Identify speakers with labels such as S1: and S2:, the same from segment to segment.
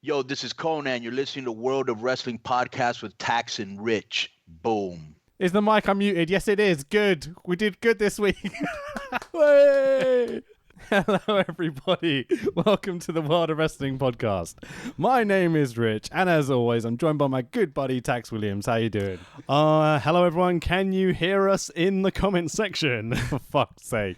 S1: Yo, this is Conan. You're listening to World of Wrestling Podcast with Tax and Rich. Boom.
S2: Is the mic unmuted? Yes, it is. Good. We did good this week. Way! Hello, everybody. Welcome to the World of Wrestling Podcast. My name is Rich, and as always, I'm joined by my good buddy, Tax Williams. How you doing?
S3: Hello, everyone. Can you hear us in the comment section?
S2: For fuck's sake.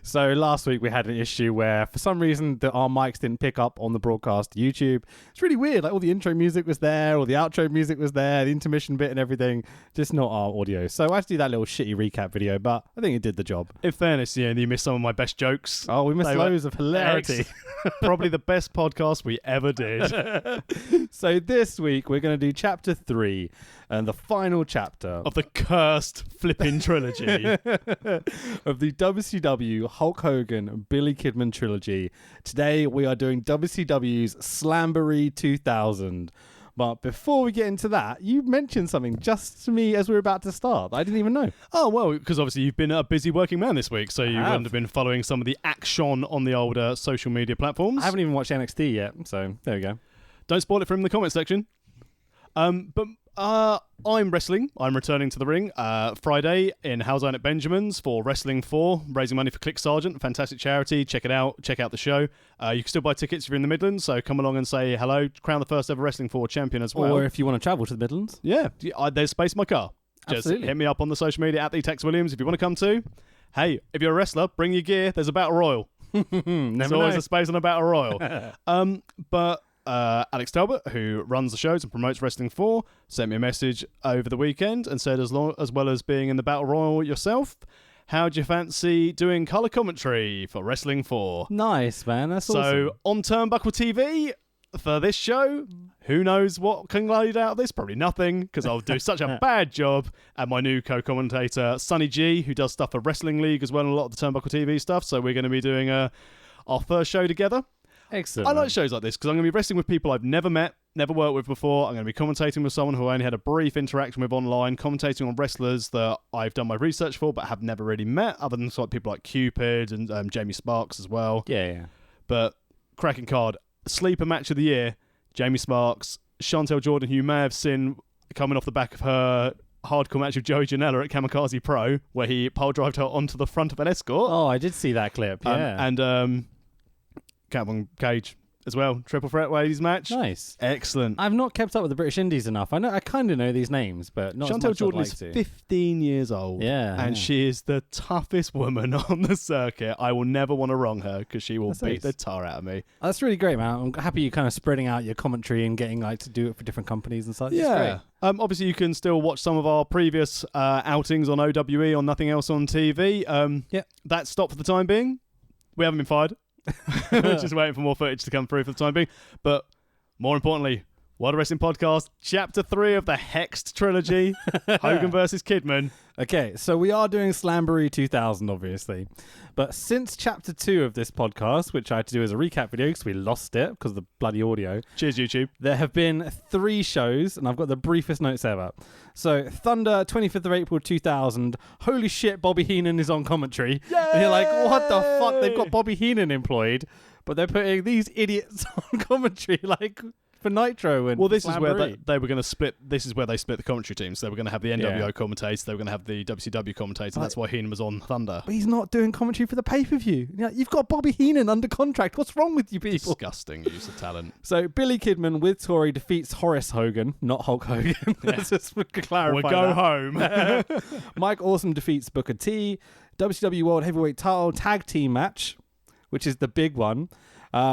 S2: So last week we had an issue where, for some reason, our mics didn't pick up on the broadcast YouTube. It's really weird. Like, all the intro music was there, all the outro music was there, the intermission bit and everything. Just not our audio. So I had to do that little shitty recap video, but I think it did the job.
S3: In fairness, yeah, you missed some of my best jokes.
S2: Oh, we missed loads of hilarity.
S3: Probably the best podcast we ever did.
S2: So this week we're going to do chapter 3 and the final chapter
S3: of the cursed flipping trilogy
S2: of the WCW Hulk Hogan Billy Kidman trilogy. Today we are doing WCW's Slamboree 2000. But before we get into that, you mentioned something just to me as we were about to start. I didn't even know.
S3: Oh, well, because obviously you've been a busy working man this week, so you wouldn't have been following some of the action on the older social media platforms.
S2: I haven't even watched NXT yet, so there we go.
S3: Don't spoil it from the comment section. But I'm wrestling. I'm returning to the ring Friday in Howzine at Benjamin's for Wrestling 4, raising money for Click Sergeant, fantastic charity. Check it out. Check out the show. You can still buy tickets if you're in the Midlands, so come along and say hello. Crown the first ever Wrestling 4 champion as well.
S2: Or if you want to travel to the Midlands.
S3: Yeah, there's space in my car. Just
S2: Absolutely.
S3: hit me up on the social media at the Tex Williams if you want to come too. Hey, if you're a wrestler, bring your gear. There's a battle royal. There's always a space on a battle royal. But Alex Talbot, who runs the shows and promotes Wrestling 4, sent me a message over the weekend and said, as well as being in the Battle Royal yourself, how'd you fancy doing colour commentary for Wrestling 4?
S2: Nice, man. That's awesome.
S3: So, on Turnbuckle TV, for this show, who knows what can lead out of this? Probably nothing, because I'll do such a bad job. And my new co-commentator, Sonny G, who does stuff for Wrestling League as well, and a lot of the Turnbuckle TV stuff. So we're going to be doing our first show together.
S2: Excellent.
S3: I like shows like this because I'm going to be wrestling with people I've never met, never worked with before. I'm going to be commentating with someone who I only had a brief interaction with online, commentating on wrestlers that I've done my research for but have never really met, other than sort of people like Cupid and Jamie Sparks as well.
S2: Yeah.
S3: But cracking card. Sleeper match of the year, Jamie Sparks, Chantel Jordan, who you may have seen coming off the back of her hardcore match with Joey Janela at Kamikaze Pro, where he pile drived her onto the front of an Escort.
S2: Oh, I did see that clip, yeah.
S3: And Catwoman Cage as well. Triple threat ladies match.
S2: Nice.
S3: Excellent.
S2: I've not kept up with the British Indies enough. I kind of know these names, but not as
S3: Chantel
S2: much
S3: Jordan
S2: as I'd like
S3: is 15 years old.
S2: Yeah.
S3: And she is the toughest woman on the circuit. I will never want to wrong her because she will beat the tar out of me.
S2: That's really great, man. I'm happy you're kind of spreading out your commentary and getting to do it for different companies and such.
S3: Yeah. Obviously, you can still watch some of our previous outings on OWE on Nothing Else on TV. That stopped for the time being. We haven't been fired. We're just waiting for more footage to come through for the time being. But more importantly, World of Wrestling Podcast, Chapter 3 of the Hexed Trilogy, Hogan versus Kidman.
S2: Okay, so we are doing Slamboree 2000, obviously. But since Chapter 2 of this podcast, which I had to do as a recap video because we lost it because of the bloody audio.
S3: Cheers, YouTube.
S2: There have been 3 shows, and I've got the briefest notes ever. So, Thunder, 25th of April 2000. Holy shit, Bobby Heenan is on commentary.
S3: Yay!
S2: And you're like, what the fuck? They've got Bobby Heenan employed, but they're putting these idiots on commentary, like, for Nitro and
S3: this
S2: Slamboree.
S3: is where they were going to split. This is where they split the commentary teams. They were going to have the NWO
S2: Yeah.
S3: commentator. They were going to have the WCW commentator. And that's why Heenan was on Thunder.
S2: But he's not doing commentary for the pay-per-view. You've got Bobby Heenan under contract. What's wrong with you people?
S3: Disgusting use of talent.
S2: So Billy Kidman with Tori defeats Horace Hogan, not Hulk Hogan. Let's just clarify
S3: We'll go
S2: that.
S3: home.
S2: Mike Awesome defeats Booker T. WCW World Heavyweight Title Tag Team match, which is the big one.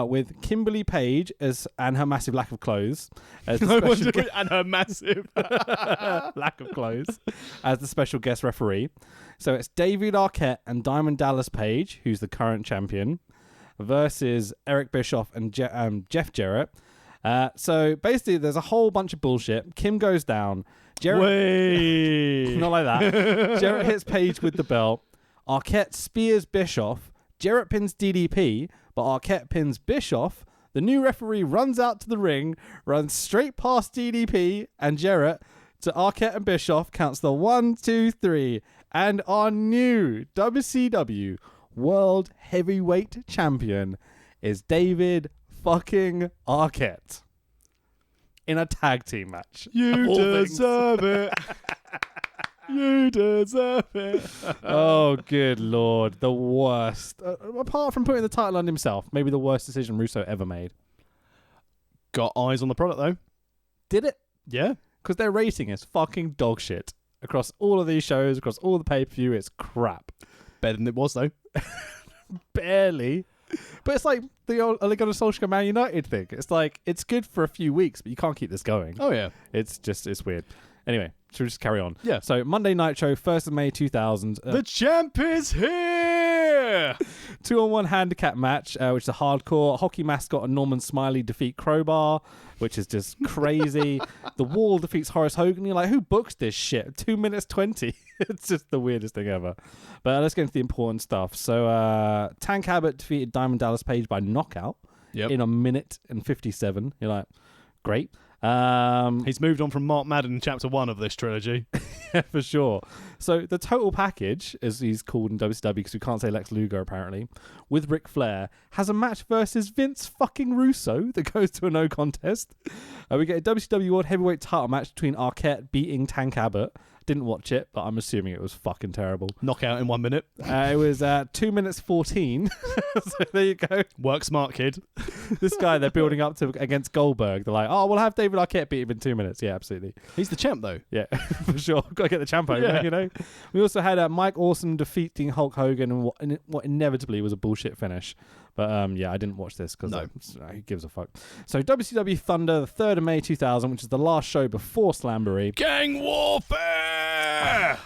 S2: With Kimberly Page and her massive lack of clothes as the special
S3: and her massive
S2: lack of clothes as the special guest referee. So it's David Arquette and Diamond Dallas Page, who's the current champion, versus Eric Bischoff and Jeff Jarrett. So basically, there's a whole bunch of bullshit. Kim goes down.
S3: Wait.
S2: Not like that. Jarrett hits Page with the belt. Arquette spears Bischoff. Jarrett pins DDP, but Arquette pins Bischoff. The new referee runs out to the ring, runs straight past DDP and Jarrett to Arquette and Bischoff, counts the 1, 2, 3, and our new WCW World Heavyweight Champion is David fucking Arquette. in a tag team match.
S3: You deserve it. You deserve it.
S2: Oh, good Lord. The worst. Apart from putting the title on himself, maybe the worst decision Russo ever made.
S3: Got eyes on the product, though.
S2: Did it?
S3: Yeah.
S2: Because their rating is fucking dog shit. Across all of these shows, across all the pay-per-view, it's crap.
S3: Better than it was, though.
S2: Barely. But it's like the old Ole Gunnar Solskjaer Man United thing. It's like, it's good for a few weeks, but you can't keep this going.
S3: Oh, yeah.
S2: It's weird. Anyway, should we just carry on?
S3: Yeah.
S2: So, Monday Night Show, 1st of May 2000.
S3: The champ is here!
S2: 2-on-1 handicap match, which is a hardcore. Hockey mascot and Norman Smiley defeat Crowbar, which is just crazy. The Wall defeats Horace Hogan. You're like, who booked this shit? 2 minutes 20. It's just the weirdest thing ever. But let's get into the important stuff. So, Tank Abbott defeated Diamond Dallas Page by knockout in a minute and 57. You're like, great.
S3: He's moved on from Mark Madden in chapter 1 of this trilogy.
S2: Yeah, for sure. So the total package, as he's called in WCW, because we can't say Lex Luger apparently, with Ric Flair, has a match versus Vince fucking Russo that goes to a no contest. We get a WCW World Heavyweight title match between Arquette beating Tank Abbott. Didn't watch it, but I'm assuming it was fucking terrible.
S3: Knockout in 1 minute.
S2: It was 2 minutes 14. So there you go.
S3: Work smart, kid.
S2: This guy they're building up to against Goldberg. They're like, oh, we'll have David Arquette beat him in 2 minutes. Yeah, absolutely.
S3: He's the champ, though.
S2: Yeah, for sure. Got to get the champ over, you know. We also had Mike Awesome defeating Hulk Hogan and what inevitably was a bullshit finish. But yeah, I didn't watch this because who gives a fuck. So WCW Thunder, the 3rd of May 2000, which is the last show before Slamboree.
S3: Gang warfare!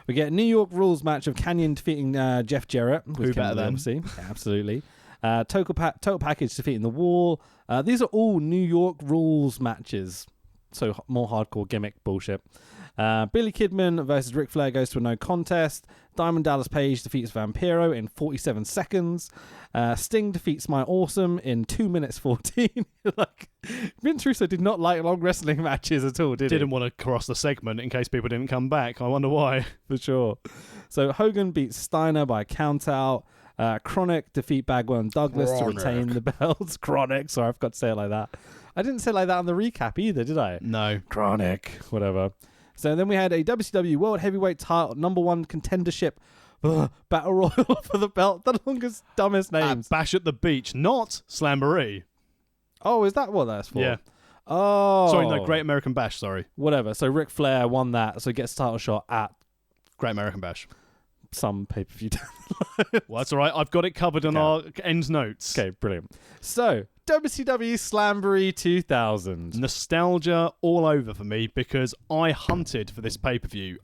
S2: We get a New York Rules match of Canyon defeating Jeff Jarrett.
S3: Who better than?
S2: Yeah, absolutely. Total Package defeating The Wall. These are all New York Rules matches. So more hardcore gimmick bullshit. Billy Kidman versus Ric Flair goes to a no contest. Diamond Dallas Page defeats Vampiro in 47 seconds. Sting defeats My Awesome in 2 minutes 14. Like, Vince Russo did not like long wrestling matches at all, did he?
S3: Didn't want to cross the segment in case people didn't come back. I wonder why.
S2: For sure. So Hogan beats Steiner by countout. Chronic defeat Bagwell and Douglas to retain the belts. Chronic. Sorry, I forgot to say it like that. I didn't say it like that on the recap either, did I?
S3: No.
S2: Chronic. Whatever. So then we had a WCW World Heavyweight title, #1 contendership battle royal for the belt. The longest, dumbest names.
S3: Bash at the Beach, not Slamboree.
S2: Oh, is that what that's for?
S3: Yeah.
S2: Oh.
S3: Sorry, no, Great American Bash, sorry.
S2: Whatever. So Ric Flair won that, so he gets a title shot at
S3: Great American Bash.
S2: Some pay-per-view.
S3: Well, that's all right. I've got it covered on our end notes.
S2: Okay, brilliant. So, WCW Slamboree 2000.
S3: Nostalgia all over for me because I hunted for this pay-per-view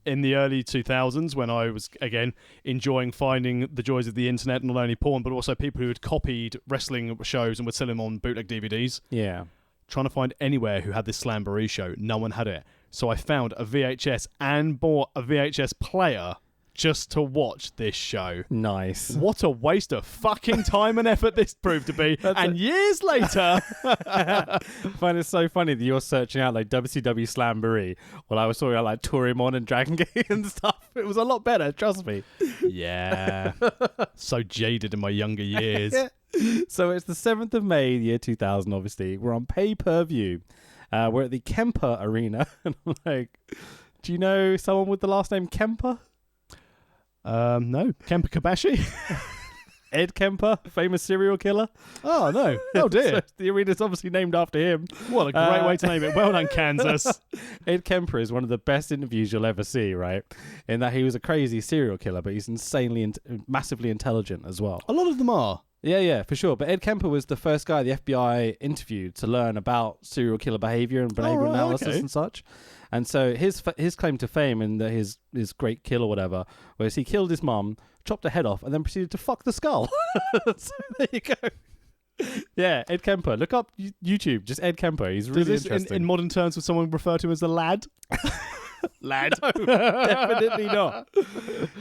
S3: in the early 2000s when I was, again, enjoying finding the joys of the internet, not only porn, but also people who had copied wrestling shows and would sell them on bootleg DVDs.
S2: Yeah.
S3: Trying to find anywhere who had this Slamboree show. No one had it. So I found a VHS and bought a VHS player just to watch this show.
S2: Nice.
S3: What a waste of fucking time and effort this proved to be. Years later...
S2: I find it so funny that you're searching out like WCW Slamboree while I was talking about like Torimon and Dragon Gate and stuff. It was a lot better, trust me.
S3: Yeah. So jaded in my younger years.
S2: So it's the 7th of May, the year 2000, obviously. We're on pay-per-view. We're at the Kemper Arena. And I'm like, do you know someone with the last name Kemper?
S3: No. Kemper Kabashi?
S2: Ed Kemper, famous serial killer.
S3: Oh, no. Oh, dear.
S2: So the arena's obviously named after him.
S3: What a great way to name it. Well done, Kansas.
S2: Ed Kemper is one of the best interviews you'll ever see, right? In that he was a crazy serial killer, but he's insanely, massively intelligent as well.
S3: A lot of them are.
S2: Yeah, for sure. But Ed Kemper was the first guy the FBI interviewed to learn about serial killer behavior and behavioral analysis and such. And so his claim to fame and his great kill or whatever was he killed his mum, chopped her head off, and then proceeded to fuck the skull. So there you go. Yeah, Ed Kemper. Look up YouTube, just Ed Kemper. He's really interesting.
S3: In modern terms, would someone refer to him as a lad?
S2: Lad. No, definitely not.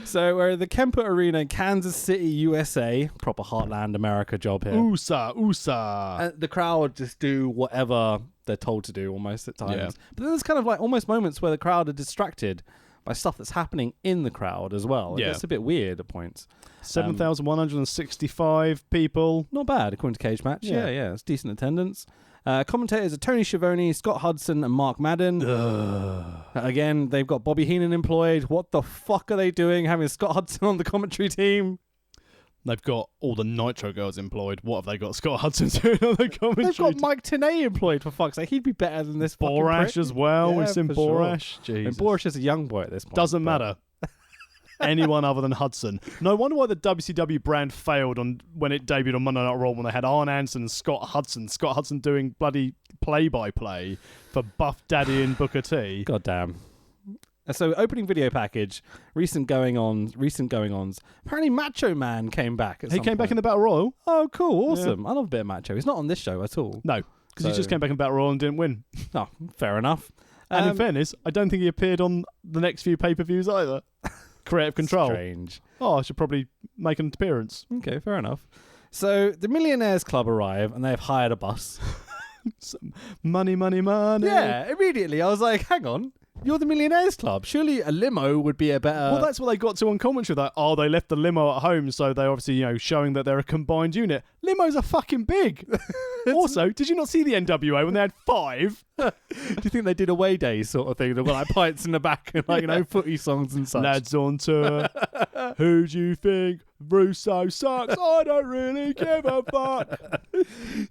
S2: So we're at the Kemper Arena in Kansas City, USA. Proper Heartland America job here.
S3: USA.
S2: And the crowd just do whatever they're told to do almost at times. Yeah. But then there's kind of like almost moments where the crowd are distracted by stuff that's happening in the crowd as well. It gets a bit weird at points.
S3: 7,165 people.
S2: Not bad, according to Cage Match. Yeah, it's decent attendance. Commentators are Tony Schiavone, Scott Hudson, and Mark Madden. Again, they've got Bobby Heenan employed. What the fuck are they doing having Scott Hudson on the commentary team?
S3: They've got all the Nitro girls employed. What have they got Scott Hudson doing on the commentary?
S2: They've got Mike Tenay employed, for fuck's sake. He'd be better than this fucking
S3: Borash
S2: prick.
S3: as well.
S2: Yeah,
S3: We've seen
S2: for
S3: Borash.
S2: Sure.
S3: Jesus.
S2: And Borash is a young boy at this point.
S3: Doesn't matter. Anyone other than Hudson. No wonder why the WCW brand failed when it debuted on Monday Night Raw when they had Arn Anderson and Scott Hudson. Scott Hudson doing bloody play-by-play for Buff Daddy and Booker T.
S2: God damn. So, opening video package, recent going-ons. Apparently, Macho Man came back.
S3: He came back in the Battle Royal.
S2: Oh, cool. Awesome. Yeah. I love a bit of Macho. He's not on this show at all.
S3: No, because he just came back in Battle Royal and didn't win.
S2: Oh, fair enough.
S3: And in fairness, I don't think he appeared on the next few pay-per-views either. Creative Control.
S2: Strange.
S3: Oh, I should probably make an appearance.
S2: Okay, fair enough. So, the Millionaires Club arrive, and they've hired a bus.
S3: Money.
S2: Yeah, immediately I was like, hang on. You're the Millionaires Club. Surely a limo would be a better...
S3: Well, that's what they got to on commentary. That they left the limo at home, so they obviously, showing that they're a combined unit. Limos are fucking big. Also, did you not see the NWA when they had 5?
S2: Do you think they did away days sort of thing? They've got like pints in the back and footy songs and such.
S3: Lads on tour. Who do you think? Russo sucks. I don't really give a fuck.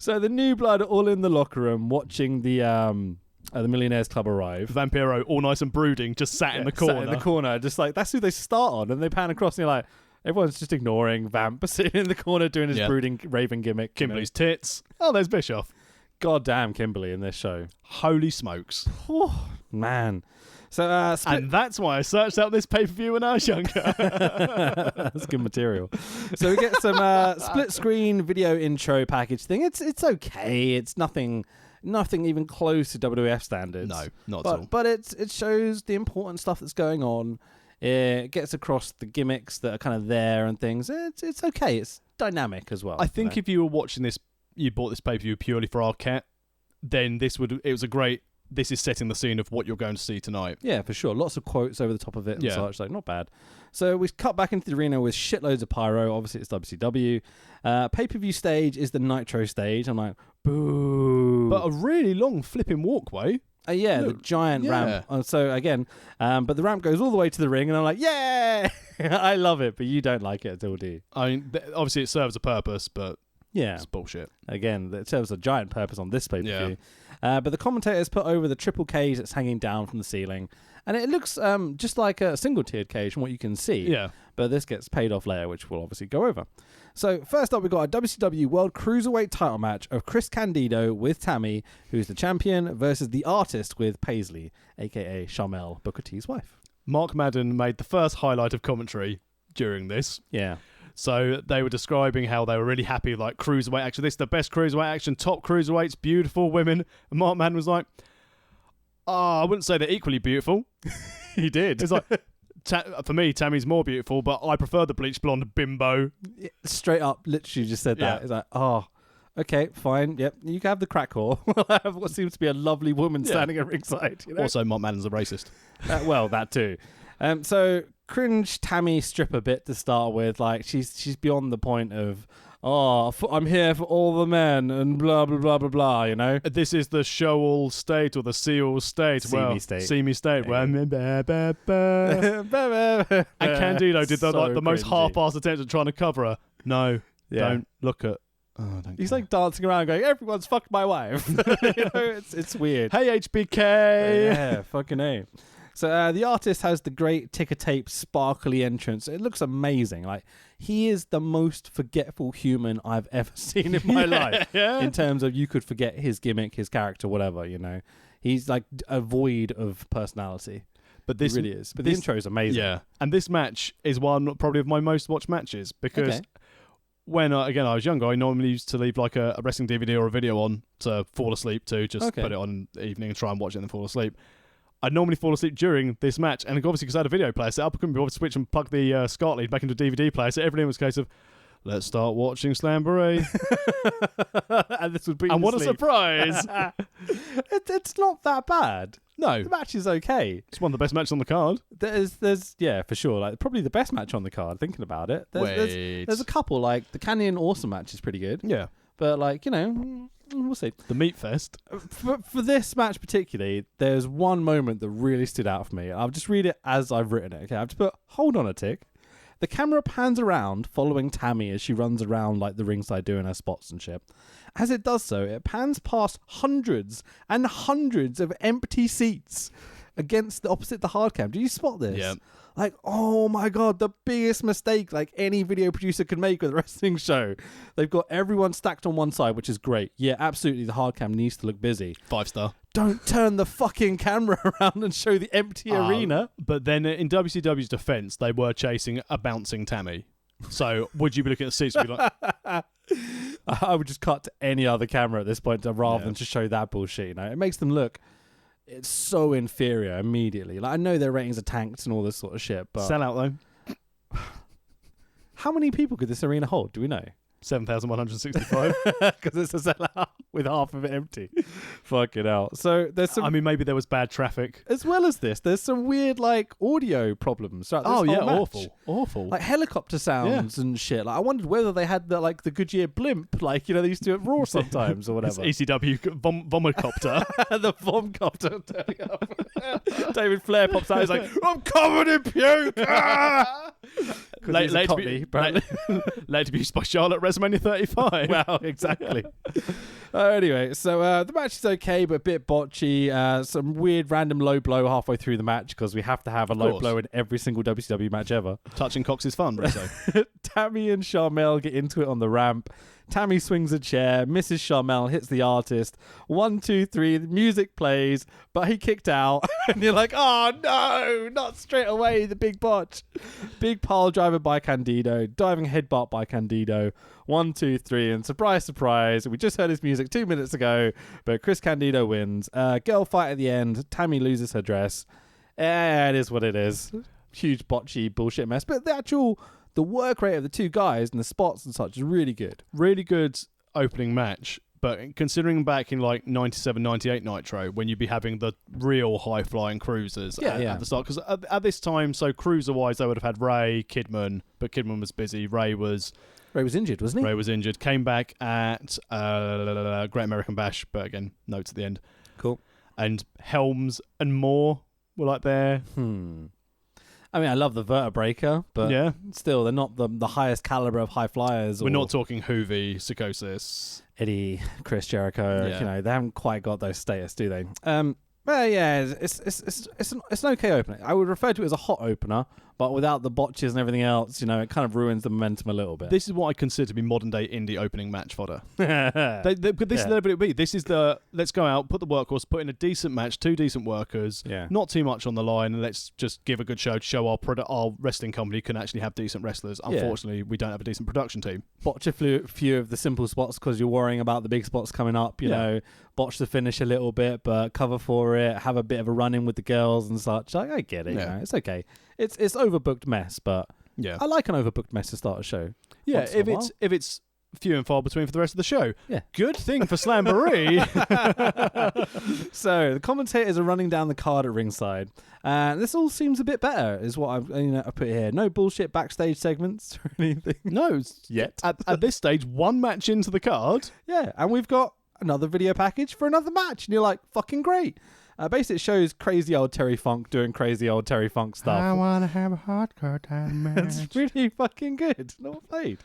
S2: So the new blood are all in the locker room watching the Millionaires Club arrive.
S3: Vampiro, all nice and brooding, just sat in the corner.
S2: Sat in the corner, just like, that's who they start on. And they pan across and you're like, everyone's just ignoring Vamp, sitting in the corner doing his brooding raven gimmick.
S3: Kimberly's tits. Oh, there's Bischoff.
S2: God damn Kimberly in this show.
S3: Holy smokes.
S2: Oh, man. So,
S3: and that's why I searched out this pay-per-view when I was younger.
S2: That's good material. So we get some split screen video intro package thing. It's okay. It's nothing even close to WWF standards.
S3: No, not at all.
S2: But it shows the important stuff that's going on. It gets across the gimmicks that are kind of there and things. It's okay. It's dynamic as well.
S3: I think if you were watching this, you bought this pay-per-view purely for Arquette, then this is a great... This is setting the scene of what you're going to see tonight.
S2: Yeah, for sure. Lots of quotes over the top of it and such. Like, not bad. So we cut back into the arena with shitloads of pyro. Obviously, it's WCW. Pay-per-view stage is the Nitro stage. I'm like, boo.
S3: But a really long flipping walkway.
S2: The giant ramp. So again, but the ramp goes all the way to the ring, and I'm like, yeah, I love it. But you don't like it at all, do you?
S3: I mean, obviously it serves a purpose, but it's bullshit.
S2: Again, it serves a giant purpose on this pay-per-view. But the commentators put over the triple cage that's hanging down from the ceiling, and it looks just like a single-tiered cage from what you can see.
S3: Yeah.
S2: But this gets paid off later, which we'll obviously go over. So first up, we've got a WCW World Cruiserweight title match of Chris Candido with Tammy, who's the champion, versus the Artist with Paisley, a.k.a. Sharmell, Booker T's wife.
S3: Mark Madden made the first highlight of commentary during this.
S2: Yeah.
S3: So they were describing how they were really happy, like, cruiserweight action. This is the best cruiserweight action, top cruiserweights, beautiful women. And Mark Madden was like, I wouldn't say they're equally beautiful.
S2: He did.
S3: It's like, for me, Tammy's more beautiful, but I prefer the bleach blonde bimbo.
S2: Straight up, literally just said that. It's like, okay, fine. Yep, you can have the crack whore. We'll have what seems to be a lovely woman standing at ringside. You know?
S3: Also, Mark Madden's a racist.
S2: Well, that too. So cringe Tammy stripper bit to start with. Like, she's beyond the point of, I'm here for all the men and blah blah blah blah blah. You know,
S3: this is the show all state or the see all state. See me state.
S2: Yeah.
S3: And Candido did the most half-assed attempt at trying to cover her. No, don't look at.
S2: He's like dancing around going, everyone's fucked my wife. It's weird.
S3: Hey, HBK.
S2: Yeah, fucking A. So the Artist has the great ticker tape sparkly entrance. It looks amazing. Like, he is the most forgetful human I've ever seen in my life.
S3: Yeah.
S2: In terms of, you could forget his gimmick, his character, whatever, you know. He's like a void of personality. But this really is. But the intro is amazing.
S3: Yeah. And this match is one probably of my most watched matches because when I was younger, I normally used to leave like a wrestling DVD or a video on to fall asleep to, just put it on in the evening and try and watch it and then fall asleep. I'd normally fall asleep during this match, and obviously because I had a video player set up, I couldn't be able to switch and plug the SCART lead back into a DVD player, so everything was a case of, let's start watching Slamboree.
S2: And this would be
S3: and what a surprise!
S2: It's not that bad.
S3: No.
S2: The match is okay.
S3: It's one of the best matches on the card.
S2: There's yeah, for sure. Like probably the best match on the card. Thinking about it, there's a couple. Like the Canyon Awesome match is pretty good.
S3: Yeah.
S2: But like we'll see.
S3: The Meat Fest.
S2: For this match particularly, there's one moment that really stood out for me. I'll just read it as I've written it. Okay, I've just put hold on a tick. The camera pans around, following Tammy as she runs around like the ringside doing her spots and shit. As it does so, it pans past hundreds and hundreds of empty seats against the opposite the hard cam. Do you spot this?
S3: Yeah.
S2: Like, oh my God, the biggest mistake like any video producer could make with a wrestling show. They've got everyone stacked on one side, which is great. Yeah, absolutely, the hard cam needs to look busy.
S3: 5-star.
S2: Don't turn the fucking camera around and show the empty arena.
S3: But then in WCW's defense, they were chasing a bouncing Tammy. So would you be looking at the seats and be like...
S2: I would just cut to any other camera at this point rather than to show that bullshit. You know, it makes them look... It's so inferior immediately. Like I know their ratings are tanked and all this sort of shit, but...
S3: Sell out, though.
S2: How many people could this arena hold? Do we know?
S3: 7,165.
S2: Because it's a sellout with half of it empty. Fucking hell. So there's some...
S3: I mean, maybe there was bad traffic.
S2: As well as this, there's some weird, like, audio problems throughout this whole match.
S3: Awful.
S2: Like, helicopter sounds and shit. Like, I wondered whether they had, the Goodyear blimp, like, they used to at Raw sometimes or whatever.
S3: It's ECW Vomicopter.
S2: The Vomcopter turning up. David Flair pops out, he's like, I'm covered in puke!
S3: Later to be used by Charlotte at WrestleMania 35.
S2: Well, exactly. Anyway, so the match is okay, but a bit botchy. Some weird random low blow halfway through the match because we have to have a low blow in every single WCW match ever.
S3: Touching cocks is fun, Rizzo.
S2: Tammy and Sharmell get into it on the ramp. Tammy swings a chair, misses Sharmell, hits the artist. 1, 2, 3, the music plays, but he kicked out. And you're like, oh no, not straight away, the big botch. Big pile driver by Candido, diving headbutt by Candido. 1, 2, 3, and surprise, surprise, we just heard his music 2 minutes ago, but Chris Candido wins. Girl fight at the end, Tammy loses her dress. It is what it is. Huge botchy bullshit mess, but the work rate of the two guys and the spots and such is really good.
S3: Really good opening match. But considering back in like 97, 98 Nitro, when you'd be having the real high-flying cruisers at the start. Because at this time, so cruiser-wise, they would have had Ray, Kidman, but Kidman was busy. Ray was
S2: injured, wasn't he?
S3: Ray was injured. Came back at Great American Bash, but again, notes at the end.
S2: Cool.
S3: And Helms and Moore were like there.
S2: I mean, I love the Vertebreaker, but still, they're not the highest caliber of high flyers.
S3: We're not talking Hoovy, Psychosis,
S2: Eddie, Chris Jericho.
S3: Yeah.
S2: They haven't quite got those status, do they? Well, yeah, it's an okay opener. I would refer to it as a hot opener, but without the botches and everything else, it kind of ruins the momentum a little bit.
S3: This is what I consider to be modern day indie opening match fodder. But this is what it be. This is the let's go out, put the workhorse, put in a decent match, 2 decent workers, not too much on the line, and let's just give a good show to show our wrestling company can actually have decent wrestlers. Unfortunately, we don't have a decent production team.
S2: Botch a few of the simple spots because you're worrying about the big spots coming up. You know, botch the finish a little bit, but cover for it. Have a bit of a run in with the girls and such. I get it. It's okay. It's overbooked mess, but I like an overbooked mess to start a show.
S3: Yeah, if it's few and far between for the rest of the show.
S2: Yeah.
S3: Good thing for Slamboree.
S2: So the commentators are running down the card at ringside. And this all seems a bit better, is what I put here. No bullshit backstage segments or anything.
S3: No,
S2: yet.
S3: At this stage, one match into the card.
S2: Yeah, and we've got another video package for another match. And you're like, fucking great. Basically, it shows crazy old Terry Funk doing crazy old Terry Funk stuff.
S3: I want to have a hardcore time match.
S2: It's really fucking good. Not played.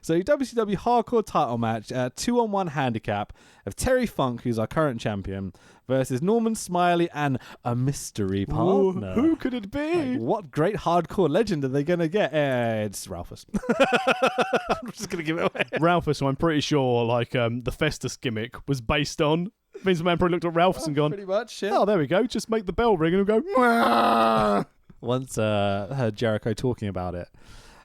S2: So, WCW Hardcore title match, 2-on-1 handicap of Terry Funk, who's our current champion, versus Norman Smiley and a mystery partner.
S3: Ooh, who could it be?
S2: What great hardcore legend are they going to get? It's Ralphus. I'm just going to give it away.
S3: Ralphus, who I'm pretty sure the Festus gimmick was based on. Vince McMahon probably looked at Ralphus and gone,
S2: pretty much, yeah.
S3: Oh, there we go. Just make the bell ring and he'll go, Mwah!
S2: Once heard Jericho talking about it.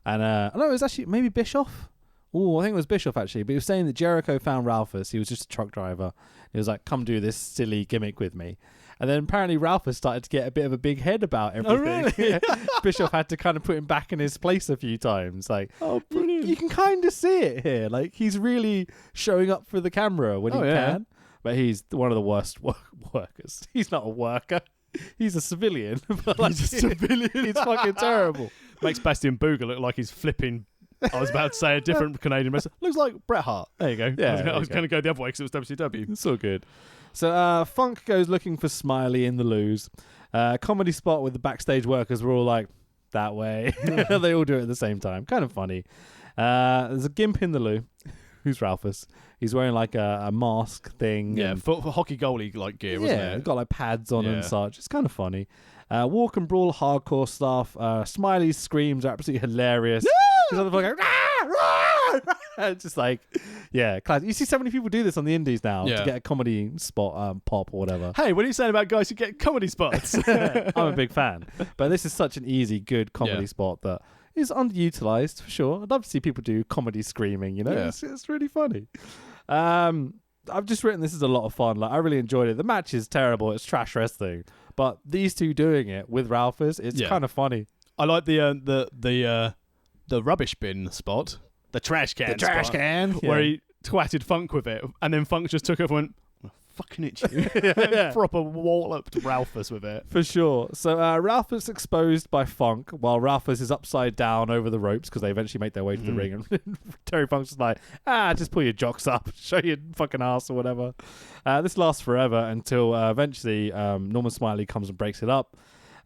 S2: And I know it was actually maybe Bischoff. Oh, I think it was Bischoff actually. But he was saying that Jericho found Ralphus. He was just a truck driver. He was like, come do this silly gimmick with me. And then apparently Ralphus started to get a bit of a big head about everything.
S3: Oh, really?
S2: Bischoff had to kind of put him back in his place a few times. Like,
S3: oh, brilliant.
S2: You can kind of see it here. Like, he's really showing up for the camera when he can. but he's one of the worst workers. He's not a worker. He's a civilian. But like,
S3: He's a civilian.
S2: He's fucking terrible.
S3: Makes Bastian Booger look like he's flipping. I was about to say a different Canadian wrestler. Looks like Bret Hart. There you go.
S2: Yeah,
S3: I was going to go the other way because it was WCW.
S2: It's all good. So Funk goes looking for Smiley in the lose. Comedy spot with the backstage workers were all like, that way. They all do it at the same time. Kind of funny. There's a gimp in the loo. Who's Ralphus? He's wearing like a mask thing.
S3: Yeah,
S2: and,
S3: for hockey goalie like gear, wasn't
S2: yeah,
S3: it?
S2: he's got like pads on
S3: Yeah.
S2: and such. It's kind of funny. Walk and brawl hardcore stuff. Smiley's screams are absolutely hilarious. He's on the floor going, "Rah, rah, rah." It's just like, yeah, classic. You see so many people do this on the indies now to get a comedy spot, pop or whatever.
S3: Hey, what are you saying about guys who get comedy spots?
S2: I'm a big fan. But this is such an easy, good comedy spot that is underutilized for sure. I'd love to see people do comedy screaming, you know?
S3: Yeah.
S2: It's really funny. I've just written this is a lot of fun. Like, I really enjoyed it. The match is terrible. It's trash wrestling. But these two doing it with Ralphus, it's kind of funny.
S3: I like the rubbish bin spot, the trash can, where he twatted Funk with it, and then Funk just took it and went, fucking itch you. Proper walloped Ralphus with it.
S2: For sure. So Ralphus exposed by Funk while Ralphus is upside down over the ropes because they eventually make their way to the ring. And Terry Funk's just like, just pull your jocks up, show your fucking ass or whatever. This lasts forever until eventually Norman Smiley comes and breaks it up.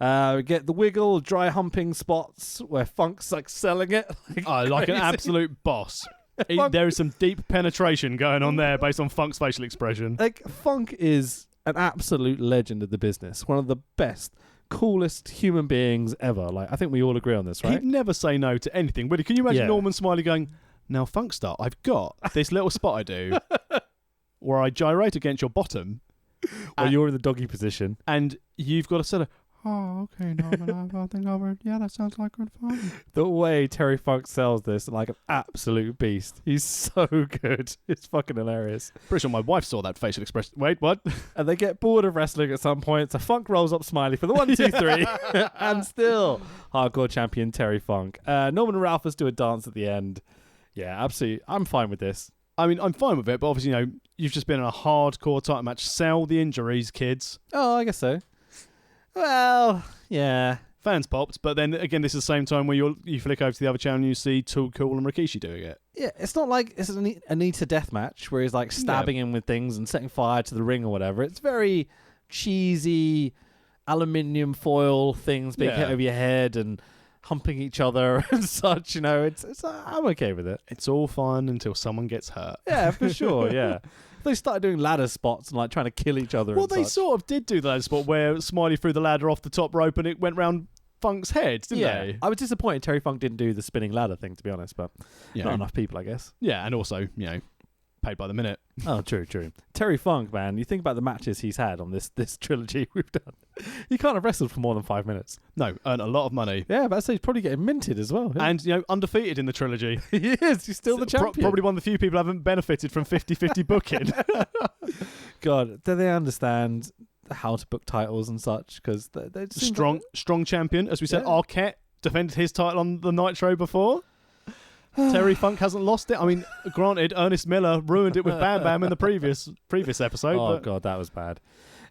S2: We get the wiggle, dry humping spots where Funk's like selling it.
S3: Like an absolute boss. There is some deep penetration going on there based on Funk's facial expression.
S2: Like, Funk is an absolute legend of the business. One of the best, coolest human beings ever. Like, I think we all agree on this, right?
S3: He'd never say no to anything, would he? Can you imagine Norman Smiley going, now Funkstar, I've got this little spot I do where I gyrate against your bottom.
S2: Or you're in the doggy position.
S3: And you've got to sort of, oh, okay, Norman, I think over. Yeah, that sounds like good fun.
S2: The way Terry Funk sells this, like an absolute beast. He's so good. It's fucking hilarious.
S3: Pretty sure my wife saw that facial expression. Wait, what?
S2: And they get bored of wrestling at some point, so Funk rolls up Smiley for the 1, 2, 3. And still, hardcore champion Terry Funk. Norman and Ralphus do a dance at the end. Yeah, absolutely. I'm fine with this.
S3: I mean, I'm fine with it, but obviously, you've just been in a hardcore title match. Sell the injuries, kids.
S2: Oh, I guess so. Well, yeah.
S3: Fans popped, but then again, this is the same time where you flick over to the other channel and you see Too Cool and Rikishi doing it.
S2: Yeah, it's not like it's an Anita death match where he's like stabbing him with things and setting fire to the ring or whatever. It's very cheesy aluminium foil things being hit over your head and humping each other and such. It's I'm okay with it.
S3: It's all fun until someone gets hurt.
S2: Yeah, for sure. Yeah. They started doing ladder spots and like trying to kill each other.
S3: Well,
S2: and
S3: they
S2: such.
S3: sort of did do the ladder spot where Smiley threw the ladder off the top rope and it went round Funk's head, didn't they?
S2: I was disappointed Terry Funk didn't do the spinning ladder thing, to be honest, but not enough people, I guess.
S3: Yeah, and also, paid by the minute.
S2: Oh, true. Terry Funk, man, you think about the matches he's had on this trilogy we've done. He can't have wrestled for more than 5 minutes.
S3: No, earned a lot of money.
S2: Yeah, but I'd say he's probably getting minted as well.
S3: And, undefeated in the trilogy.
S2: He is. He's still the champion.
S3: Probably one of the few people who haven't benefited from 50-50 booking.
S2: God, do they understand how to book titles and such? Because they
S3: strong champion. As we said, Arquette defended his title on the Nitro before. Terry Funk hasn't lost it. I mean, granted, Ernest Miller ruined it with Bam Bam in the previous episode.
S2: Oh, God, that was bad.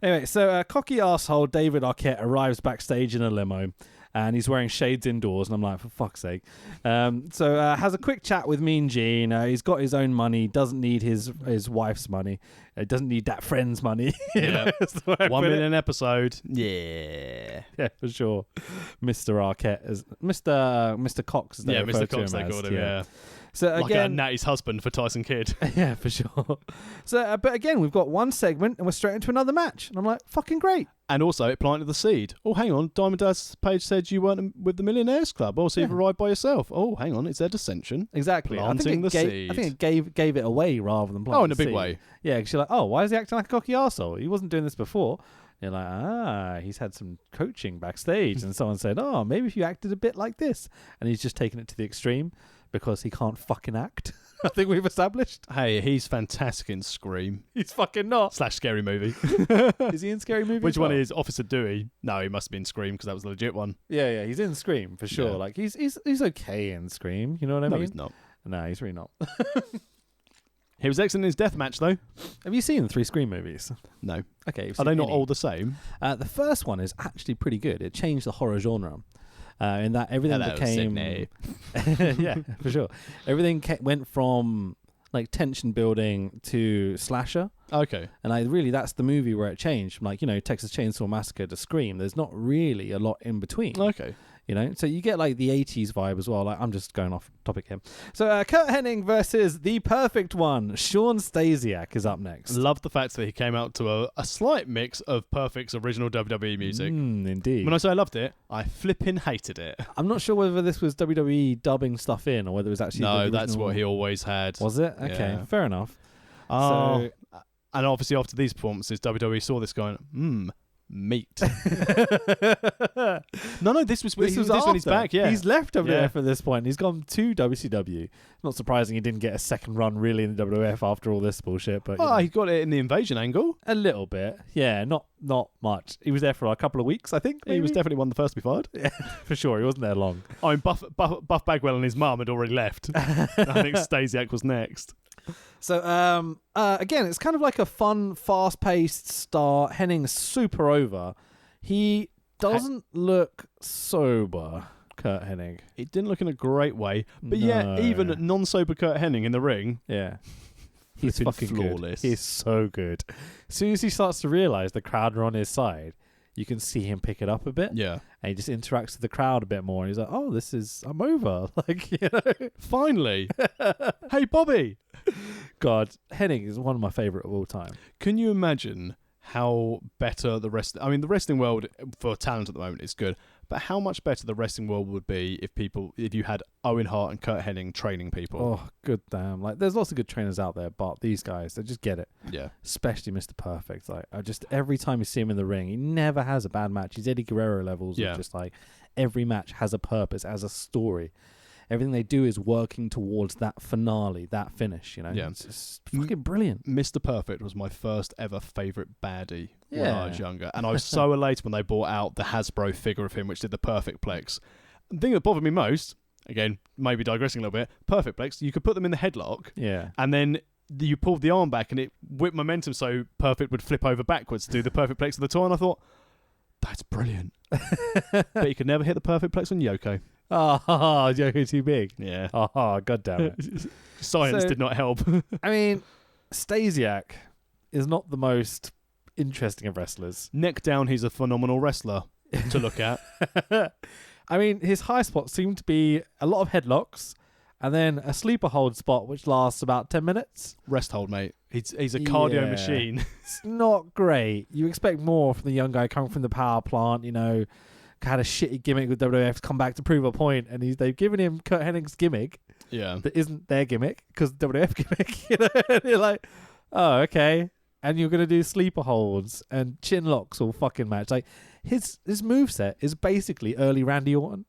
S2: Anyway, so cocky arsehole David Arquette arrives backstage in a limo, and he's wearing shades indoors, and I'm like, for fuck's sake. So has a quick chat with Mean Gene. He's got his own money, doesn't need his wife's money. Doesn't need that friend's money.
S3: Yeah. 1 million episode. Yeah.
S2: Yeah, for sure. Mr. Arquette is Mr. Cox. As they
S3: Mr. Cox, they called him, yeah.
S2: So again,
S3: Natty's husband for Tyson Kidd.
S2: Yeah, for sure. So, but again, we've got one segment and we're straight into another match, and I'm like, fucking great.
S3: And also, it planted the seed. Oh, hang on, Diamond Dallas Page said you weren't with the Millionaires Club. Also, you've arrived by yourself. Oh, hang on, it's their dissension.
S2: Exactly.
S3: Planting the seed.
S2: I think it gave it away rather than planting.
S3: Oh, in a big way.
S2: Yeah, because you're like, oh, why is he acting like a cocky arsehole? He wasn't doing this before. You're like, he's had some coaching backstage, and someone said, oh, maybe if you acted a bit like this, and he's just taken it to the extreme because he can't fucking act. I think we've established.
S3: Hey, he's fantastic in Scream.
S2: He's fucking not.
S3: / Scary Movie.
S2: Is he in Scary Movie?
S3: Which one is Officer Dewey? No, he must have been Scream because that was the legit one.
S2: Yeah, he's in Scream for sure.
S3: Yeah.
S2: Like he's okay in Scream. You know what I mean?
S3: No, he's not.
S2: No, he's really not.
S3: He was excellent in his death match, though.
S2: Have you seen the 3 Scream movies?
S3: No.
S2: Okay. You've
S3: Are
S2: seen
S3: they not
S2: any?
S3: all the same?
S2: The first one is actually pretty good. It changed the horror genre. In that everything became...
S3: Sydney.
S2: yeah, for sure. Everything went from like tension building to slasher.
S3: Okay.
S2: And really, that's the movie where it changed from Texas Chainsaw Massacre to Scream. There's not really a lot in between.
S3: Okay.
S2: So you get like the 80s vibe as well. Like, I'm just going off topic here. So Kurt Hennig versus the perfect one. Sean Stasiak is up next.
S3: Love the fact that he came out to a slight mix of Perfect's original WWE music.
S2: Indeed.
S3: When I say I loved it, I flipping hated it.
S2: I'm not sure whether this was WWE dubbing stuff in or whether it was actually
S3: No,
S2: the
S3: that's
S2: original...
S3: what he always had.
S2: Was it? Okay,
S3: Yeah.
S2: fair enough.
S3: Oh, and obviously after these performances, WWE saw this going, meat. No, this was when he's back. Yeah,
S2: he's left WWF
S3: Yeah.
S2: at this point. He's gone to WCW. Not surprising he didn't get a second run really in the WWF after all this bullshit. But
S3: he got it in the invasion angle.
S2: a little bit, yeah, not much. He was there for a couple of weeks, I think.
S3: He was
S2: maybe?
S3: definitely one of the first to be fired.
S2: Yeah, for sure. He wasn't there long.
S3: I mean, Buff Bagwell and his mum had already left. I think Stasiak was next.
S2: So again, it's kind of like a fun, fast-paced start. Henning's super over. He doesn't look sober, Kurt Hennig.
S3: It didn't look in a great way, but
S2: No.
S3: yeah, even non-sober Kurt Hennig in the ring,
S2: Yeah. He's
S3: flipping
S2: fucking
S3: flawless.
S2: good. He's so good. As soon as he starts to realise the crowd are on his side, you can see him pick it up a bit.
S3: yeah.
S2: And he just interacts with the crowd a bit more. And he's like, oh, I'm over.
S3: Finally, hey Bobby,
S2: God, Hennig is one of my favourite of all time.
S3: can you imagine how better the wrestling world for talent at the moment is good, but how much better the wrestling world would be if you had Owen Hart and Kurt Hennig training people?
S2: Oh, good damn. Like, there's lots of good trainers out there, but these guys, they just get it.
S3: Yeah.
S2: Especially Mr. Perfect. Like, every time you see him in the ring, he never has a bad match. He's Eddie Guerrero levels.
S3: Yeah.
S2: Of just like, every match has a purpose, has a story. Everything they do is working towards that finale, that finish,
S3: Yeah.
S2: It's just fucking brilliant.
S3: Mr. Perfect was my first ever favourite baddie when
S2: Yeah.
S3: I was younger. And I was so elated when they brought out the Hasbro figure of him, which did the Perfect Plex. The thing that bothered me most, again, maybe digressing a little bit, Perfect Plex, you could put them in the headlock,
S2: Yeah.
S3: and then you pulled the arm back and it whipped momentum so Perfect would flip over backwards to do the Perfect Plex of the tour. And I thought, that's brilliant. But you could never hit the Perfect Plex on Yoko.
S2: Oh, Joko too big.
S3: Yeah.
S2: Oh, god damn it.
S3: Science
S2: So-
S3: did not help.
S2: I mean, Stasiak is not the most interesting of wrestlers.
S3: Neck down, he's a phenomenal wrestler to look at.
S2: I mean, his high spots seem to be a lot of headlocks and then a sleeper hold spot which lasts about 10 minutes.
S3: Rest hold, mate. He's a cardio
S2: Yeah.
S3: machine.
S2: It's not great. You expect more from the young guy coming from the power plant, had a shitty gimmick with WWF to come back to prove a point, and they've given him Kurt Hennig's gimmick
S3: Yeah.
S2: that isn't their gimmick because WWF gimmick, And you're like, oh, okay. And you're going to do sleeper holds and chin locks all fucking match. Like, his moveset is basically early Randy Orton.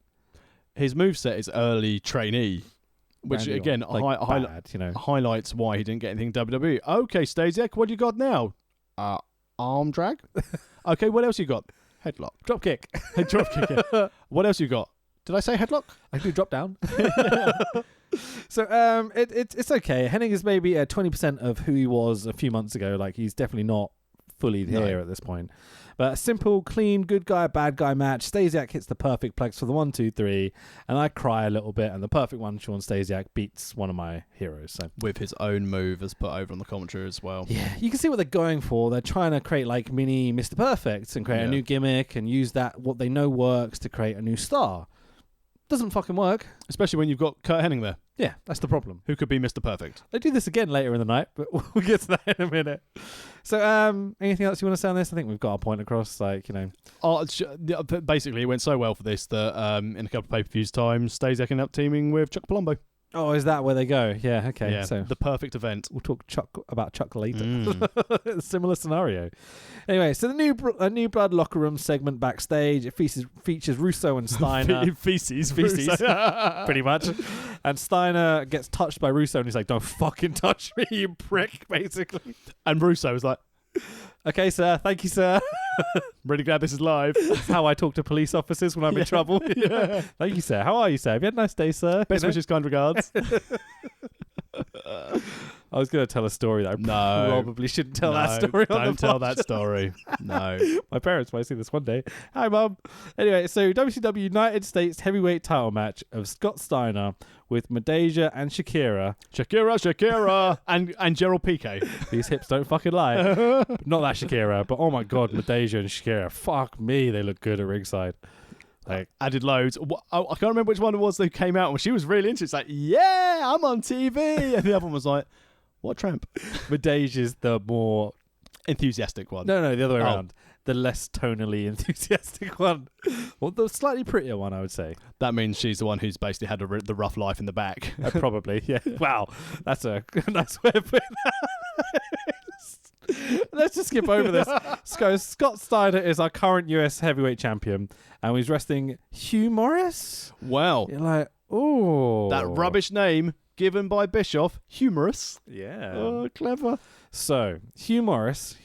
S3: His moveset is early trainee, which
S2: Randy
S3: again
S2: Orton. Like, bad,
S3: highlights why he didn't get anything WWE. Okay, Stasiak, what do you got now? Arm drag. Okay, what else you got? Headlock.
S2: Drop kick.
S3: Drop kick. Yeah. What else you got? Did I say headlock?
S2: I do drop down. So it's okay. Hennig is maybe 20% of who he was a few months ago. Like, he's definitely not fully there at this point. But a simple, clean, good guy, bad guy match. Stasiak hits the perfect plex for the 1, 2, 3, and I cry a little bit. And the perfect one, Sean Stasiak, beats one of my heroes. So
S3: With his own move as put over on the commentary as well.
S2: yeah, you can see what they're going for. They're trying to create like mini Mr. Perfect and create a new gimmick and use that what they know works to create a new star. Doesn't fucking work.
S3: Especially when you've got Kurt Hennig there,
S2: Yeah, that's the problem.
S3: who could be Mr. Perfect.
S2: They do this again later in the night, but we'll get to that in a minute. So, anything else you want to say on this? I think we've got our point across.
S3: Basically, it went so well for this that in a couple of pay-per-views time, Stasiak ended up teaming with Chuck Palumbo.
S2: Oh, is that where they go? Yeah, okay.
S3: Yeah,
S2: So
S3: the perfect event.
S2: we'll talk about Chuck later. Similar scenario. Anyway, so the new Blood locker room segment backstage. It features Russo and Steiner.
S3: Feces.
S2: Pretty much. And Steiner gets touched by Russo and he's like, don't fucking touch me, you prick, basically.
S3: And Russo was like,
S2: Okay, sir. Thank you, sir.
S3: really glad this is live.
S2: That's how I talk to police officers when I'm in trouble.
S3: Yeah.
S2: Thank you, sir. How are you, sir? Have you had a nice day, sir?
S3: Best wishes, kind regards.
S2: I was going to tell a story that I probably shouldn't tell that story on the
S3: Don't tell that
S2: podcast.
S3: story. No.
S2: My parents might see this one day. Hi, Mum. Anyway, so WCW United States heavyweight title match of Scott Steiner with Madeja and Shakira.
S3: Shakira. and Gerald Piqué.
S2: These hips don't fucking lie. Not that Shakira, but oh my God, Madeja and Shakira. Fuck me, they look good at ringside. Like,
S3: added loads. I can't remember which one it was that came out when she was really into it. It's like, yeah, I'm on TV. And the other one was like, what tramp?
S2: Madeja's the more
S3: enthusiastic one.
S2: No, the other way around. The less tonally enthusiastic one. Well, the slightly prettier one, I would say.
S3: That means she's the one who's basically had the rough life in the back.
S2: Probably, yeah. Wow, that's a nice way of putting that. Let's just skip over this. So Scott Steiner is our current US heavyweight champion, and he's wrestling Hugh Morris.
S3: Wow.
S2: You're like, oh.
S3: That rubbish name given by Bischoff, humorous.
S2: Yeah.
S3: Oh, clever.
S2: So, Hugh Morris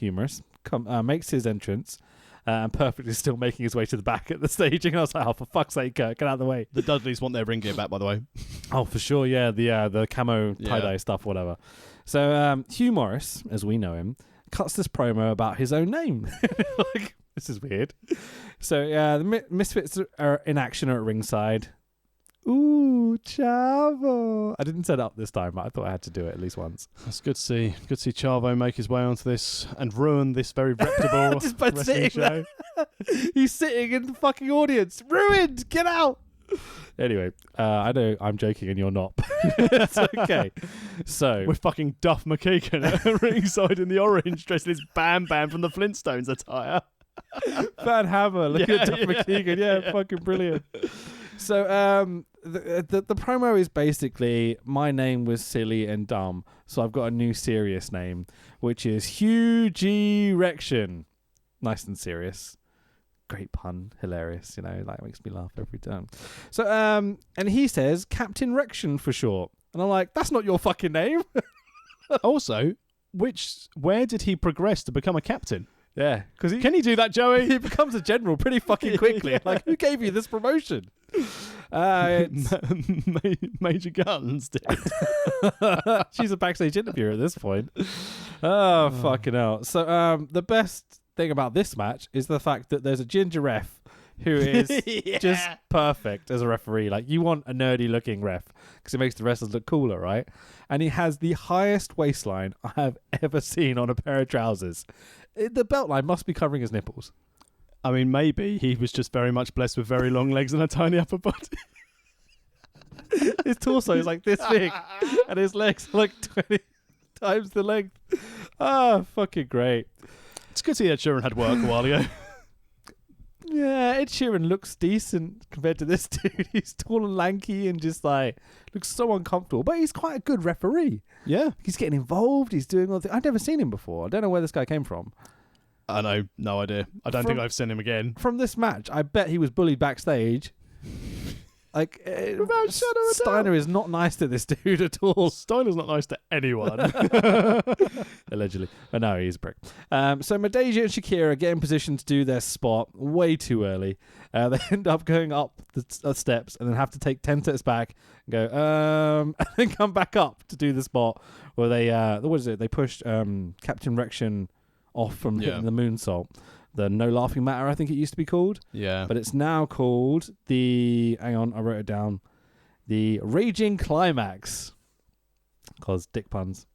S2: makes his entrance, and perfectly still making his way to the back at the staging. I was like, oh, for fuck's sake, Kurt, get out of the way.
S3: The Dudleys want their ring gear back, by the way.
S2: Oh, for sure, yeah. The camo tie-dye stuff, whatever. So, Hugh Morris, as we know him, cuts this promo about his own name. Like, this is weird. So, the Misfits are in action at ringside. Ooh, Chavo. I didn't set it up this time, but I thought I had to do it at least once.
S3: That's good to see. Good to see Chavo make his way onto this and ruin this very reputable
S2: just by
S3: wrestling show.
S2: He's sitting in the fucking audience. Ruined! Get out! Anyway, I know I'm joking and you're not. It's okay. So
S3: with fucking Duff McKagan at ringside in the orange, dressed in his Bam Bam from the Flintstones attire.
S2: Van Hammer, look at Duff McKagan. Yeah, fucking brilliant. So the promo is basically, my name was silly and dumb, so I've got a new serious name, which is Huge Erection. Nice and serious. Great pun, hilarious, like makes me laugh every time. So and he says Captain Rection for short, and I'm like, that's not your fucking name.
S3: Also, where did he progress to become a captain?
S2: Yeah, because
S3: can he do that, Joey?
S2: He becomes a general pretty fucking quickly. Like, who gave you this promotion?
S3: Major Guns did.
S2: She's a backstage interviewer at this point. Oh, fucking hell. So the best thing about this match is the fact that there's a ginger ref who is just perfect as a referee. Like, you want a nerdy looking ref because it makes the wrestlers look cooler, right? And he has the highest waistline I have ever seen on a pair of trousers. The belt line must be covering his nipples.
S3: I mean, maybe he was just very much blessed with very long legs and a tiny upper body.
S2: His torso is like this big, and his legs are like 20 times the length. Ah, fucking great.
S3: It's good to see Ed Sheeran had work a while ago.
S2: Yeah, Ed Sheeran looks decent compared to this dude. He's tall and lanky and just like looks so uncomfortable, but he's quite a good referee.
S3: Yeah.
S2: He's getting involved. He's doing all the I've never seen him before. I don't know where this guy came from.
S3: I know, no idea. I don't think I've seen him again.
S2: From this match, I bet he was bullied backstage. Like, Steiner is not nice to this dude at all.
S3: Steiner's not nice to anyone.
S2: Allegedly. But no, he's a prick. So Madeja and Shakira get in position to do their spot way too early. They end up going up the steps and then have to take 10 steps back and go, and then come back up to do the spot where they, what is it? They pushed Captain Rection off from hitting the moonsault. The No Laughing Matter, I think it used to be called.
S3: Yeah.
S2: But it's now called hang on, I wrote it down. The Raging Climax. Because dick puns.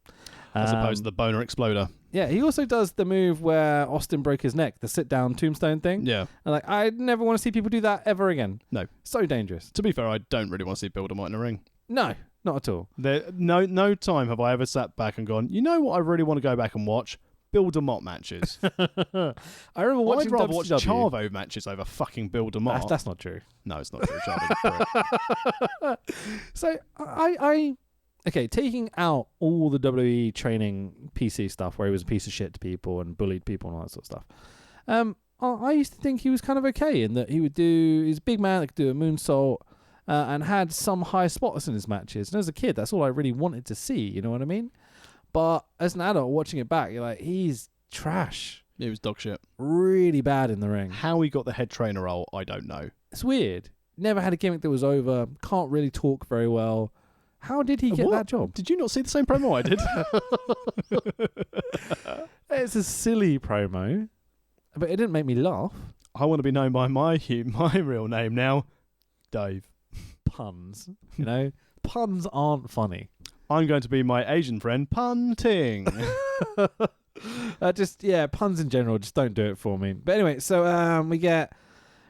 S3: As opposed to the Boner Exploder.
S2: Yeah, he also does the move where Austin broke his neck, the sit-down tombstone thing.
S3: Yeah.
S2: And I never want to see people do that ever again.
S3: No.
S2: So dangerous.
S3: To be fair, I don't really want to see Bill DeMott in a ring.
S2: No, not at all.
S3: No time have I ever sat back and gone, you know what I really want to go back and watch? Bill DeMott matches.
S2: I remember watching
S3: I'd rather watch
S2: WCW.
S3: Chavo matches over fucking Bill DeMott.
S2: That's not true.
S3: No, it's not true. Chavo.
S2: So okay, taking out all the WWE training PC stuff where he was a piece of shit to people and bullied people and all that sort of stuff. I used to think he was kind of okay in that he's a big man that could do a moonsault and had some high spots in his matches. And as a kid, that's all I really wanted to see. You know what I mean? But as an adult watching it back, you're like, he's trash.
S3: He was dog shit.
S2: Really bad in the ring.
S3: How he got the head trainer role, I don't know.
S2: It's weird. Never had a gimmick that was over. Can't really talk very well. How did he get that job?
S3: Did you not see the same promo I did?
S2: It's a silly promo, but it didn't make me laugh.
S3: I want to be known by my real name now, Dave.
S2: Puns, puns aren't funny.
S3: I'm going to be my Asian friend, Punting.
S2: Puns in general just don't do it for me. But anyway, so we get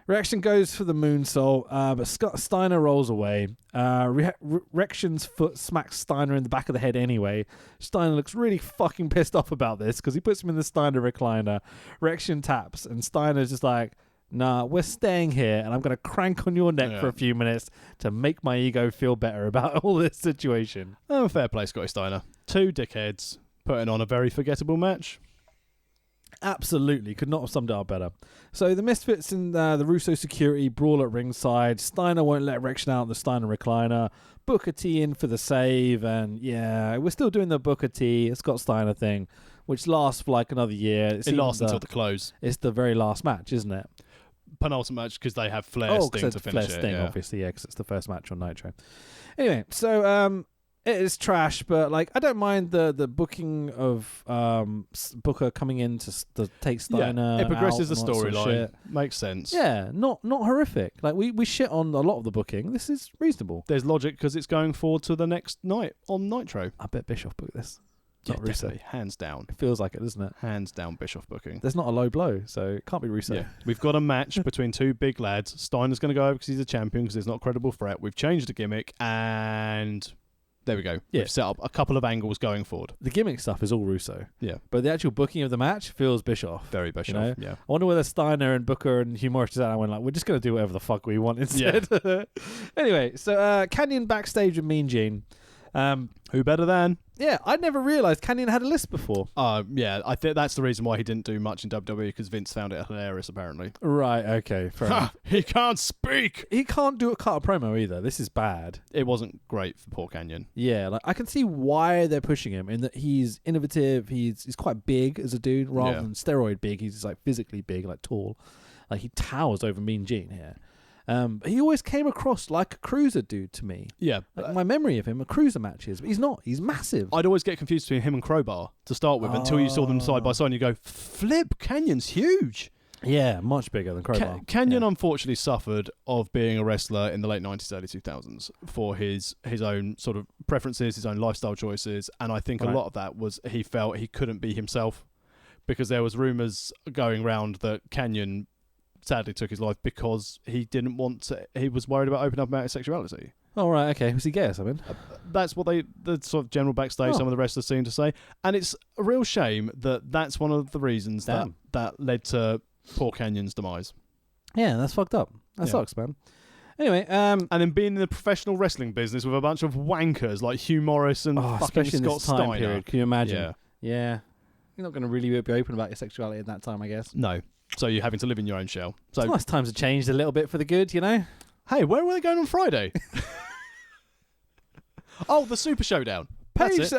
S2: Reaction goes for the moonsault, but Steiner rolls away. Reaction's foot smacks Steiner in the back of the head anyway. Steiner looks really fucking pissed off about this because he puts him in the Steiner recliner. Reaction taps, and Steiner's just like, nah, we're staying here, and I'm going to crank on your neck for a few minutes to make my ego feel better about all this situation.
S3: Oh, fair play, Scotty Steiner. 2 dickheads putting on a very forgettable match.
S2: Absolutely, could not have summed it up better. So the Misfits and the Russo security brawl at ringside. Steiner won't let Reaction out of the Steiner recliner. Booker T in for the save, and we're still doing the Booker T Scott Steiner thing, which lasts for like another year.
S3: It lasts until the close.
S2: It's the very last match, isn't it?
S3: Penultimate match because they have Flair Sting to finish
S2: Flair
S3: it.
S2: Sting, obviously, because it's the first match on Nitro. Anyway, so it is trash, but like I don't mind the booking of Booker coming in to take Steiner.
S3: It progresses the
S2: out and all that sort of
S3: storyline.
S2: shit.
S3: Makes sense.
S2: Yeah, not horrific. Like we shit on a lot of the booking. This is reasonable.
S3: There's logic because it's going forward to the next night on Nitro.
S2: I bet Bischoff booked this.
S3: Yeah,
S2: Not Russo.
S3: definitely. Hands down.
S2: It feels like it, doesn't it?
S3: Hands down Bischoff booking.
S2: There's not a low blow, so it can't be Russo.
S3: Yeah. We've got a match between 2 big lads. Steiner's going to go over because he's a champion because there's not a credible threat. We've changed the gimmick and there we go.
S2: Yeah.
S3: We've set up a couple of angles going forward.
S2: The gimmick stuff is all Russo.
S3: Yeah.
S2: But the actual booking of the match feels Bischoff.
S3: Very Bischoff, yeah.
S2: I wonder whether Steiner and Booker and Hugh Morris and I went like, we're just going to do whatever the fuck we want instead. Yeah. Anyway, so Canyon backstage with Mean Gene.
S3: Who better than?
S2: Yeah, I'd never realised Canyon had a list before.
S3: Yeah, I think that's the reason why he didn't do much in WWE because Vince found it hilarious, apparently.
S2: Right, okay, fair enough.
S3: He can't speak!
S2: He can't cut a promo either. This is bad.
S3: It wasn't great for poor Canyon.
S2: Yeah, like I can see why they're pushing him in that he's innovative, he's quite big as a dude rather than steroid big. He's just like physically big, like tall. Like he towers over Mean Gene here. He always came across like a cruiser dude to me.
S3: Yeah.
S2: Like my memory of him are cruiser matches, but he's not. He's massive.
S3: I'd always get confused between him and Crowbar to start with until you saw them side by side and you go, flip, Canyon's huge.
S2: Yeah, much bigger than Crowbar.
S3: Canyon unfortunately suffered of being a wrestler in the late 90s, early 2000s for his own sort of preferences, his own lifestyle choices, and I think a lot of that was he felt he couldn't be himself because there was rumours going round that Canyon sadly took his life because he didn't want to, he was worried about opening up about his sexuality.
S2: Oh, right, okay. Was he gay or something?
S3: That's what the sort of general backstage some of the wrestlers seem to say. And it's a real shame that that's one of the reasons that led to poor Canyon's demise.
S2: Yeah, that's fucked up. That sucks, man. Anyway,
S3: and then being in the professional wrestling business with a bunch of wankers like Hugh Morris and fucking Scott Steiner.
S2: Period. Can you imagine? Yeah. You're not going to really be open about your sexuality at that time, I guess.
S3: No. So you're having to live in your own shell. So
S2: it's nice times have changed a little bit for the good, you know?
S3: Hey, where were they going on Friday? Oh, the Super Showdown.
S2: Page,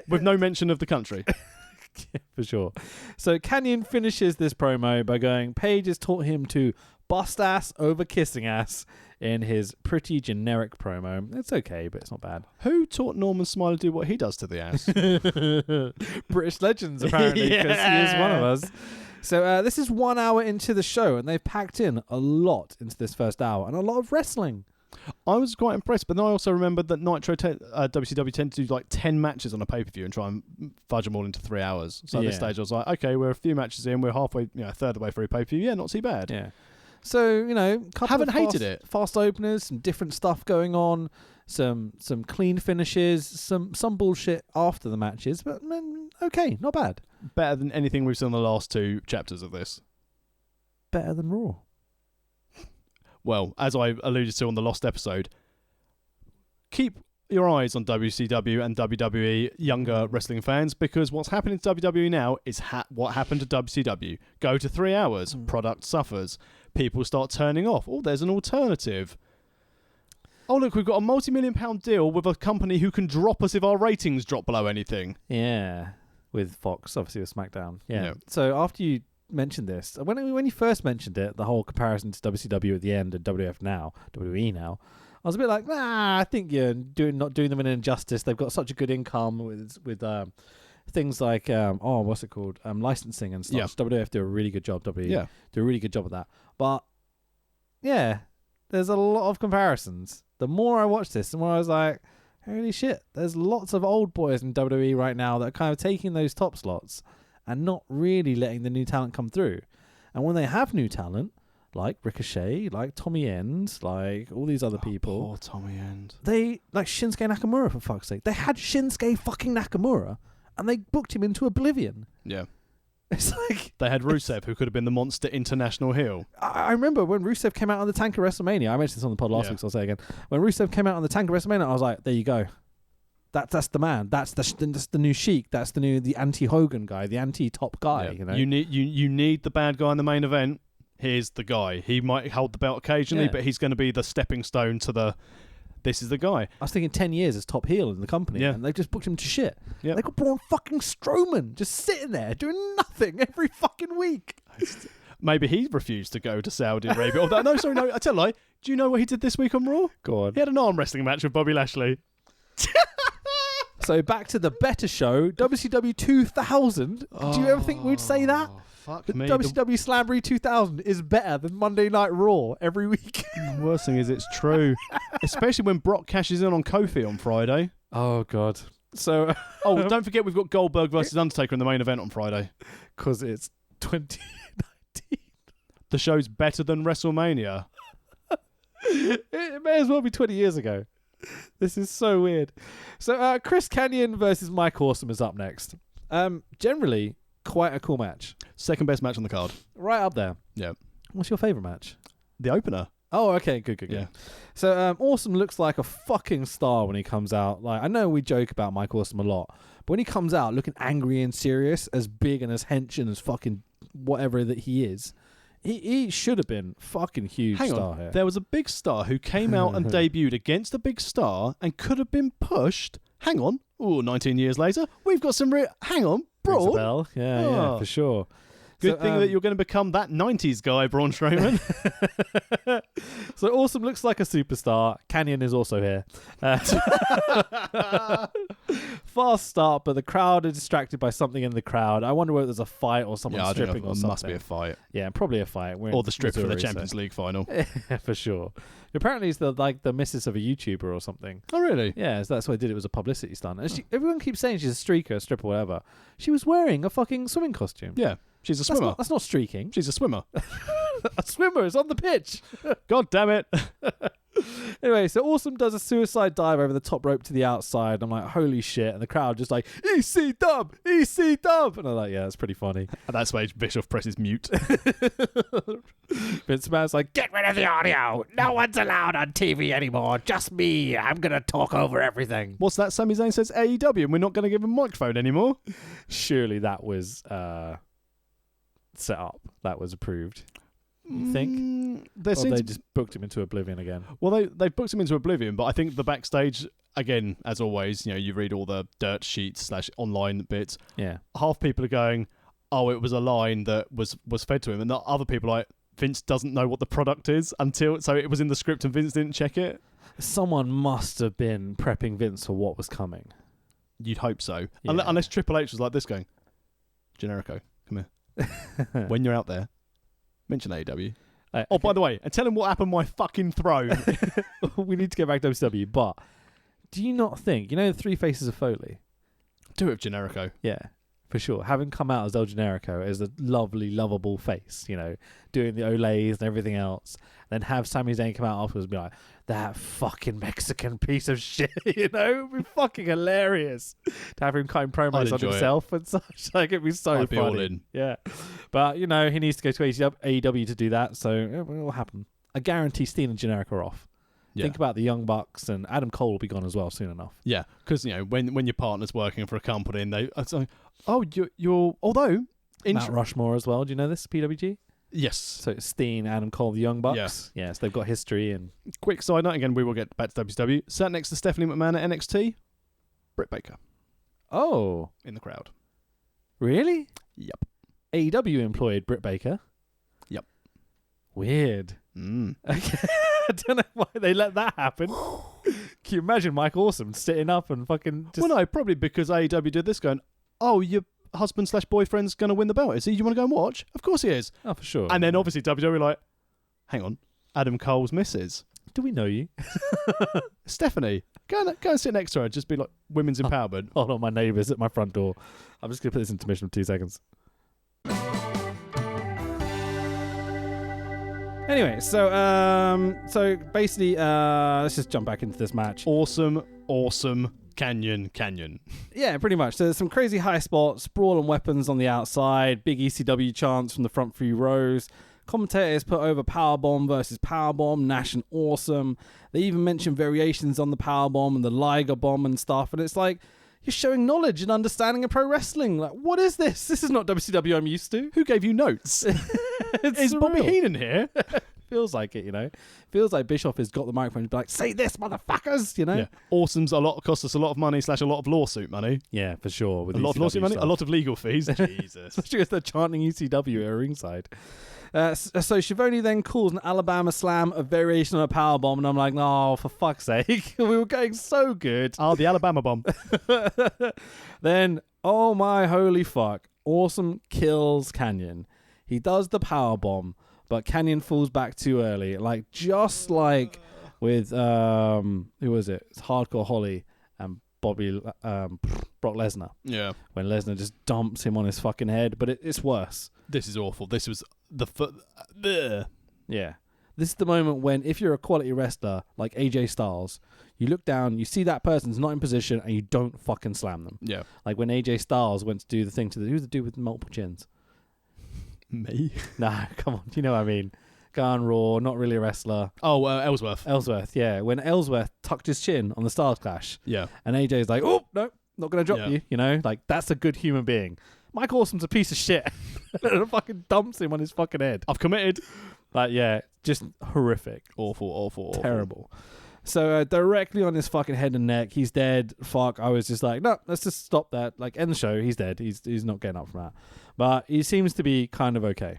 S3: with no mention of the country.
S2: Yeah, for sure. So Canyon finishes this promo by going, Paige has taught him to bust ass over kissing ass in his pretty generic promo. It's okay, but it's not bad.
S3: Who taught Norman Smile to do what he does to the ass?
S2: British legends, apparently, because he is one of us. So this is 1 hour into the show, and they've packed in a lot into this first hour, and a lot of wrestling.
S3: I was quite impressed, but then I also remembered that WCW tend to do like 10 matches on a pay-per-view and try and fudge them all into 3 hours. So at this stage I was like, okay, we're a few matches in, we're halfway, a third of the way through pay-per-view. Yeah, not too bad.
S2: Yeah. So,
S3: haven't hated it.
S2: Fast openers, some different stuff going on, some clean finishes, some bullshit after the matches, but okay, not bad.
S3: Better than anything we've seen in the last 2 chapters of this.
S2: Better than Raw.
S3: Well, as I alluded to on the Lost episode, keep your eyes on WCW and WWE, younger wrestling fans, because what's happening to WWE now is what happened to WCW. Go to 3 hours, product suffers, people start turning off. Oh, there's an alternative. Oh, look, we've got a multi-million-pound deal with a company who can drop us if our ratings drop below anything.
S2: Yeah, with Fox, obviously with SmackDown. Yeah. So after you mentioned this, when you first mentioned it, the whole comparison to WCW at the end and WWE now, I was a bit like, nah, I think you're not doing them an injustice. They've got such a good income with things like what's it called? Licensing and stuff.
S3: Yeah.
S2: WWF do a really good job.
S3: Yeah.
S2: Do a really good job of that. But yeah, there's a lot of comparisons. The more I watch this, the more I was like, holy shit, there's lots of old boys in WWE right now that are kind of taking those top slots and not really letting the new talent come through. And when they have new talent, like Ricochet, like Tommy End, like all these other people.
S3: Poor Tommy End.
S2: They, like Shinsuke Nakamura, for fuck's sake. They had Shinsuke fucking Nakamura and they booked him into oblivion.
S3: Yeah.
S2: It's like...
S3: They had Rusev, who could have been the Monster International heel.
S2: I remember when Rusev came out on the tank of WrestleMania. I mentioned this on the pod last week, so I'll say it again. When Rusev came out on the tank of WrestleMania, I was like, there you go. That's the man. That's the new Sheik. That's the anti-Hogan guy, the anti-top guy.
S3: Yeah.
S2: You know,
S3: you need the bad guy in the main event. Here's the guy. He might hold the belt occasionally, but he's going to be the stepping stone to the. This is the guy.
S2: I was thinking 10 years as top heel in the company, and they've just booked him to shit.
S3: Yeah.
S2: They got Braun fucking Strowman just sitting there doing nothing every fucking week.
S3: Maybe he refused to go to Saudi Arabia. I tell a lie. Do you know what he did this week on Raw?
S2: Go on.
S3: He had an arm wrestling match with Bobby Lashley.
S2: So back to the better show, WCW 2000. Do you ever think we'd say that?
S3: Fuck me.
S2: WCW Slamboree 2000 is better than Monday Night Raw every week.
S3: The worst thing is it's true. Especially when Brock cashes in on Kofi on Friday.
S2: Oh, God. So,
S3: don't forget we've got Goldberg versus Undertaker in the main event on Friday.
S2: Because it's 2019.
S3: The show's better than WrestleMania.
S2: It may as well be 20 years ago. This is so weird. So, Chris Kanyon versus Mike Awesome is up next. Generally, quite a cool match.
S3: Second best match on the card.
S2: Right up there.
S3: Yeah.
S2: What's your favourite match?
S3: The opener.
S2: Oh, okay, good.
S3: Yeah.
S2: So, Awesome looks like a fucking star when he comes out. Like, I know we joke about Mike Awesome a lot, but when he comes out looking angry and serious, as big and as hench and as fucking whatever that he is, he should have been fucking huge star here.
S3: There was a big star who came out and debuted against a big star and could have been pushed. 19 years later, we've got some hang on,
S2: Rings a
S3: Braun.
S2: bell. Yeah, for sure.
S3: Good thing that you're going to become that 90s guy, Braun Strowman.
S2: So Awesome looks like a superstar. Kanyon is also here. Fast start, but the crowd are distracted by something in the crowd. I wonder whether there's a fight or someone stripping or something.
S3: Must be a fight.
S2: Yeah, probably a fight.
S3: Or the strip for the Champions League final.
S2: For sure. Apparently it's the missus of a YouTuber or something.
S3: Oh, really?
S2: Yeah, so that's what I did. It was a publicity stunt. And everyone keeps saying she's a streaker, a stripper, whatever. She was wearing a fucking swimming costume.
S3: Yeah. She's a swimmer.
S2: That's not streaking.
S3: She's a swimmer.
S2: A swimmer is on the pitch.
S3: God damn it.
S2: Anyway, so Awesome does a suicide dive over the top rope to the outside. I'm like, holy shit. And the crowd just like, EC dub, EC dub. And I'm like, yeah, that's pretty funny.
S3: At that stage, Bischoff presses mute.
S2: Vince McMahon's like, get rid of the audio. No one's allowed on TV anymore. Just me. I'm going to talk over everything.
S3: What's that? Sami Zayn says AEW and we're not going to give him a microphone anymore.
S2: Surely that was set up. That was approved. You think? They just booked him into oblivion again.
S3: Well, they booked him into oblivion, but I think the backstage, again, as always, you read all the dirt sheets / online bits.
S2: Yeah.
S3: Half people are going, oh, it was a line that was fed to him, and the other people are like, Vince doesn't know what the product is so it was in the script and Vince didn't check it.
S2: Someone must have been prepping Vince for what was coming.
S3: You'd hope so.
S2: Yeah.
S3: Unless Triple H was like this going, Generico, come here. When you're out there, mention AEW. By the way, and tell him what happened to my fucking throne.
S2: We need to get back to WCW, but do you not think, the Three Faces of Foley?
S3: Do it with Generico.
S2: Yeah, for sure. Having come out as El Generico as a lovely, lovable face, doing the Olays and everything else, then have Sami Zayn come out afterwards and be like, that fucking Mexican piece of shit, it would be fucking hilarious to have him cutting promos on himself and such. Like, it'd be so
S3: I'd
S2: funny.
S3: be all in.
S2: Yeah. But, he needs to go to AEW to do that, so it will happen. I guarantee Steen and Generico are off. Yeah. Think about the Young Bucks, and Adam Cole will be gone as well soon enough.
S3: Yeah, because, when your partner's working for a company and it's like, you're although...
S2: Mount Rushmore as well. Do you know this, PWG?
S3: Yes.
S2: So it's Steen, Adam Cole, the Young Bucks. Yeah. Yes, they've got history. And
S3: quick side note, again, we will get back to WCW. Sat next to Stephanie McMahon at NXT, Britt Baker.
S2: Oh.
S3: In the crowd.
S2: Really?
S3: Yep.
S2: AEW employed Britt Baker?
S3: Yep.
S2: Weird.
S3: Mm.
S2: Okay. I don't know why they let that happen. Can you imagine Mike Awesome sitting up and fucking just...
S3: Well, no, probably because AEW did this going, oh, your husband/boyfriend's going to win the belt, is he? You want to go and watch? Of course he is.
S2: Oh, for sure.
S3: And then obviously WWE were like, hang on, Adam Cole's missus.
S2: Do we know you?
S3: Stephanie, go and sit next to her. Just be like, women's empowerment.
S2: Hold on, my neighbour's at my front door. I'm just going to put this into intermission for 2 seconds. Anyway, so basically, let's just jump back into this match.
S3: Awesome canyon.
S2: Yeah, pretty much. So there's some crazy high spots, brawl and weapons on the outside, big ECW chants from the front 3 rows. Commentators put over Powerbomb versus Powerbomb, Nash and Awesome. They even mention variations on the Powerbomb and the Liger Bomb and stuff. And it's like, you're showing knowledge and understanding of pro wrestling. Like, what is this? This is not WCW I'm used to.
S3: Who gave you notes? Is Bobby Heenan here?
S2: Feels like it, you know. Feels like Bischoff has got the microphone to be like, say this, motherfuckers, you know.
S3: Yeah. Awesome's cost us a lot of money / a lot of lawsuit money.
S2: Yeah, for sure. With
S3: a lot of lawsuit money,
S2: stuff.
S3: a lot of legal fees. Jesus.
S2: Especially as they're chanting ECW at ringside. So Schiavone then calls an Alabama Slam a variation on a Powerbomb, and I'm like, oh, for fuck's sake. We were going so good.
S3: Oh, the Alabama bomb.
S2: Then, oh my holy fuck, Awesome kills Canyon. He does the Powerbomb, but Canyon falls back too early. Like, just like with, who was it? It's Hardcore Holly and Brock Lesnar.
S3: Yeah.
S2: When Lesnar just dumps him on his fucking head, but it's worse.
S3: This is awful. This was the
S2: Yeah. This is the moment when, if you're a quality wrestler like AJ Styles, you look down, you see that person's not in position, and you don't fucking slam them.
S3: Yeah.
S2: Like when AJ Styles went to do the thing to who's the dude with multiple chins?
S3: Me?
S2: Nah, come on. You know what I mean. Gone Raw, not really a wrestler.
S3: Oh, Ellsworth.
S2: Ellsworth, yeah. When Ellsworth tucked his chin on the Stars Clash.
S3: Yeah.
S2: And AJ's like, oh, no, not going to drop you. You know, like, that's a good human being. Mike Awesome's a piece of shit. And fucking dumps him on his fucking head.
S3: I've committed.
S2: Like, yeah, just horrific.
S3: Awful.
S2: Terrible. So directly on his fucking head and neck, he's dead. Fuck, I was just like, no, let's just stop that. Like, end the show. He's dead. He's not getting up from that. But he seems to be kind of okay.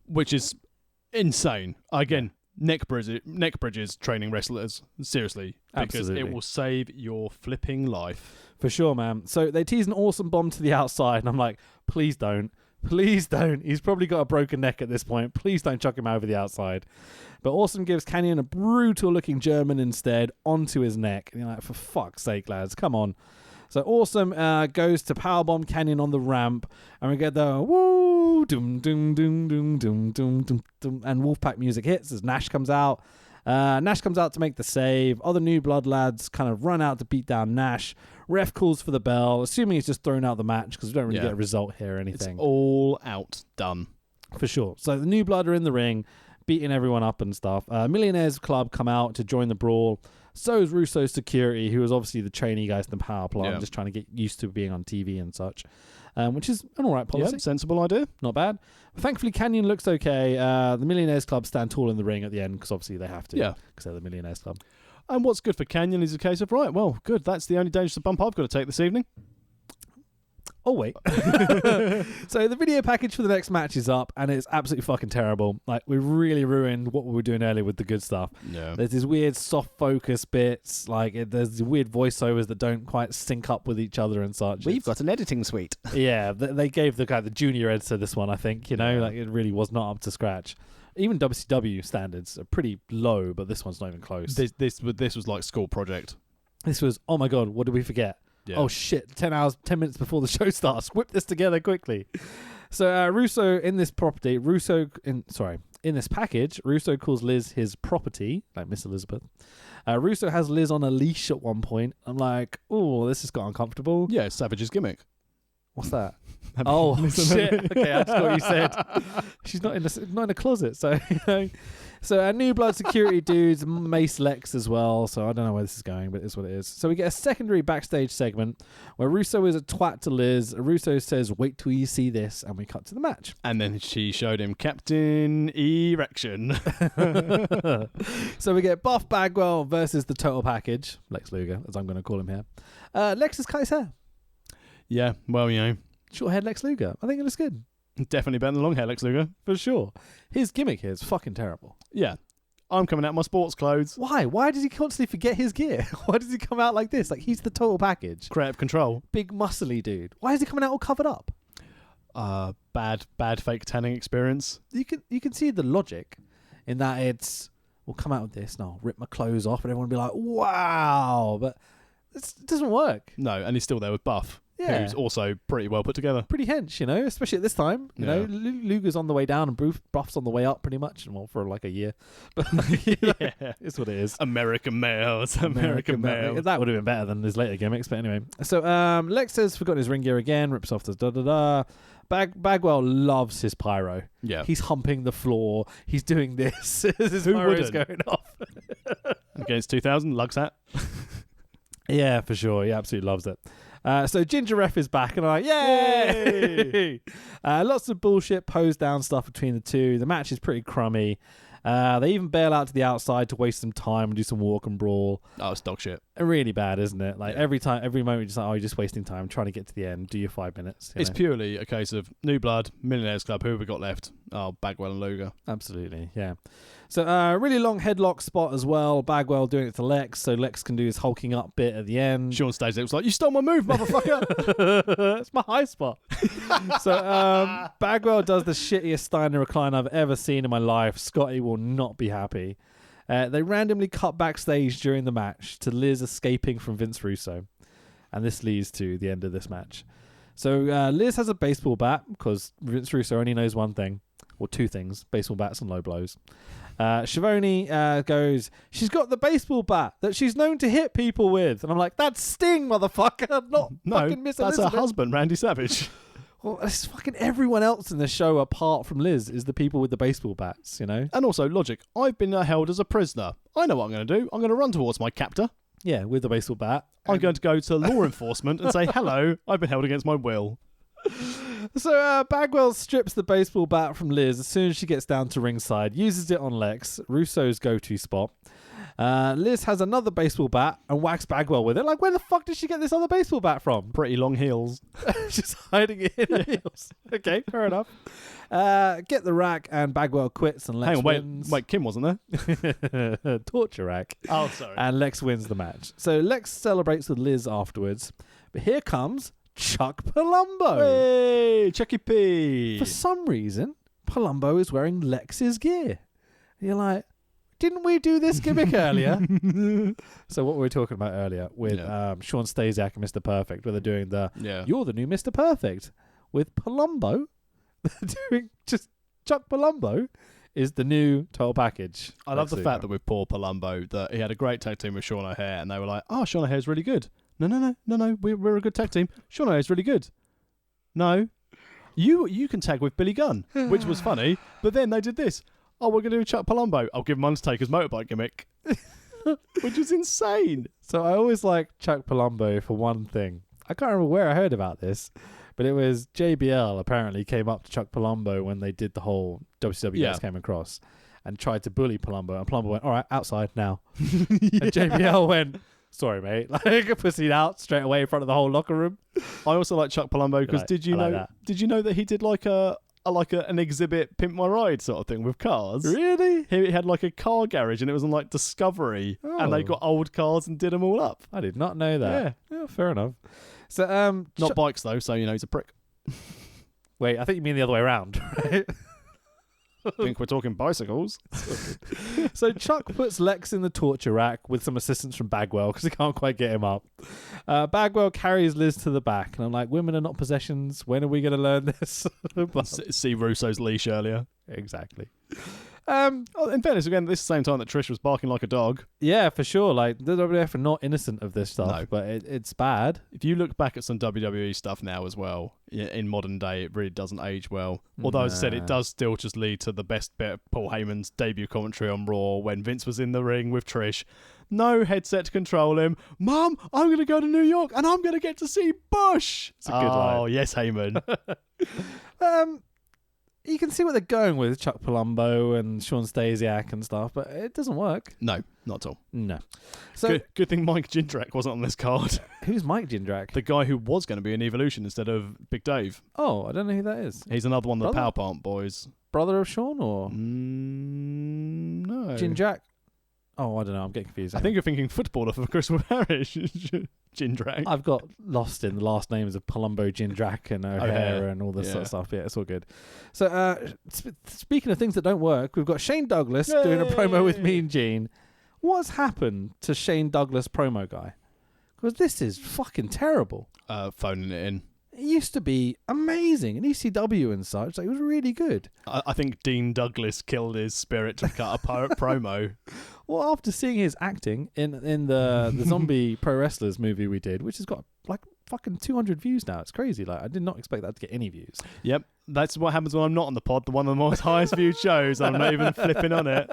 S3: Which is insane. Again, neck bridges training wrestlers. Seriously. Because
S2: Absolutely.
S3: it will save your flipping life.
S2: For sure, man. So they tease an Awesome bomb to the outside, and I'm like, please don't. Please don't. He's probably got a broken neck at this point. Please don't chuck him over the outside. But Awesome gives Canyon a brutal-looking German instead onto his neck. And you're like, for fuck's sake, lads, come on. So Awesome goes to powerbomb Canyon on the ramp, and we get the woo, doom, doom, doom, doom, doom, doom, doom, doom, and Wolfpack music hits as Nash comes out. Nash comes out to make the save. Other New Blood lads kind of run out to beat down Nash. Ref calls for the bell, assuming he's just thrown out the match because we don't really get a result here or anything.
S3: It's all out, done.
S2: For sure. So the New Blood are in the ring, beating everyone up and stuff. Millionaires Club come out to join the brawl. So is Russo's security, who was obviously the trainee guys in the power plant, just trying to get used to being on TV and such, which is an all right policy.
S3: Yeah, sensible idea.
S2: Not bad. Thankfully, Canyon looks okay. The Millionaires Club stand tall in the ring at the end because obviously they have to. Yeah. Because they're the Millionaires Club.
S3: And what's good for Canyon is a case of, right, well, good, that's the only dangerous bump I've got to take this evening.
S2: Oh, wait. So the video package for the next match is up, and it's absolutely fucking terrible. Like, we really ruined what we were doing earlier with the good stuff.
S3: Yeah.
S2: There's these weird soft focus bits. Like, there's weird voiceovers that don't quite sync up with each other and such.
S3: We've got an editing suite.
S2: Yeah, they gave the guy the junior editor this one, I think. You know, like, it really was not up to scratch. Even WCW standards are pretty low, but this one's not even close.
S3: This was like school project.
S2: This was, oh my God, what did we forget? Yeah. Oh shit, 10 minutes before the show starts. Whip this together quickly. So Russo in this package, Russo calls Liz his property, like Miss Elizabeth. Russo has Liz on a leash at one point. I'm like, oh, this has got uncomfortable.
S3: Yeah, Savage's gimmick.
S2: What's that? Oh shit! Okay, I just got what you said. She's not in a closet, so you know. So our New Blood security dudes mace Lex as well. So I don't know where this is going, but it's what it is. So we get a secondary backstage segment where Russo is a twat to Liz. Russo says, "Wait till you see this," and we cut to the match.
S3: And then she showed him Captain Erection.
S2: So we get Buff Bagwell versus the Total Package, Lex Luger, as I'm going to call him here. Lex has cut his hair.
S3: Yeah, well, you know.
S2: Short-haired Lex Luger. I think it looks good.
S3: Definitely better than long hair Lex Luger.
S2: For sure. His gimmick here is fucking terrible.
S3: Yeah. I'm coming out in my sports clothes.
S2: Why? Why does he constantly forget his gear? Why does he come out like this? Like he's the total package.
S3: Creative control.
S2: Big muscly dude. Why is he coming out all covered up?
S3: Bad fake tanning experience.
S2: You can see the logic in that it's, we'll come out with this and I'll rip my clothes off and everyone will be like, wow. But it doesn't work.
S3: No, and he's still there with Buff.
S2: Yeah.
S3: Who's also pretty well put together.
S2: Pretty hench, you know, especially at this time. You know, Luger's on the way down and Buff's on the way up pretty much. Well, for like a year. But yeah, it's what it is.
S3: American males. American males.
S2: That would have been better than his later gimmicks, but anyway. So Lex has forgotten his ring gear again, rips off the da-da-da. Bagwell loves his pyro.
S3: Yeah.
S2: He's humping the floor. He's doing this. His
S3: Who
S2: pyro's
S3: wouldn't?
S2: going off.
S3: Against 2000, lugs hat.
S2: Yeah, for sure. He absolutely loves it. So Ginger Ref is back, and I'm like, yay! Lots of bullshit pose down stuff between the two. The match is pretty crummy. They even bail out to the outside to waste some time and do some walk and brawl.
S3: Oh, it's dog shit.
S2: Really bad, isn't it? Like every moment, you're just like, oh, you're just wasting time trying to get to the end. Do your 5 minutes.
S3: It's purely a case of new blood, Millionaires Club. Who have we got left? Oh, Bagwell and Luger.
S2: Absolutely, yeah. So really long headlock spot as well. Bagwell doing it to Lex, so Lex can do his hulking up bit at the end.
S3: Sean stays there. It was like, you stole my move, motherfucker.
S2: It's my high spot. So Bagwell does the shittiest Steiner recline I've ever seen in my life. Scotty will not be happy. They randomly cut backstage during the match to Liz escaping from Vince Russo. And this leads to the end of this match. So Liz has a baseball bat because Vince Russo only knows one thing. Or two things, baseball bats and low blows. Schiavone goes, she's got the baseball bat that she's known to hit people with. And I'm like, that's Sting, motherfucker, not fucking Miss
S3: that's
S2: Elizabeth.
S3: her husband, Randy Savage.
S2: Well, it's fucking everyone else in the show apart from Liz is the people with the baseball bats, you know?
S3: And also, logic, I've been held as a prisoner. I know what I'm going to do. I'm going to run towards my captor.
S2: Yeah, with the baseball bat.
S3: I'm going to go to law enforcement and say, hello, I've been held against my will.
S2: So Bagwell strips the baseball bat from Liz as soon as she gets down to ringside, uses it on Lex, Russo's go-to spot. Liz has another baseball bat and whacks Bagwell with it. Like, where the fuck did she get this other baseball bat from?
S3: Pretty long heels.
S2: She's hiding it in her heels. Okay, fair enough. Get the rack and Bagwell quits and Lex
S3: Hang on,
S2: wins.
S3: wait, Kim wasn't there?
S2: Torture rack.
S3: Oh, sorry.
S2: And Lex wins the match. So Lex celebrates with Liz afterwards. But here comes Chuck Palumbo.
S3: Hey, Chucky P.
S2: For some reason, Palumbo is wearing Lex's gear. And you're like, didn't we do this gimmick earlier? So what were we talking about earlier with Sean Stasiak and Mr. Perfect, where they're doing you're the new Mr. Perfect. With Palumbo, they're doing just Chuck Palumbo is the new total package.
S3: I love the fact that with Paul Palumbo, that he had a great tag team with Sean O'Haire, and they were like, oh, Sean O'Haire's really good. No, we're a good tag team. Sean O'Hare's really good. No, you can tag with Billy Gunn, which was funny, but then they did this. Oh, we're going to do Chuck Palumbo. I'll give him Undertaker's motorbike gimmick. Which was insane.
S2: So I always like Chuck Palumbo for one thing. I can't remember where I heard about this, but it was JBL apparently came up to Chuck Palumbo when they did the whole WCW came across and tried to bully Palumbo. And Palumbo went, all right, outside now. And JBL went, sorry, mate. Like, pussied out straight away in front of the whole locker room.
S3: I also like Chuck Palumbo because did you know that he did like an exhibit Pimp My Ride sort of thing with cars?
S2: Really?
S3: He had like a car garage and it was on like Discovery and they got old cars and did them all up.
S2: I did not know that. Yeah, fair enough. So
S3: not bikes though, so you know he's a prick.
S2: Wait, I think you mean the other way around, right?
S3: I think we're talking bicycles.
S2: So Chuck puts Lex in the torture rack with some assistance from Bagwell because he can't quite get him up. Bagwell carries Liz to the back, and I'm like, women are not possessions. When are we going to learn this?
S3: See Russo's leash earlier.
S2: Exactly.
S3: In fairness, again, this is the same time that Trish was barking like a dog.
S2: Yeah, for sure. Like, the WWF are not innocent of this stuff, but it's bad.
S3: If you look back at some WWE stuff now as well, in modern day, it really doesn't age well. Although, as I said, it does still just lead to the best bit of Paul Heyman's debut commentary on Raw when Vince was in the ring with Trish. No headset to control him. Mum, I'm going to go to New York and I'm going to get to see Bush.
S2: It's a good line.
S3: Oh, yes, Heyman.
S2: You can see what they're going with Chuck Palumbo and Sean Stasiak and stuff, but it doesn't work.
S3: No, not at all.
S2: No. So
S3: good thing Mike Jindrak wasn't on this card.
S2: Who's Mike Jindrak?
S3: The guy who was going to be in Evolution instead of Big Dave.
S2: Oh, I don't know who that is.
S3: He's another one of the Power Plant boys.
S2: Brother of Sean or?
S3: No.
S2: Jindrak. Oh, I don't know. I'm getting confused.
S3: I think you're thinking footballer for Crystal Parish. Jindrak.
S2: I've got lost in the last names of Palumbo, Jindrak, and O'Hara and all this sort of stuff. Yeah, it's all good. So, speaking of things that don't work, we've got Shane Douglas doing a promo with Mean Gene. What's happened to Shane Douglas promo guy? Because this is fucking terrible.
S3: Phoning it in.
S2: It used to be amazing in ECW and such. Like, it was really good.
S3: I think Dean Douglas killed his spirit to cut a promo.
S2: Well, after seeing his acting in the zombie pro wrestlers movie we did, which has got like fucking 200 views now. It's crazy. Like, I did not expect that to get any views.
S3: Yep. That's what happens when I'm not on the pod. The one of the most highest viewed shows. I'm not even flipping on it.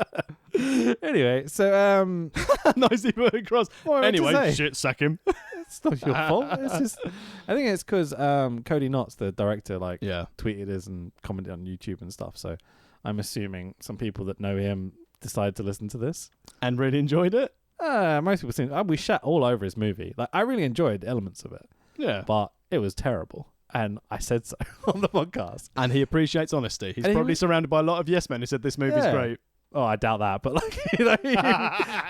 S2: Anyway, so
S3: nicely put across. Anyway, shit, sack him.
S2: It's not your fault. It's just, I think it's because Cody Knotts, the director, tweeted us and commented on YouTube and stuff. So I'm assuming some people that know him decided to listen to this
S3: and really enjoyed it.
S2: Most people seem. We shat all over his movie. Like, I really enjoyed elements of it.
S3: Yeah,
S2: but it was terrible. And I said so on the podcast.
S3: And he appreciates honesty. He's probably surrounded by a lot of yes men who said this movie's great.
S2: Oh, I doubt that. But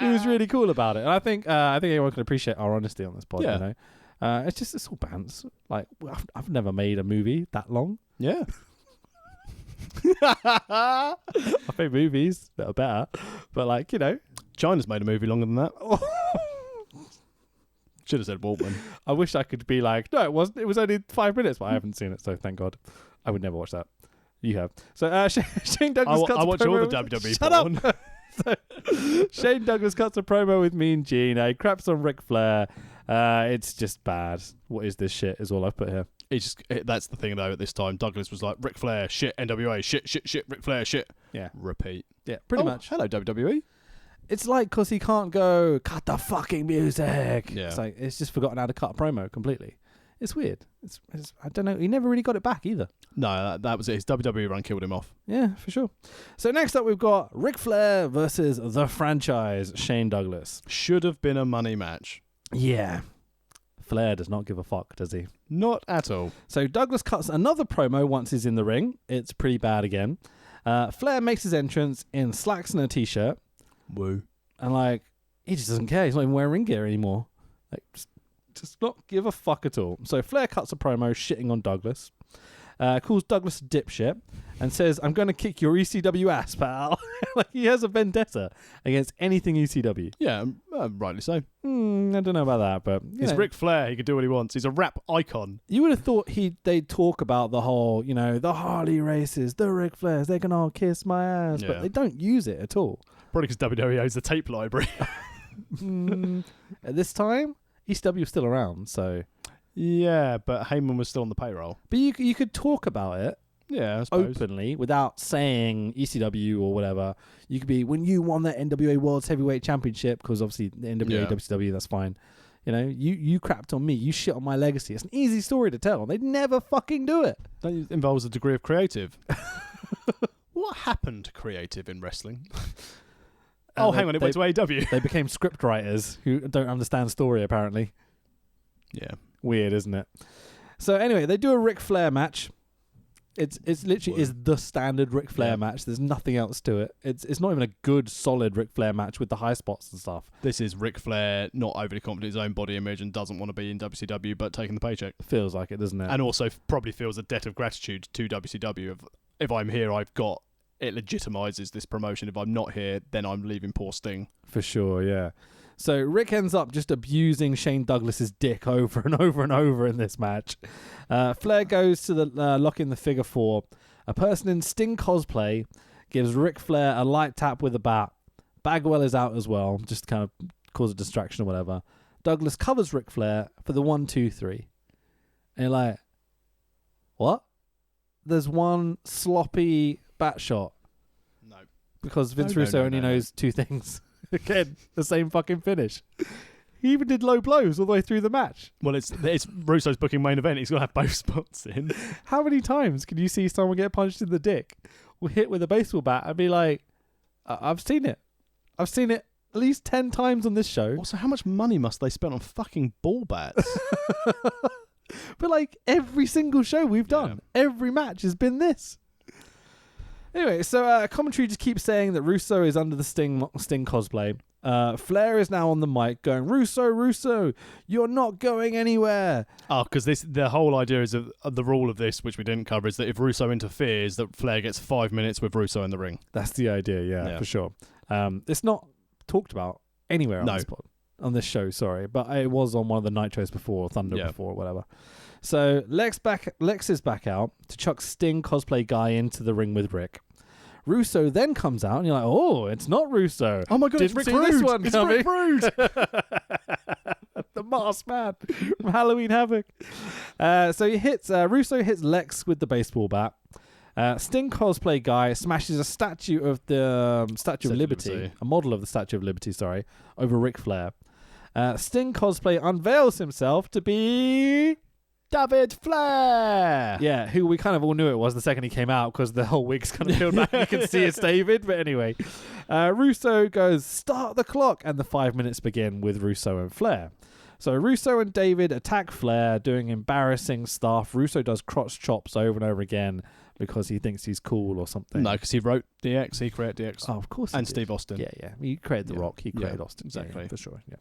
S2: he was really cool about it. And I think everyone can appreciate our honesty on this pod. Yeah. You know, it's all bands. Like, I've never made a movie that long.
S3: Yeah.
S2: I made movies that are better, but
S3: China's made a movie longer than that. Should have said Waltman.
S2: I wish I could be like, no, it wasn't. It was only 5 minutes, but I haven't seen it, so thank God. I would never watch that. You have. So Shane Douglas cuts
S3: I watch all the WWE porn.
S2: Shut up. So, Shane Douglas cuts a promo with Mean Gene. He craps on Ric Flair. It's just bad. What is this shit? Is all I've put here.
S3: That's the thing though. At this time, Douglas was like, Ric Flair, shit, NWA, shit, Ric Flair, shit.
S2: Yeah.
S3: Repeat.
S2: Yeah, pretty much.
S3: Hello, WWE.
S2: It's like because he can't go cut the fucking music.
S3: Yeah.
S2: It's like it's just forgotten how to cut a promo completely. It's weird. It's I don't know. He never really got it back either.
S3: No, that was it. His WWE run killed him off.
S2: Yeah, for sure. So next up, we've got Ric Flair versus the franchise, Shane Douglas.
S3: Should have been a money match.
S2: Yeah. Flair does not give a fuck, does he?
S3: Not at all.
S2: So Douglas cuts another promo once he's in the ring. It's pretty bad again. Flair makes his entrance in slacks and a t-shirt.
S3: Woo.
S2: And he just doesn't care. He's not even wearing ring gear anymore. Just not give a fuck at all. So Flair cuts a promo shitting on Douglas. Calls Douglas a dipshit and says, I'm going to kick your ECW ass, pal. He has a vendetta against anything ECW.
S3: Yeah, rightly so.
S2: I don't know about that, but...
S3: He's Ric Flair. He can do what he wants. He's a rap icon.
S2: You would have thought they'd talk about the whole, the Harley races, the Ric Flairs, they can all kiss my ass, but they don't use it at all.
S3: Probably because WWE owns the tape library.
S2: At this time, ECW was still around, so...
S3: Yeah, but Heyman was still on the payroll.
S2: But you could talk about it
S3: openly
S2: without saying ECW or whatever. You could be, when you won the NWA World's Heavyweight Championship, because obviously the NWA, WCW, that's fine. You crapped on me. You shit on my legacy. It's an easy story to tell. They'd never fucking do it.
S3: That involves a degree of creative. What happened to creative in wrestling? Hang on, it went to AEW.
S2: They became script writers who don't understand story, apparently.
S3: Yeah.
S2: Weird, isn't it? So anyway, they do a Ric Flair match. It's literally is the standard Ric Flair match. There's nothing else to it. It's not even a good, solid Ric Flair match with the high spots and stuff.
S3: This is Ric Flair not overly confident in his own body image and doesn't want to be in WCW but taking the paycheck.
S2: Feels like it, doesn't it?
S3: And also probably feels a debt of gratitude to WCW. If I'm here, it legitimizes this promotion. If I'm not here, then I'm leaving poor Sting.
S2: For sure, yeah. So Rick ends up just abusing Shane Douglas's dick over and over and over in this match. Flair goes to the lock in the figure 4. A person in Sting cosplay gives Ric Flair a light tap with a bat. Bagwell is out as well, just to kind of cause a distraction or whatever. Douglas covers Ric Flair for the 1, 2, 3. And you're like, what? There's one sloppy bat shot.
S3: No.
S2: Because Vince Russo only knows 2 things. Again, the same fucking finish. He even did low blows all the way through the match.
S3: Well, it's Russo's booking main event. He's got to have both spots in.
S2: How many times can you see someone get punched in the dick or hit with a baseball bat and be like, I've seen it. I've seen it at least 10 times on this show.
S3: Also, how much money must they spend on fucking ball bats?
S2: But every single show we've done, every match has been this. Anyway, so commentary just keeps saying that Russo is under the Sting cosplay. Flair is now on the mic going, Russo, you're not going anywhere.
S3: Oh, because the whole idea is of the rule of this, which we didn't cover, is that if Russo interferes, that Flair gets 5 minutes with Russo in the ring.
S2: That's the idea, yeah. For sure. It's not talked about anywhere on this show, sorry, but it was on one of the Nitros before, Thunder before, or whatever. So Lex is back out to chuck Sting cosplay guy into the ring with Rick. Russo then comes out, and you're like, oh, it's not Russo.
S3: Oh my God,
S2: Didn't
S3: it's
S2: see
S3: Rick Rude.
S2: this one
S3: It's
S2: coming.
S3: Rick Rude.
S2: The masked man from Halloween Havoc. So Russo hits Lex with the baseball bat. Sting cosplay guy smashes a statue of the Statue of Liberty, a model of the Statue of Liberty, over Ric Flair. Sting cosplay unveils himself to be
S3: David Flair.
S2: Yeah, who we kind of all knew it was the second he came out because the whole wig's kind of peeled back. You can see it's David. But anyway, Russo goes, start the clock, and the 5 minutes begin with Russo and Flair. So Russo and David attack Flair, doing embarrassing stuff. Russo does crotch chops over and over again because he thinks he's cool or something.
S3: No, because he wrote DX, he created DX.
S2: Oh, of course.
S3: And Steve Austin.
S2: Yeah. He created The Rock. He created Austin.
S3: Exactly.
S2: Yeah, for sure. Yeah.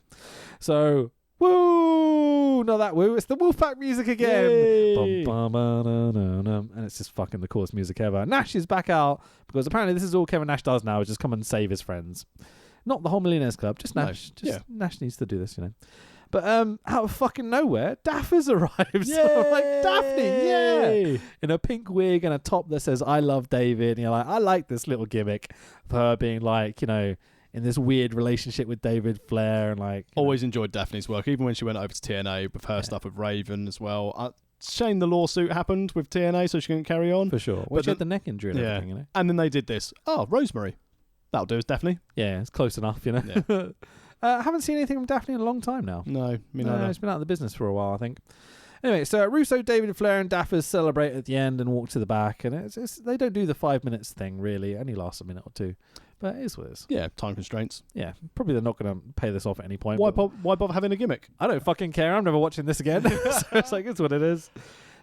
S2: So, woo! Not that woo. It's the Wolfpack music again. Bum, bum, and it's just fucking the coolest music ever. Nash is back out because apparently this is all Kevin Nash does now, is just come and save his friends. Not the whole Millionaires Club, just Nash. Nash needs to do this, But out of fucking nowhere, Daff has arrived. So I'm like, Daphne, yeah! In a pink wig and a top that says, I love David. And you're like, I like this little gimmick of her being like, in this weird relationship with David Flair. And like,
S3: always enjoyed Daphne's work, even when she went over to TNA with her stuff with Raven as well. Shame the lawsuit happened with TNA, so she couldn't carry on.
S2: For sure. But she had the neck injury and everything,
S3: And then they did this. Oh, Rosemary. That'll do us, Daphne.
S2: Yeah, it's close enough,
S3: Yeah.
S2: I haven't seen anything from Daphne in a long time now.
S3: No, me neither.
S2: It's been out of the business for a while, I think. Anyway, so Russo, David Flair, and Daffers celebrate at the end and walk to the back. And it's they don't do the 5 minutes thing, really. It only lasts a minute or two. But it is what it is.
S3: Yeah, time constraints.
S2: Yeah, probably they're not going to pay this off at any point.
S3: Why bother having a gimmick?
S2: I don't fucking care. I'm never watching this again. So it's like, it's what it is.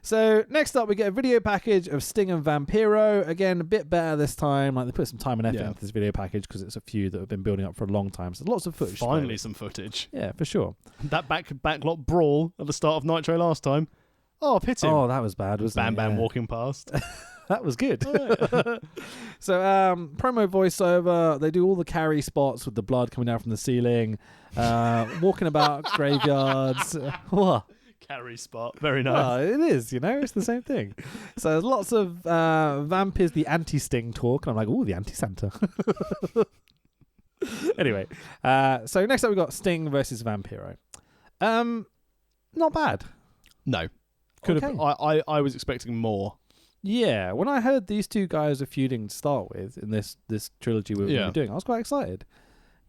S2: So next up, we get a video package of Sting and Vampiro. Again, a bit better this time. Like, they put some time and effort into this video package because it's a feud that have been building up for a long time. So lots of footage.
S3: Finally, some footage.
S2: Yeah, for sure.
S3: That backlot brawl at the start of Nitro last time. Oh, pity.
S2: Oh, that was bad, wasn't it?
S3: Bam walking past.
S2: That was good.
S3: Oh, yeah.
S2: So promo voiceover. They do all the carry spots with the blood coming down from the ceiling. Walking about graveyards. What?
S3: Carry spot. Very nice.
S2: Well, it is, it's the same thing. So there's lots of Vamp is the anti-Sting talk. And I'm like, ooh, the anti-Santa. Anyway, so next up we've got Sting versus Vampiro. Not bad.
S3: No. Could have. I was expecting more.
S2: Yeah, when I heard these two guys are feuding to start with in this trilogy we were doing, I was quite excited.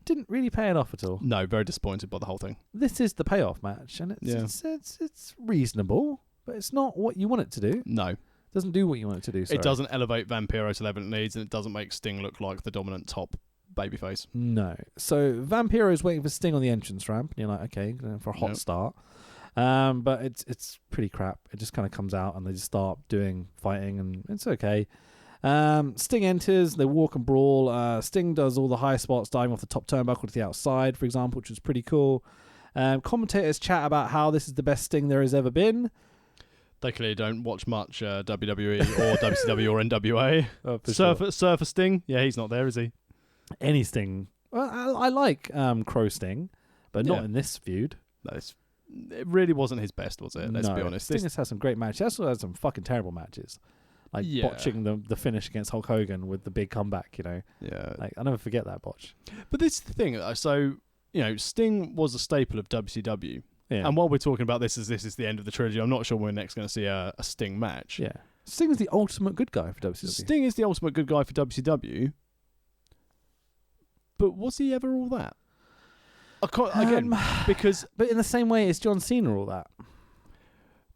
S2: Didn't really pay it off at all.
S3: No, very disappointed by the whole thing.
S2: This is the payoff match, and it's reasonable, but it's not what you want it to do.
S3: No.
S2: It doesn't do what you want it to do. Sorry.
S3: It doesn't elevate Vampiro to the level it needs, and it doesn't make Sting look like the dominant top babyface.
S2: No. So Vampiro is waiting for Sting on the entrance ramp, and you're like, okay, going for a hot start. But it's pretty crap. It just kind of comes out, and they just start fighting, and it's okay. Sting enters, they walk and brawl. Sting does all the high spots, diving off the top turnbuckle to the outside, for example, which was pretty cool. Commentators chat about how this is the best Sting there has ever been.
S3: They clearly don't watch much WWE or WCW or NWA. Surfer Sting? Yeah, he's not there, is he?
S2: Any Sting. Well, I like Crow Sting, but not in this feud.
S3: No, it really wasn't his best, was it? Let's be honest.
S2: Sting has had some great matches. He also had some fucking terrible matches. Like botching the finish against Hulk Hogan with the big comeback,
S3: Yeah.
S2: Like, I'll never forget that botch.
S3: But this is the thing. So, Sting was a staple of WCW.
S2: Yeah.
S3: And while we're talking about this is the end of the trilogy, I'm not sure we're next going to see a Sting match.
S2: Yeah. Sting is the ultimate good guy for WCW.
S3: Sting is the ultimate good guy for WCW. But was he ever all that? Again, because...
S2: But in the same way, is John Cena all that?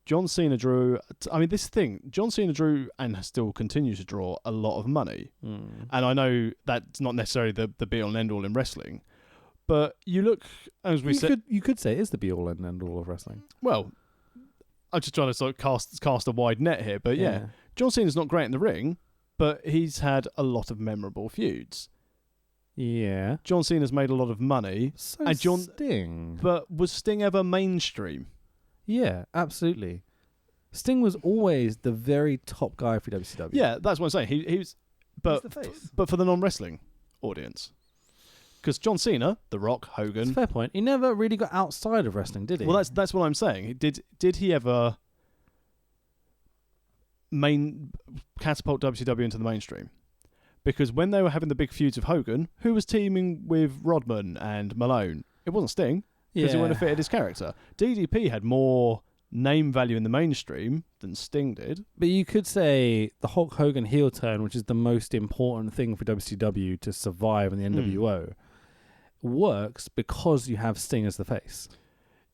S3: John Cena drew... I mean, this thing, John Cena drew and still continues to draw a lot of money. And I know that's not necessarily the be-all and end-all in wrestling. But you look, as we said...
S2: You could say it is the be-all and end-all of wrestling.
S3: Well, I'm just trying to sort of cast a wide net here. But yeah, John Cena's not great in the ring, but he's had a lot of memorable feuds.
S2: Yeah.
S3: John Cena's made a lot of money.
S2: So
S3: And
S2: Sting.
S3: But was Sting ever mainstream?
S2: Yeah, absolutely. Sting was always the very top guy for WCW.
S3: Yeah, that's what I'm saying. He was, but
S2: He's the face.
S3: but for the non-wrestling audience, because John Cena, The Rock,
S2: That's a
S3: Hogan.
S2: fair point. He never really got outside of wrestling, did he?
S3: Well, that's what I'm saying. Did he ever catapult WCW into the mainstream? Because when they were having the big feuds of Hogan, who was teaming with Rodman and Malone? It wasn't Sting, because he wouldn't have fitted his character. DDP had more name value in the mainstream than Sting did.
S2: But you could say the Hulk Hogan heel turn, which is the most important thing for WCW to survive in the NWO, works because you have Sting as the face.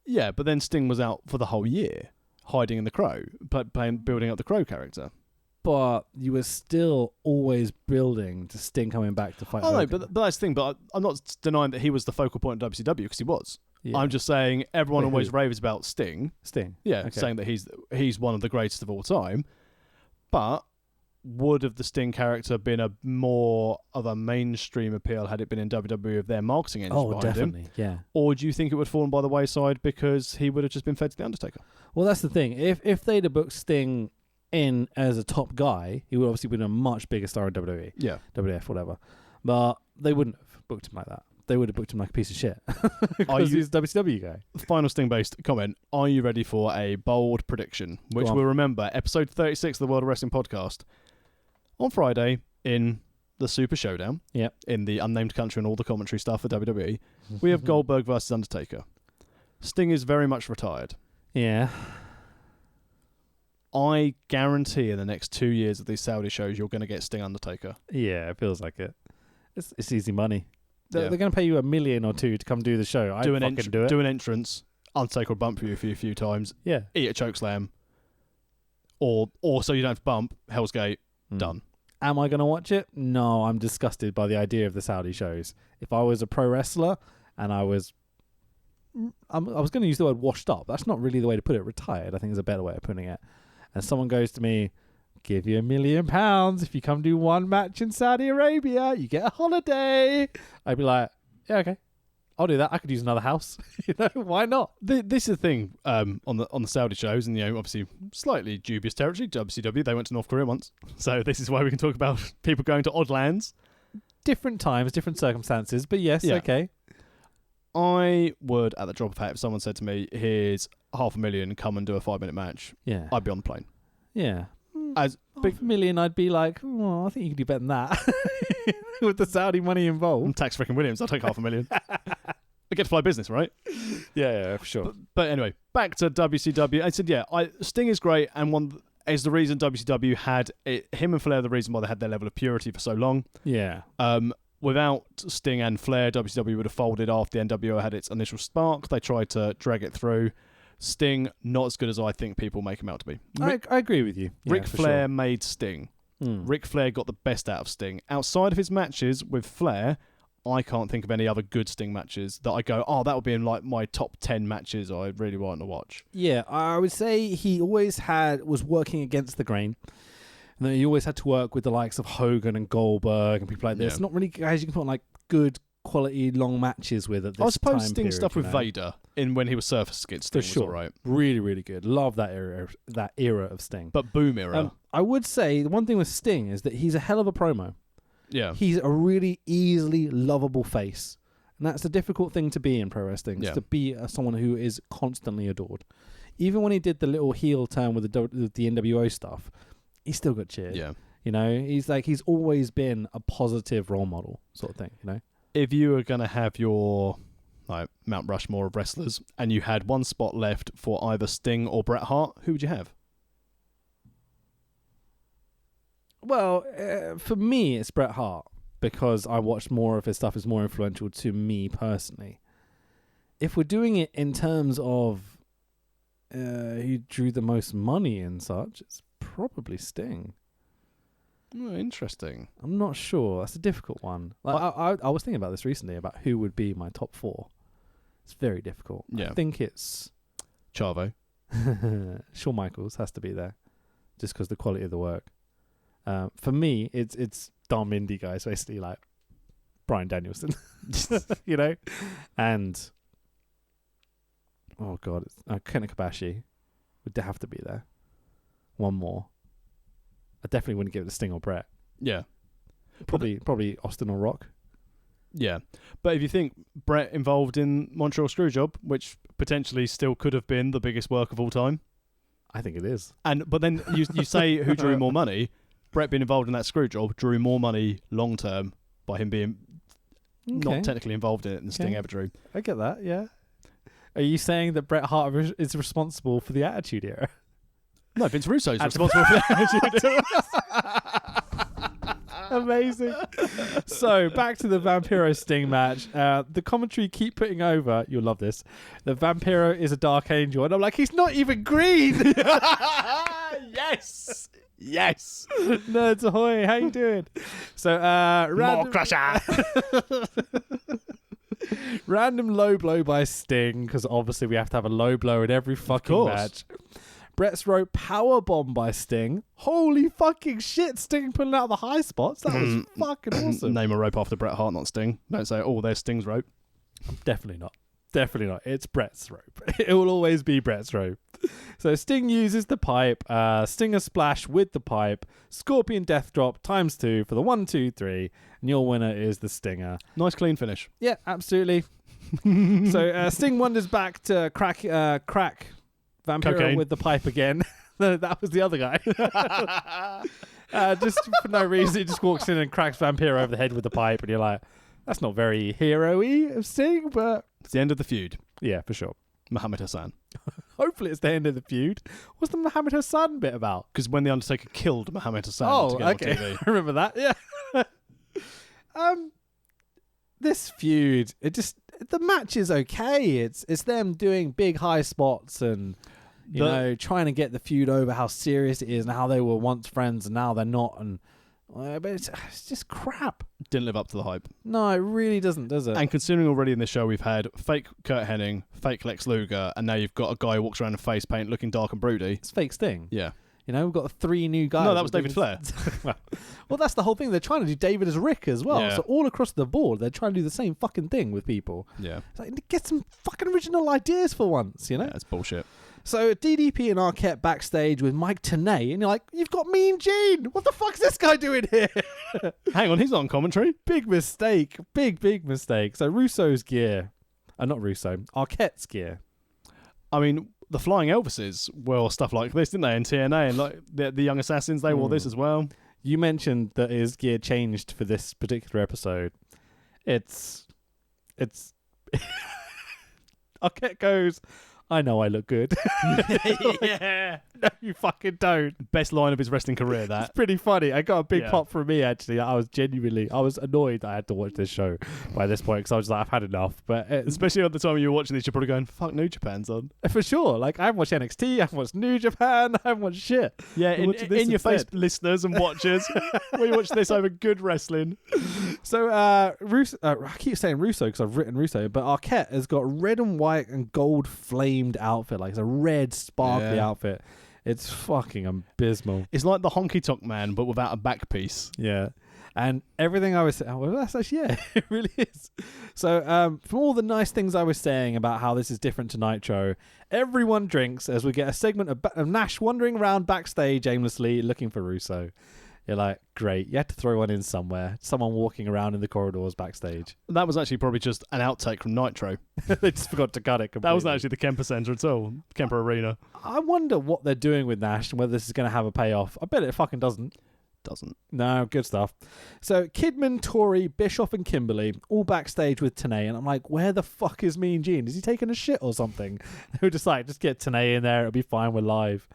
S3: Yeah, but then Sting was out for the whole year, hiding in the Crow, but building up the Crow character.
S2: But you were still always building to Sting coming back to fight
S3: Oh no,
S2: Hogan.
S3: but that's the thing. But I'm not denying that he was the focal point of WCW, because he was.
S2: Yeah.
S3: I'm just saying everyone
S2: Wait,
S3: always
S2: who?
S3: raves about Sting.
S2: Sting.
S3: Yeah,
S2: Okay.
S3: saying that he's one of the greatest of all time. But would have the Sting character been a more of a mainstream appeal had it been in WWE with their marketing engine
S2: Oh,
S3: behind
S2: definitely.
S3: him?
S2: Yeah.
S3: Or do you think it would have fallen by the wayside because he would have just been fed to the Undertaker?
S2: Well, that's the thing. If they'd have booked Sting in as a top guy, he would obviously been a much bigger star in WWE,
S3: Yeah.
S2: WWF, whatever. But they wouldn't have booked him like that. They would have booked him like a piece of shit
S3: Are
S2: because
S3: you-
S2: he's a WCW guy.
S3: Final Sting-based comment. Are you ready for a bold prediction? Which
S2: Go on.
S3: we'll remember, episode 36 of the World of Wrestling podcast. On Friday, in the Super Showdown,
S2: Yep.
S3: in the unnamed country and all the commentary stuff for WWE, we have Goldberg versus Undertaker. Sting is very much retired.
S2: Yeah.
S3: I guarantee in the next 2 years of these Saudi shows, you're going to get Sting Undertaker.
S2: Yeah, it feels like it. It's easy money. They're
S3: Yeah.
S2: going to pay you $1 million or $2 million to come do the show. I'd fucking do it.
S3: Do an entrance. Undertaker will bump you a few times.
S2: Yeah.
S3: Eat a chokeslam. Or so you don't have to bump. Hell's Gate. Done.
S2: Am I going to watch it? No, I'm disgusted by the idea of the Saudi shows. If I was a pro wrestler and I was going to use the word washed up. That's not really the way to put it. Retired, I think, is a better way of putting it. And someone goes to me, give you £1 million if you come do one match in Saudi Arabia, you get a holiday. I'd be like, yeah, okay, I'll do that. I could use another house. Why not?
S3: This is the thing on the Saudi shows, and obviously slightly dubious territory. WCW, they went to North Korea once, so this is why we can talk about people going to odd lands.
S2: Different times, different circumstances, but yes,
S3: Yeah.
S2: okay.
S3: I would, at the drop of a hat, if someone said to me, "Here's $500,000, come and do a 5-minute match,"
S2: Yeah,
S3: I'd be on the plane.
S2: yeah.
S3: As big
S2: $500,000, I'd be like, oh, I think you can do better than that. With the Saudi money involved.
S3: I'm Tax freaking Williams, I'll take $500,000. I get to fly business, right?
S2: Yeah, for sure.
S3: But anyway, back to WCW. I said, Sting is great, and one is the reason WCW had it. Him and Flair are the reason why they had their level of purity for so long.
S2: Yeah.
S3: Without Sting and Flair, WCW would have folded after the NWO had its initial spark. They tried to drag it through. Sting, not as good as I think people make him out to be.
S2: I agree with you. Yeah,
S3: Ric
S2: for
S3: Flair
S2: sure.
S3: made Sting.
S2: Mm.
S3: Ric Flair got the best out of Sting. Outside of his matches with Flair, I can't think of any other good Sting matches that I go, oh, that would be in like my top 10 matches I really want to watch.
S2: Yeah, I would say he always was working against the grain. And he always had to work with the likes of Hogan and Goldberg and people like this.
S3: Yeah.
S2: Not really guys you can put on like good quality long matches with at this
S3: I suppose
S2: time
S3: Sting
S2: period,
S3: stuff
S2: you
S3: with
S2: know.
S3: Vader in when he was Surface Skid Sting
S2: For
S3: was
S2: sure.
S3: all right.
S2: Really, really good. Love that era of Sting.
S3: But Boom era,
S2: I would say the one thing with Sting is that he's a hell of a promo.
S3: yeah.
S2: He's a really easily lovable face. And that's a difficult thing to be in pro wrestling, is
S3: Yeah.
S2: to be someone who is constantly adored. Even when he did the little heel turn with the NWO stuff, he still got cheered.
S3: Yeah.
S2: He's always been a positive role model sort of thing,
S3: If you were going to have your Mount Rushmore of wrestlers and you had one spot left for either Sting or Bret Hart, who would you have?
S2: Well, for me, it's Bret Hart because I watched more of his stuff. It's more influential to me personally. If we're doing it in terms of who drew the most money and such, it's probably Sting.
S3: Oh, interesting.
S2: I'm not sure. That's a difficult one. I was thinking about this recently, about who would be my top 4. It's very difficult.
S3: Yeah.
S2: I think it's
S3: Chavo.
S2: Shawn Michaels has to be there, just because the quality of the work. For me, it's dumb indie guys, basically like Bryan Danielson, you know, and oh god, Kenta Kobashi would have to be there. One more. I definitely wouldn't give it to Sting or Brett.
S3: Yeah.
S2: Probably Austin or Rock.
S3: Yeah. But if you think Brett involved in Montreal Screwjob, which potentially still could have been the biggest work of all time.
S2: I think it is.
S3: But then you say who drew more money. Brett being involved in that Screwjob drew more money long term by him being not technically involved in it than Sting ever drew.
S2: I get that, yeah. Are you saying that Bret Hart is responsible for the Attitude Era?
S3: No, Vince Russo's responsible for the Attitude Era.
S2: Amazing. So, back to the Vampiro Sting match. The commentary keep putting over, you'll love this, the Vampiro is a Dark Angel. And I'm like, he's not even green!
S3: Yes! Yes!
S2: Nerds ahoy, how you doing? So,
S3: More Crusher!
S2: Random low blow by Sting, because obviously we have to have a low blow in every fucking match. Bret's Rope powerbomb by Sting. Holy fucking shit, Sting pulling out the high spots. That was fucking awesome.
S3: Name a rope after Bret Hart, not Sting. Don't say, oh, there's Sting's rope.
S2: Definitely not. Definitely not. It's Bret's rope. It will always be Bret's rope. So Sting uses the pipe, Stinger splash with the pipe, Scorpion death drop ×2 for the 1, 2, 3, and your winner is the Stinger.
S3: Nice clean finish.
S2: Yeah, absolutely. So Sting wanders back to crack Vampiro
S3: Cocaine.
S2: with the pipe again. That was the other guy. Just for no reason, he just walks in and cracks Vampiro over the head with the pipe, and you're like, that's not very hero-y of Sting, but
S3: it's the end of the feud.
S2: Yeah, for sure.
S3: Muhammad Hassan.
S2: Hopefully it's the end of the feud. What's the Muhammad Hassan bit about?
S3: Because when The Undertaker killed Muhammad Hassan to get on TV.
S2: I remember that, yeah. This feud, the match is okay. It's them doing big high spots and you know, trying to get the feud over how serious it is and how they were once friends and now they're not, and but it's just crap.
S3: Didn't live up to the hype.
S2: No, it really doesn't, does it?
S3: And considering already in this show we've had fake Kurt Hennig, fake Lex Luger, and now you've got a guy who walks around in face paint looking dark and broody.
S2: It's fake Sting.
S3: Yeah.
S2: You know, we've got 3 new guys.
S3: No, that was David Flair.
S2: well, that's the whole thing. They're trying to do David as Rick as well.
S3: Yeah.
S2: So all across the board, they're trying to do the same fucking thing with people.
S3: Yeah.
S2: It's like, get some fucking original ideas for once, you know?
S3: Yeah, it's bullshit.
S2: So DDP and Arquette backstage with Mike Tenay, and you're like, you've got Mean Gene. What the fuck's this guy doing here?
S3: Hang on, he's on commentary.
S2: Big mistake. Big mistake. So Russo's gear. Not Russo. Arquette's gear.
S3: I mean, the Flying Elvises wore stuff like this, didn't they, in TNA? And like the Young Assassins, they wore this as well.
S2: You mentioned that his gear changed for this particular episode. It's Arquette goes, I know I look good.
S3: Yeah.
S2: No, you fucking don't.
S3: Best line of his wrestling career, that.
S2: It's pretty funny. I got a big pop from me, actually. I was annoyed I had to watch this show by this point because I was like, I've had enough. But
S3: especially at the time you were watching this, you're probably going, fuck, New Japan's on.
S2: For sure. Like, I haven't watched NXT, I haven't watched New Japan, I haven't watched shit.
S3: Yeah, in your face, listeners and watchers. We watch this over good wrestling.
S2: So, I keep saying Russo because I've written Russo, but Arquette has got red and white and gold flamed outfit. Like, it's a red, sparkly outfit. It's fucking abysmal.
S3: It's like the Honky Tonk Man, but without a back piece.
S2: Yeah. And everything I was saying, well, that's actually, yeah, it really is. So, from all the nice things I was saying about how this is different to Nitro, everyone drinks as we get a segment of Nash wandering around backstage aimlessly looking for Russo. You're like, great, you had to throw one in somewhere. Someone walking around in the corridors backstage.
S3: That was actually probably just an outtake from Nitro.
S2: They just forgot to cut it completely.
S3: That wasn't actually the Kemper Center at all. Kemper Arena.
S2: I wonder what they're doing with Nash and whether this is going to have a payoff. I bet it fucking doesn't. No, good stuff. So Kidman, Tori, Bischoff and Kimberly all backstage with Tenay, and I'm like, where the fuck is Mean Gene? Is he taking a shit or something? They were just like, just get Tenay in there, it'll be fine, we're live.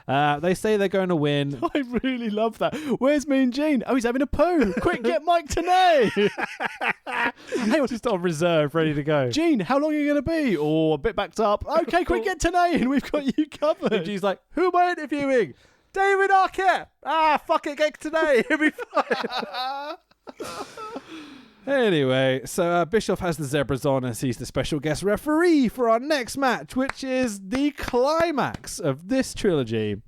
S2: They say they're going to win.
S3: I really love that. Where's Mean Gene? Oh, he's having a poo. Quick, get Mike Tenay.
S2: Hey, we're just on reserve, ready to go.
S3: Gene, how long are you going to be? Oh, a bit backed up. Okay, quick, get Tenay in. We've got you covered.
S2: And Gene's like, who am I interviewing? David Arquette. Fuck it, get Tenay. It'll be fine. Anyway, so Bischoff has the zebras on and he's the special guest referee for our next match, which is the climax of this trilogy.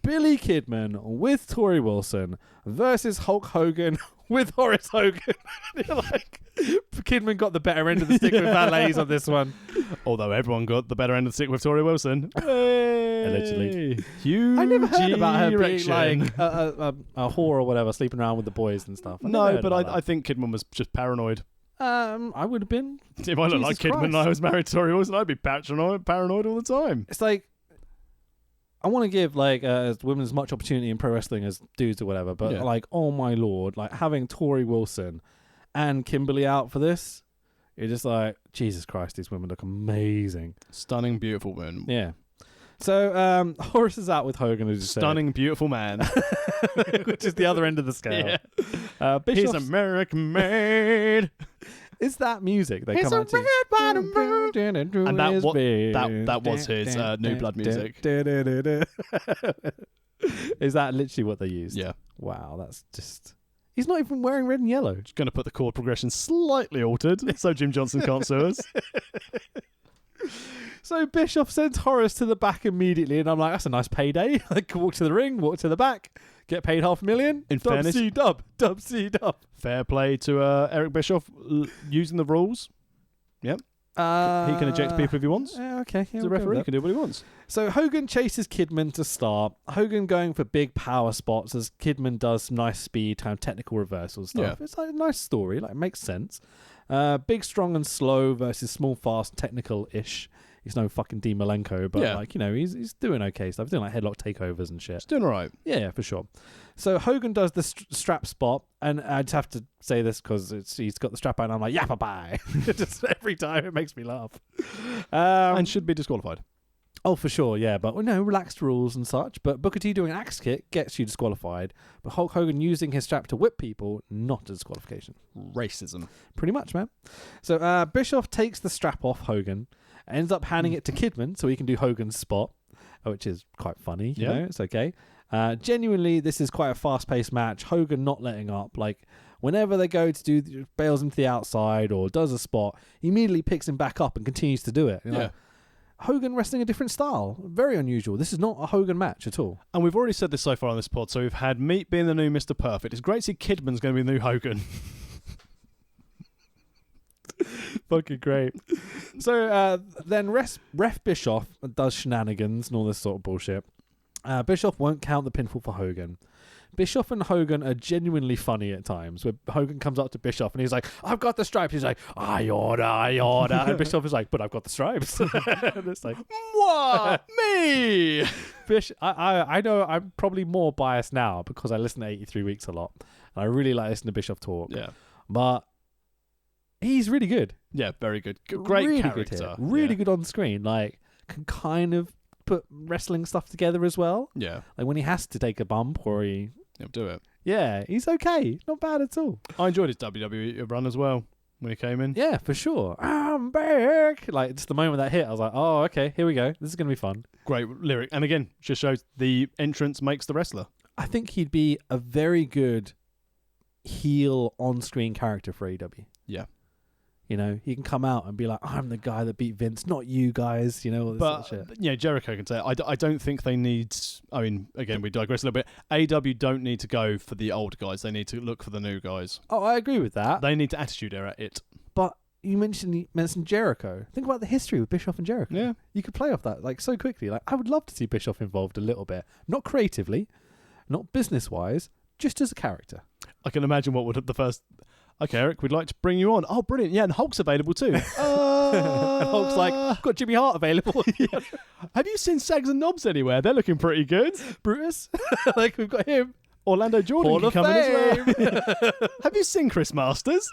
S2: Billy Kidman with Tori Wilson versus Hulk Hogan with Horace Hogan. You're like, Kidman got the better end of the stick with valets on this one.
S3: Although everyone got the better end of the stick with Tori Wilson.
S2: Allegedly.
S3: Huge
S2: I never heard about her being
S3: erection.
S2: like a whore or whatever, sleeping around with the boys and stuff.
S3: No, but I think Kidman was just paranoid.
S2: I would have been.
S3: If I looked like
S2: Jesus
S3: Kidman and I was married to Tori Wilson, I'd be paranoid all the time.
S2: It's like, I want to give like women as much opportunity in pro wrestling as dudes or whatever, but like, oh my lord, like having Tori Wilson and Kimberly out for this, you're just like, Jesus Christ, these women look amazing.
S3: Stunning, beautiful woman.
S2: Yeah. So Horace is out with Hogan, as you said.
S3: Stunning, beautiful man.
S2: Which is the other end of the scale.
S3: Yeah. He's American made.
S2: Is that music they
S3: He's
S2: come out to?
S3: And that was his New Blood music.
S2: Is that literally what they used?
S3: Yeah.
S2: Wow, that's just... He's not even wearing red and yellow.
S3: Just going to put the chord progression slightly altered so Jim Johnson can't sue us.
S2: So Bischoff sends Horace to the back immediately, and I'm like, that's a nice payday. Like, walk to the ring, walk to the back, get paid $500,000.
S3: In fairness,
S2: Dub C dub.
S3: Fair play to Eric Bischoff using the rules. Yep. He can eject people if he wants.
S2: Okay.
S3: He's a referee. He can do what he wants.
S2: So Hogan chases Kidman to start. Hogan going for big power spots as Kidman does some nice speed, kind of technical reversal stuff. Yeah. It's like a nice story. Like, it makes sense. Big, strong, and slow versus small, fast, technical-ish. He's no fucking Dean Malenko, but like, you know, he's doing okay stuff. He's doing like headlock takeovers and shit.
S3: He's doing all right.
S2: Yeah, for sure. So Hogan does the strap spot, and I just have to say this because he's got the strap on, and I'm like, yappa bye. Just every time it makes me laugh.
S3: And should be disqualified.
S2: Oh, for sure, yeah. But relaxed rules and such. But Booker T doing an axe kick gets you disqualified. But Hulk Hogan using his strap to whip people, not a disqualification.
S3: Racism.
S2: Pretty much, man. So Bischoff takes the strap off Hogan, ends up handing it to Kidman so he can do Hogan's spot, which is quite funny. You know, it's okay. Genuinely, this is quite a fast-paced match. Hogan not letting up. Like, whenever they go to do, bails him to the outside or does a spot, he immediately picks him back up and continues to do it. You know?
S3: Yeah.
S2: Hogan wrestling a different style. Very unusual. This is not a Hogan match at all.
S3: And we've already said this so far on this pod, so we've had Meat being the new Mr. Perfect. It's great to see Kidman's going to be the new Hogan.
S2: Fucking great. So then Ref Bischoff does shenanigans and all this sort of bullshit. Bischoff won't count the pinfall for Hogan. Bischoff and Hogan are genuinely funny at times, where Hogan comes up to Bischoff and he's like, I've got the stripes. He's like, I order. And Bischoff is like, but I've got the stripes. And it's like,
S3: what? Me?
S2: I know I'm probably more biased now because I listen to 83 Weeks a lot. And I really like listening to Bischoff talk.
S3: Yeah.
S2: But he's really good.
S3: Yeah, very good. Great
S2: really
S3: character.
S2: Good here. Really good on screen. Like, can kind of put wrestling stuff together as well.
S3: Yeah.
S2: Like when he has to take a bump or he...
S3: He'll do it.
S2: Yeah, he's okay. Not bad at all.
S3: I enjoyed his WWE run as well when he came in.
S2: Yeah, for sure. I'm back. Like, just the moment that hit, I was like, oh, okay, here we go. This is going to be fun.
S3: Great lyric. And again, just shows the entrance makes the wrestler.
S2: I think he'd be a very good heel on-screen character for AEW.
S3: Yeah.
S2: You know, he can come out and be like, I'm the guy that beat Vince, not you guys, you know, all this sort of shit.
S3: Yeah, Jericho can say it. I don't think they need... I mean, again, we digress a little bit. AEW don't need to go for the old guys. They need to look for the new guys.
S2: Oh, I agree with that.
S3: They need to attitude era it.
S2: But you mentioned Jericho. Think about the history with Bischoff and Jericho.
S3: Yeah.
S2: You could play off that like so quickly. Like, I would love to see Bischoff involved a little bit. Not creatively, not business-wise, just as a character.
S3: I can imagine what would the first... Okay, Eric, we'd like to bring you on. Oh, brilliant. Yeah, and Hulk's available too.
S2: And Hulk's like, I've got Jimmy Hart available.
S3: Yeah. Have you seen Sags and Knobs anywhere? They're looking pretty good.
S2: Brutus. Like, we've got him.
S3: Orlando Jordan
S2: Hall
S3: can
S2: of
S3: come in
S2: Fame.
S3: as well. Have you seen Chris Masters?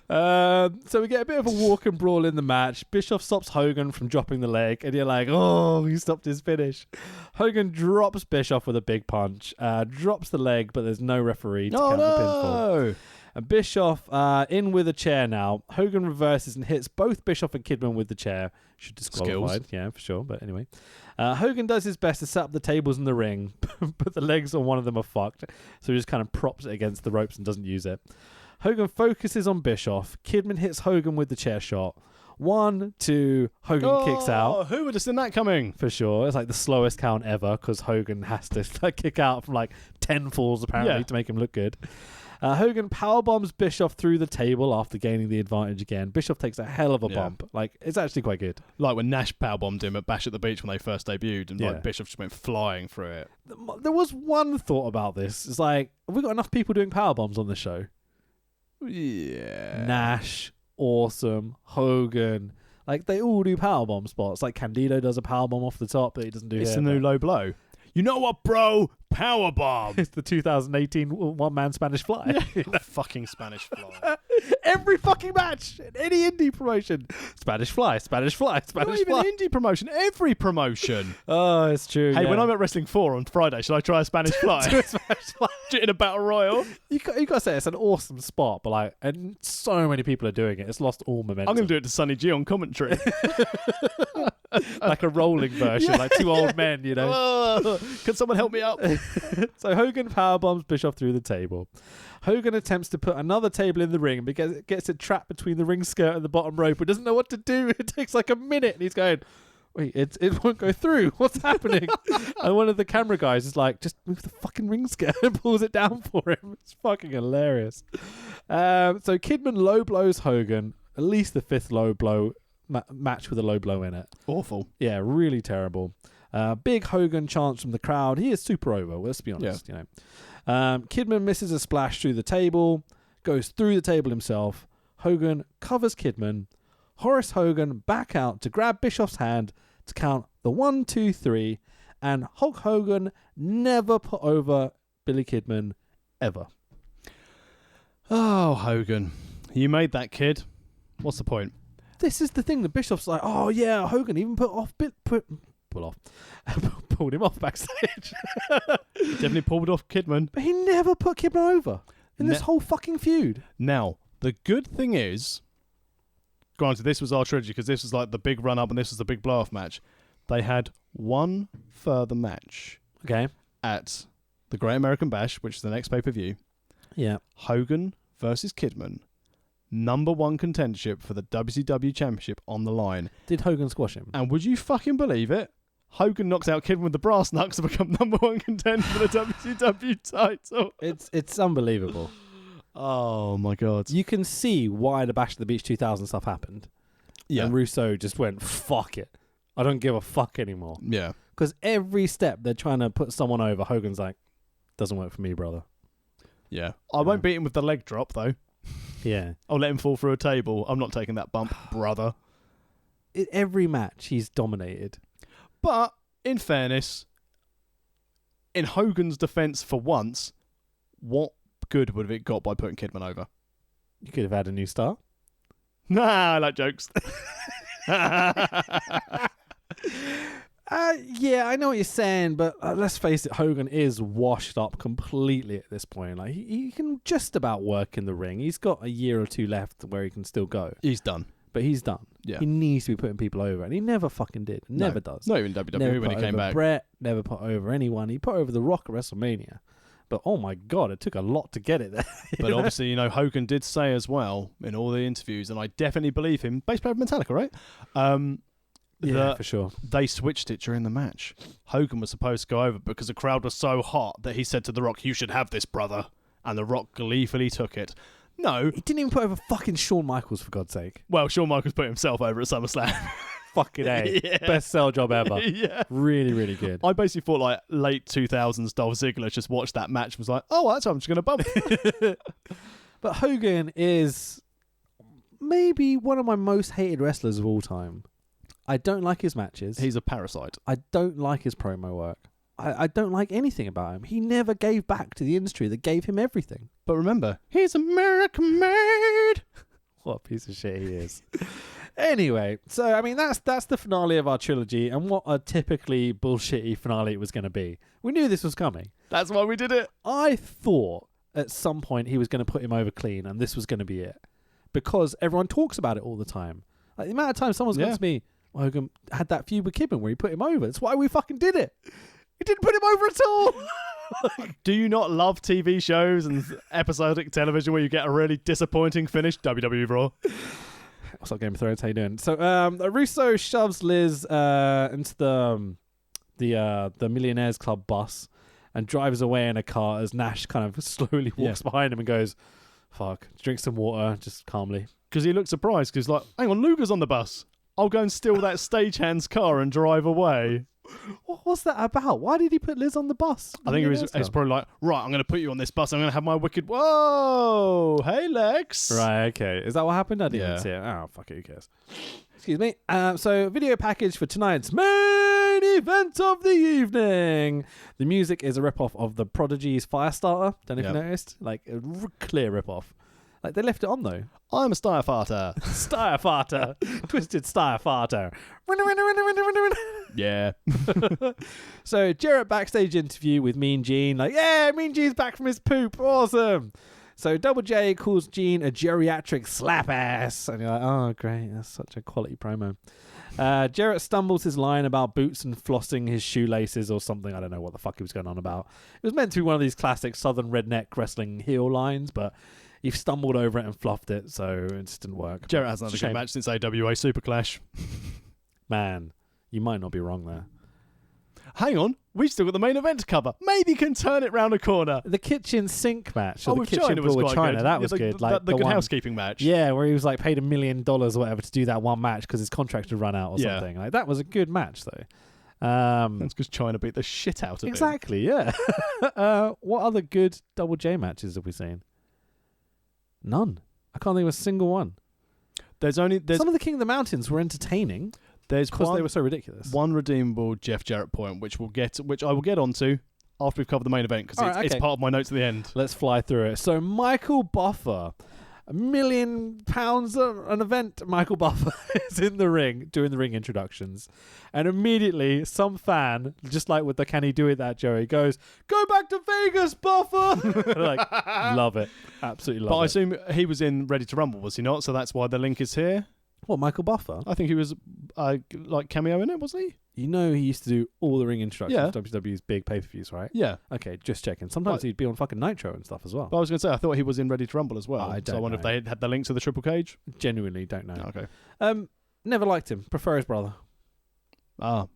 S2: So we get a bit of a walk and brawl in the match. Bischoff stops Hogan from dropping the leg, and you're like, oh, he stopped his finish. Hogan drops Bischoff with a big punch, drops the leg, but there's no referee to count the pinfall. And Bischoff in with a chair now. Hogan reverses and hits both Bischoff and Kidman with the chair. Should disqualified.
S3: Skills.
S2: Yeah, for sure. But anyway. Hogan does his best to set up the tables in the ring, but the legs on one of them are fucked. So he just kind of props it against the ropes and doesn't use it. Hogan focuses on Bischoff. Kidman hits Hogan with the chair shot. 1, 2, Hogan kicks out.
S3: Who would have seen that coming?
S2: For sure. It's like the slowest count ever because Hogan has to kick out from like 10 falls apparently to make him look good. Hogan powerbombs Bischoff through the table after gaining the advantage again. Bischoff takes a hell of a bump. Like, it's actually quite good.
S3: Like when Nash powerbombed him at Bash at the Beach when they first debuted, and like Bischoff just went flying through it.
S2: There was one thought about this. It's like, have we got enough people doing powerbombs on the show?
S3: Yeah.
S2: Nash, Awesome, Hogan. Like, they all do powerbomb spots. Like, Candido does a powerbomb off the top, but he doesn't do
S3: It's the new low blow. You know what, bro? Powerbomb.
S2: It's the 2018 one-man Spanish Fly.
S3: Fucking Spanish Fly.
S2: Every fucking match, in any indie promotion. Spanish Fly, Spanish Fly, Spanish
S3: Not
S2: Fly.
S3: even indie promotion, every promotion.
S2: Oh, it's true.
S3: Hey, when I'm at Wrestling 4 on Friday, should I try a Spanish Fly?
S2: Do a Spanish Fly.
S3: In a battle royal?
S2: You got to say, it's an awesome spot, but like, and so many people are doing it. It's lost all momentum.
S3: I'm going to do it to Sonny G on commentary.
S2: Like a rolling version, like two old men, you know.
S3: Can someone help me up?
S2: So Hogan powerbombs Bischoff through the table. Hogan attempts to put another table in the ring because it gets it trapped between the ring skirt and the bottom rope. He doesn't know what to do. It takes like a minute, and he's going, wait, it won't go through. What's happening? And one of the camera guys is like, just move the fucking ring skirt and pulls it down for him. It's fucking hilarious. So Kidman low blows Hogan, at least the fifth low blow match with a low blow in it.
S3: Awful.
S2: Yeah, really terrible. Big Hogan chants from the crowd. He is super over, let's be honest. You know, Kidman misses a splash through the table, goes through the table himself. Hogan covers Kidman. Horace Hogan back out to grab Bischoff's hand to count the 1, 2, 3, and Hulk Hogan never put over Billy Kidman ever.
S3: Oh, Hogan, you made that kid. What's the point?
S2: This is the thing. The Bischoff's like, oh yeah, Hogan even pulled him off backstage.
S3: Definitely pulled off Kidman.
S2: But he never put Kidman over in this whole fucking feud.
S3: Now, the good thing is, granted, this was our trilogy because this was like the big run-up and this was the big blow-off match. They had one further match.
S2: Okay.
S3: At the Great American Bash, which is the next pay-per-view.
S2: Yeah.
S3: Hogan versus Kidman. #1 contendership for the WCW Championship on the line.
S2: Did Hogan squash him?
S3: And would you fucking believe it? Hogan knocks out Kidman with the brass knucks to become #1 contender for the WCW title.
S2: It's unbelievable.
S3: Oh my god.
S2: You can see why the Bash of the Beach 2000 stuff happened.
S3: Yeah.
S2: And Russo just went, fuck it. I don't give a fuck anymore.
S3: Yeah.
S2: Because every step they're trying to put someone over, Hogan's like, doesn't work for me, brother.
S3: Yeah. I won't beat him with the leg drop though.
S2: Yeah.
S3: I'll let him fall through a table. I'm not taking that bump, brother.
S2: Every match he's dominated.
S3: But, in fairness, in Hogan's defence for once, what good would have it got by putting Kidman over?
S2: You could have had a new star.
S3: Nah, I like jokes.
S2: Yeah, I know what you're saying, but let's face it, Hogan is washed up completely at this point. Like he can just about work in the ring. He's got a year or two left where he can still go.
S3: He's done.
S2: But he's done.
S3: Yeah.
S2: He needs to be putting people over, and he never fucking did. Never does.
S3: Not even WWE
S2: never
S3: when he
S2: put
S3: came
S2: over
S3: back.
S2: Brett never put over anyone. He put over The Rock at WrestleMania. But oh my God, it took a lot to get it there.
S3: But obviously, Hogan did say as well in all the interviews, and I definitely believe him, bass player of Metallica, right?
S2: Yeah, for sure.
S3: They switched it during the match. Hogan was supposed to go over because the crowd was so hot that he said to The Rock, "You should have this, brother." And The Rock gleefully took it. No.
S2: He didn't even put over fucking Shawn Michaels, for God's sake.
S3: Well, Shawn Michaels put himself over at SummerSlam.
S2: Fucking A.
S3: Yeah.
S2: Best sell job ever.
S3: Yeah.
S2: Really, really good.
S3: I basically thought like late 2000s Dolph Ziggler just watched that match and was like, oh, that's what I'm just going to bump.
S2: But Hogan is maybe one of my most hated wrestlers of all time. I don't like his matches.
S3: He's a parasite.
S2: I don't like his promo work. I don't like anything about him. He never gave back to the industry that gave him everything.
S3: But remember, he's American made.
S2: What a piece of shit he is. Anyway, so I mean that's the finale of our trilogy, and what a typically bullshitty finale it was going to be. We knew this was coming.
S3: That's why we did it.
S2: I thought at some point he was going to put him over clean, and this was going to be it, because everyone talks about it all the time. Like the amount of time someone's gone to me, Hogan had that feud with Kidman where he put him over. That's why we fucking did it. He didn't put him over at all.
S3: Do you not love TV shows and episodic television where you get a really disappointing finish? WWE Raw.
S2: What's up, Game of Thrones? How you doing? So, Russo shoves Liz into the Millionaires Club bus and drives away in a car as Nash kind of slowly walks behind him and goes, "Fuck," drinks some water just calmly.
S3: Because he looked surprised because like, hang on, Luger's on the bus. I'll go and steal that stagehand's car and drive away.
S2: What's that about? Why did he put Liz on the bus?
S3: I think it was probably like, right, I'm going to put you on this bus. I'm going to have my wicked... Whoa! Hey, Lex!
S2: Right, okay. Is that what happened? I didn't see it. Oh, fuck it. Who cares? Excuse me. So, video package for tonight's main event of the evening. The music is a rip-off of the Prodigy's Firestarter. Don't know if you noticed. Like, a clear rip-off. Like, they left it on, though.
S3: I'm a Steyerfarter.
S2: Steyerfarter. Twisted Steyerfarter.
S3: Yeah.
S2: So, Jarrett backstage interview with Mean Gene. Like, yeah, Mean Gene's back from his poop. Awesome. So, Double J calls Gene a geriatric slap ass. And you're like, oh, great. That's such a quality promo. Jarrett stumbles his line about boots and flossing his shoelaces or something. I don't know what the fuck he was going on about. It was meant to be one of these classic southern redneck wrestling heel lines, but he stumbled over it and fluffed it, so it just didn't work.
S3: Jarrett hasn't had a good match since AWA Super Clash.
S2: Man, you might not be wrong there.
S3: Hang on, we've still got the main event to cover. Maybe can turn it round a corner.
S2: The kitchen sink match.
S3: Oh,
S2: the
S3: with
S2: kitchen
S3: China was
S2: brawl
S3: quite
S2: with China.
S3: good.
S2: That was good.
S3: Like the good housekeeping match.
S2: Yeah, where he was like paid $1 million or whatever to do that one match because his contract had run out or something. Like that was a good match though.
S3: That's because China beat the shit out of him.
S2: Exactly. Yeah. What other good Double J matches have we seen? None. I can't think of a single one. Some of the King of the Mountains were entertaining. Because they were so ridiculous.
S3: One redeemable Jeff Jarrett point, which I will get onto after we've covered the main event because it's part of my notes at the end.
S2: Let's fly through it. So Michael Buffer, £1 million an event. Michael Buffer is in the ring doing the ring introductions, and immediately some fan, just like with the "Can he do it?" that Joey goes, "Go back to Vegas, Buffer!" Like, love it, absolutely love it.
S3: But I assume he was in Ready to Rumble, was he not? So that's why the link is here.
S2: What, Michael Buffer?
S3: I think he was like cameo in it, wasn't he?
S2: You know he used to do all the ring introductions for WWE's big pay-per-views, right?
S3: Yeah.
S2: Okay, just checking. Sometimes he'd be on fucking Nitro and stuff as well.
S3: But I was going to say, I thought he was in Ready to Rumble as well.
S2: I
S3: wonder if they had the link to the Triple Cage.
S2: Genuinely don't know.
S3: Okay.
S2: Never liked him. Prefer his brother.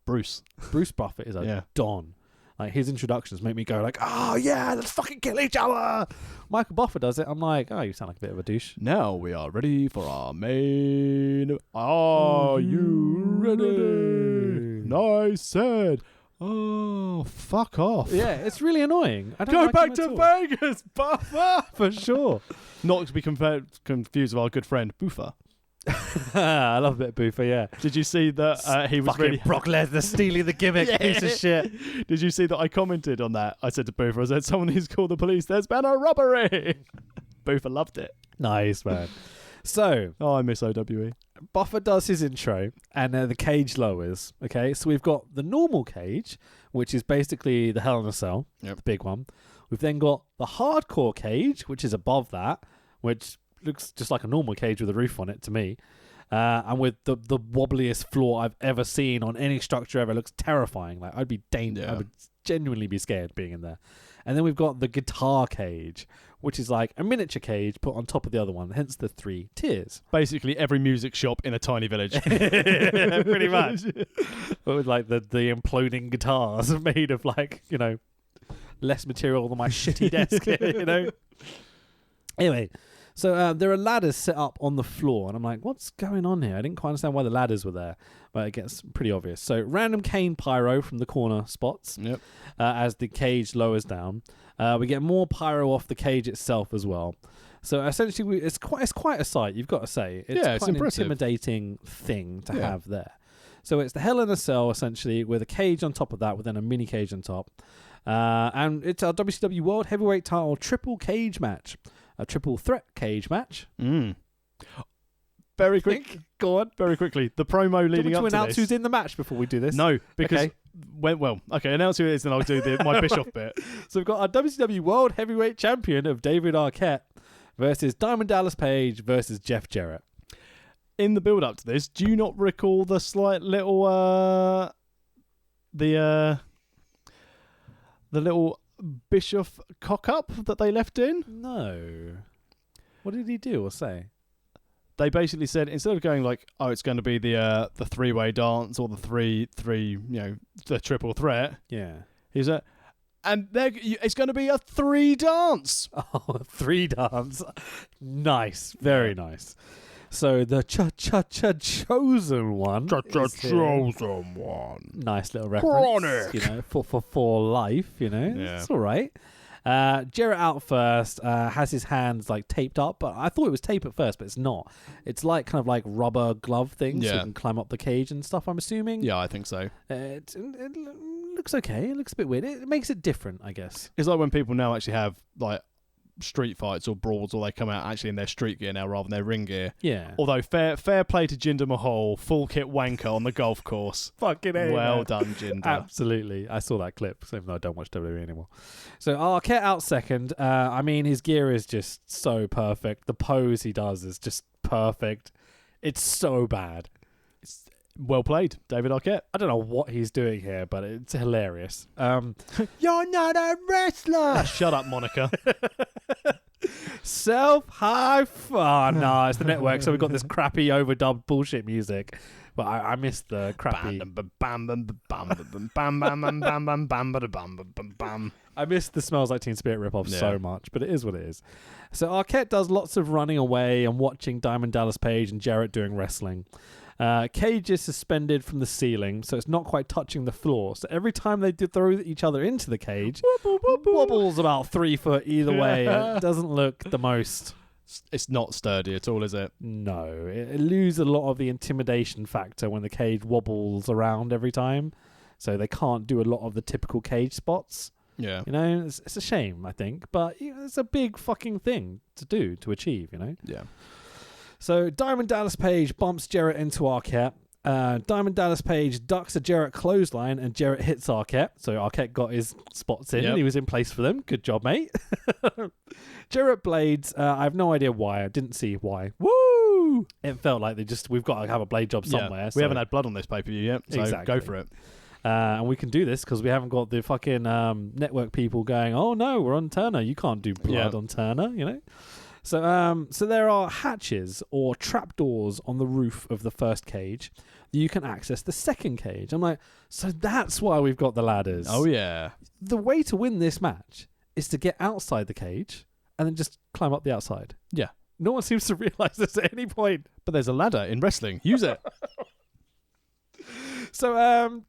S3: Bruce.
S2: Bruce Buffer is a don. Like, his introductions make me go like, oh yeah, let's fucking kill each other. Michael Buffer does it. I'm like, oh, you sound like a bit of a douche.
S3: Now we are ready for our main... Are you ready? Nice said. Oh, fuck off.
S2: Yeah, it's really annoying. I don't
S3: Go
S2: like
S3: back
S2: him
S3: to
S2: at all.
S3: Vegas, Buffer.
S2: For sure.
S3: Not to be confused with our good friend, Buffer.
S2: I love a bit of Buffer, yeah.
S3: Did you see that he was
S2: fucking
S3: really...
S2: Brock Lesnar stealing the gimmick, piece of shit.
S3: Did you see that I commented on that? I said to Buffer, I said, someone who's called the police, there's been a robbery. Buffer loved it.
S2: Nice, man. So...
S3: Oh, I miss OWE.
S2: Buffer does his intro, and the cage lowers. Okay, so we've got the normal cage, which is basically the Hell in a Cell, the big one. We've then got the hardcore cage, which is above that, which looks just like a normal cage with a roof on it to me. And with the wobbliest floor I've ever seen on any structure ever. It looks terrifying. Like, I'd be dangerous. I would genuinely be scared being in there. And then we've got the guitar cage, which is like a miniature cage put on top of the other one, hence the 3 tiers.
S3: Basically every music shop in a tiny village.
S2: Yeah, pretty much. But with like the imploding guitars made of like, you know, less material than my shitty desk, you know. Anyway, so there are ladders set up on the floor, and I'm like, what's going on here? I didn't quite understand why the ladders were there, but it gets pretty obvious. So random cane pyro from the corner spots as the cage lowers down. We get more pyro off the cage itself as well. So essentially, it's quite a sight, you've got to say. It's quite an intimidating thing to have there. So it's the Hell in a Cell, essentially, with a cage on top of that, with then a mini cage on top. And it's our WCW World Heavyweight Title triple cage match. A triple threat cage match.
S3: Very quick. Go on. Very quickly. The promo leading up to this.
S2: To announce who's in the match before we do this?
S3: No, because... Okay, announce who it is, then I'll do my Bischoff bit.
S2: So we've got our WCW World Heavyweight Champion of David Arquette versus Diamond Dallas Page versus Jeff Jarrett.
S3: In the build-up to this, do you not recall the slight little... the little Bischoff cock-up that they left in?
S2: No. What did he do or say?
S3: they basically said instead of going like, oh, it's going to be the 3-way dance or the three, the triple threat.
S2: Yeah.
S3: He's and it's going to be a 3 dance.
S2: Oh, 3 dance. Nice. Very nice. So the chosen one.
S3: Chosen one.
S2: Nice little reference.
S3: Chronic.
S2: For life, It's all right. Jarrett out first, has his hands like taped up, but I thought it was tape at first, but it's not. It's like kind of like rubber glove things so you can climb up the cage and stuff, I'm assuming.
S3: Yeah, I think so.
S2: It looks okay. It looks a bit weird. It makes it different, I guess.
S3: It's like when people now actually have like street fights or brawls, or they come out actually in their street gear now rather than their ring gear.
S2: Yeah.
S3: Although fair play to Jinder Mahal, full kit wanker on the golf course.
S2: Fucking A.
S3: Well done, Jinder.
S2: Absolutely. I saw that clip, even though I don't watch WWE anymore. So Arquette out second. I mean, his gear is just so perfect. The pose he does is just perfect. It's so bad.
S3: It's well played, David Arquette.
S2: I don't know what he's doing here, but it's hilarious.
S3: You're not a wrestler. Shut up, Monica.
S2: Self-high fun. No, it's the network, so we've got this crappy overdubbed bullshit music. But I missed the crappy. I missed the Smells Like Teen Spirit ripoff so much, but it is what it is. So Arquette does lots of running away and watching Diamond Dallas Page and Jarrett doing wrestling. Cage is suspended from the ceiling, so it's not quite touching the floor. So every time they throw each other into the cage, wobbles about 3 foot either way. It doesn't look the most.
S3: It's not sturdy at all, is it?
S2: No. It loses a lot of the intimidation factor when the cage wobbles around every time. So they can't do a lot of the typical cage spots.
S3: Yeah.
S2: It's a shame, I think. But it's a big fucking thing to achieve,
S3: Yeah.
S2: So Diamond Dallas Page bumps Jarrett into Arquette. Diamond Dallas Page ducks a Jarrett clothesline and Jarrett hits Arquette. So Arquette got his spots in. Yep. He was in place for them. Good job, mate. Jarrett blades. I have no idea why. I didn't see why. Woo! It felt like we've got to have a blade job somewhere.
S3: Yeah. We haven't had blood on this pay-per-view yet, so
S2: exactly.
S3: Go for it.
S2: And we can do this because we haven't got the fucking network people going, oh no, we're on Turner. You can't do blood on Turner, So there are hatches or trapdoors on the roof of the first cage that you can access the second cage. I'm like, so that's why we've got the ladders.
S3: Oh, yeah.
S2: The way to win this match is to get outside the cage and then just climb up the outside.
S3: Yeah.
S2: No one seems to realise this at any point.
S3: But there's a ladder in wrestling. Use it.
S2: So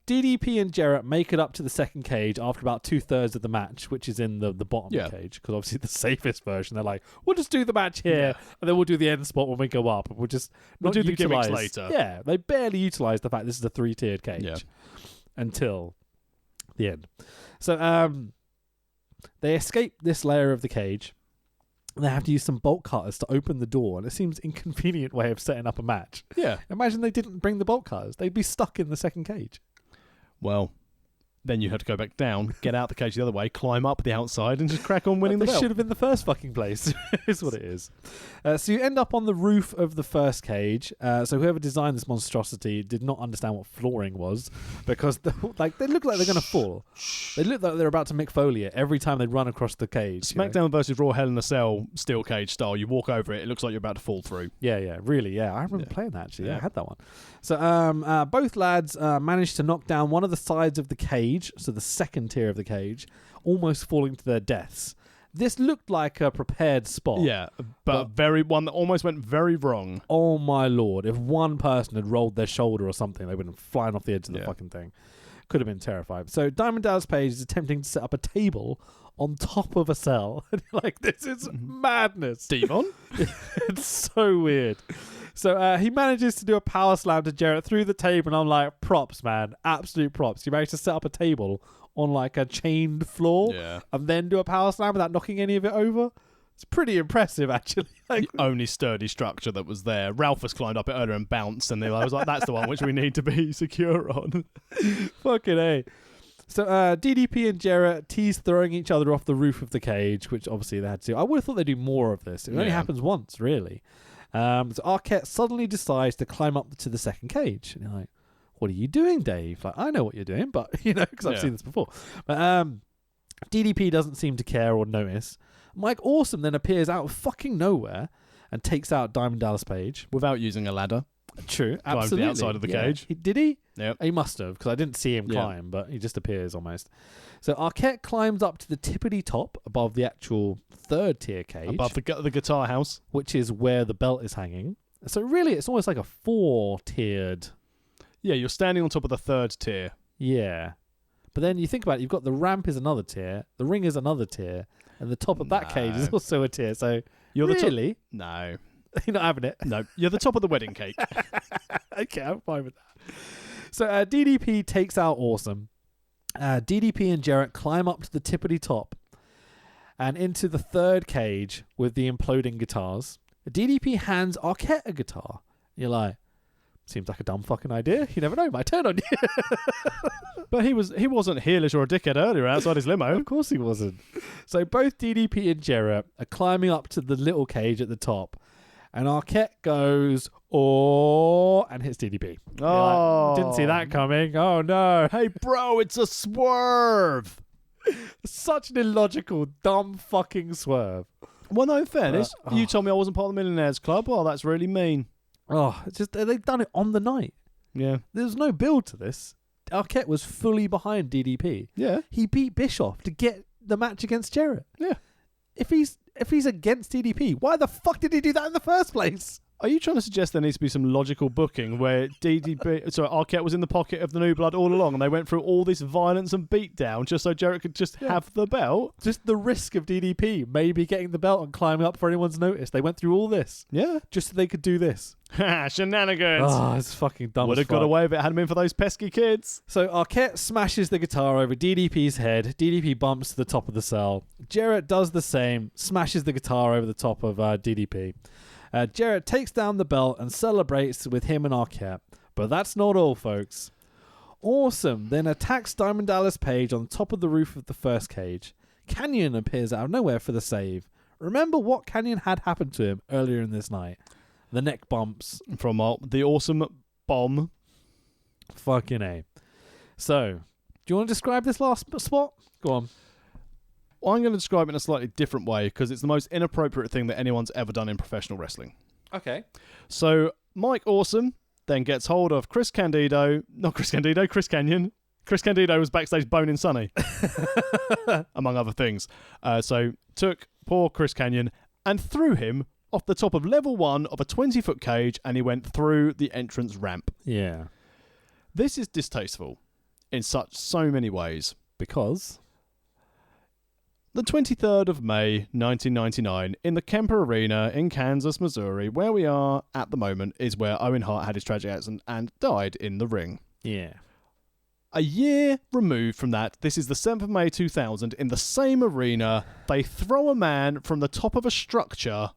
S2: DDP and Jarrett make it up to the second cage after about 2/3 of the match, which is in the bottom of the cage, because obviously the safest version. They're like, we'll just do the match here, and then we'll do the end spot when we go up. We'll do the gimmicks later. Yeah, they barely utilize the fact this is a 3-tiered cage until the end. So they escape this layer of the cage. They have to use some bolt cutters to open the door, and it seems an inconvenient way of setting up a match.
S3: Yeah.
S2: Imagine they didn't bring the bolt cutters. They'd be stuck in the second cage.
S3: Well, then you had to go back down, get out the cage the other way, climb up the outside, and just crack on winning the belt.
S2: This should have been the first fucking place, is what it is. So you end up on the roof of the first cage. So whoever designed this monstrosity did not understand what flooring was, because they look like they're going to fall. They look like they're about to Mick Foley it every time they run across the cage.
S3: SmackDown versus Raw Hell in a Cell steel cage style. You walk over it, it looks like you're about to fall through.
S2: Yeah, really, yeah. I remember playing that, actually. Yeah, I had that one. So both lads managed to knock down one of the sides of the cage, so the second tier of the cage, almost falling to their deaths. This looked like a prepared spot.
S3: Yeah, but one that almost went very wrong.
S2: Oh my lord. If one person had rolled their shoulder or something, they would have been flying off the edge of the fucking thing. Could have been terrified. So Diamond Dallas Page is attempting to set up a table on top of a cell. And you're like, this is madness.
S3: Devon?
S2: It's so weird. So he manages to do a power slam to Jarrett through the table, and I'm like, props, man. Absolute props. You managed to set up a table on like a chained floor and then do a power slam without knocking any of it over. It's pretty impressive, actually.
S3: The only sturdy structure that was there. Ralph has climbed up it earlier and bounced, and I was like, that's the one which we need to be secure on.
S2: Fucking A. So DDP and Jarrett tease throwing each other off the roof of the cage, which obviously they had to do. I would have thought they'd do more of this. It only happens once, really. So Arquette suddenly decides to climb up to the second cage. And you're like, what are you doing, Dave? Like, I know what you're doing, but, because I've seen this before. But DDP doesn't seem to care or notice. Mike Awesome then appears out of fucking nowhere and takes out Diamond Dallas Page.
S3: Without using a ladder.
S2: True,
S3: Climbed
S2: absolutely.
S3: the outside of the cage.
S2: Did he?
S3: Yep.
S2: He must have, because I didn't see him climb, but he just appears almost. So Arquette climbs up to the tippity top above the actual third tier cage.
S3: Above the guitar house.
S2: Which is where the belt is hanging. So really, it's almost like a 4-tiered...
S3: Yeah, you're standing on top of the third tier.
S2: Yeah. But then you think about it, you've got the ramp is another tier, the ring is another tier, and the top of that cage is also a tier. So
S3: you're
S2: really?
S3: The top. No.
S2: You're not having it?
S3: No. You're the top of the wedding cake.
S2: Okay, I'm fine with that. So DDP takes out Awesome. DDP and Jarrett climb up to the tippity top and into the third cage with the imploding guitars. DDP hands Arquette a guitar. You're like, seems like a dumb fucking idea. You never know, might turn on you.
S3: But he wasn't heelish or a dickhead earlier outside his limo.
S2: Of course he wasn't. So both DDP and Jarrett are climbing up to the little cage at the top. And Arquette goes, oh, and hits DDP.
S3: Oh.
S2: Like, didn't see that coming. Oh, no.
S3: Hey, bro, it's a swerve.
S2: Such an illogical, dumb fucking swerve.
S3: Well, no, in fairness, you told me I wasn't part of the Millionaires Club. Well, that's really mean.
S2: Oh, it's just they've done it on the night.
S3: Yeah.
S2: There's no build to this. Arquette was fully behind DDP.
S3: Yeah.
S2: He beat Bischoff to get the match against Jarrett.
S3: Yeah.
S2: If he's against DDP, why the fuck did he do that in the first place?
S3: Are you trying to suggest there needs to be some logical booking where Arquette was in the pocket of the New Blood all along and they went through all this violence and beatdown just so Jarrett could just have the belt?
S2: Just the risk of DDP maybe getting the belt and climbing up for anyone's notice. They went through all this.
S3: Yeah.
S2: Just so they could do this.
S3: Shenanigans.
S2: Oh, it's fucking dumb.
S3: Would have got away with it hadn't been for those pesky kids.
S2: So Arquette smashes the guitar over DDP's head. DDP bumps to the top of the cell. Jarrett does the same, smashes the guitar over the top of DDP. Jarrett takes down the belt and celebrates with him and Arquette. But that's not all, folks. Awesome then attacks Diamond Dallas Page on top of the roof of the first cage. Canyon appears out of nowhere for the save. Remember what Canyon had happened to him earlier in this night. The neck bumps.
S3: From the awesome bomb.
S2: Fucking A. So, do you want to describe this last spot? Go on.
S3: I'm going to describe it in a slightly different way because it's the most inappropriate thing that anyone's ever done in professional wrestling.
S2: Okay.
S3: So, Mike Awesome then gets hold of Chris Candido. Not Chris Candido, Chris Canyon. Chris Candido was backstage boning Sonny, among other things. So, took poor Chris Canyon and threw him off the top of level 1 of a 20-foot cage and he went through the entrance ramp.
S2: Yeah.
S3: This is distasteful in so many ways.
S2: Because?
S3: The 23rd of May, 1999, in the Kemper Arena in Kansas, Missouri, where we are at the moment, is where Owen Hart had his tragic accident and died in the ring.
S2: Yeah.
S3: A year removed from that, this is the 7th of May 2000, in the same arena, they throw a man from the top of a structure.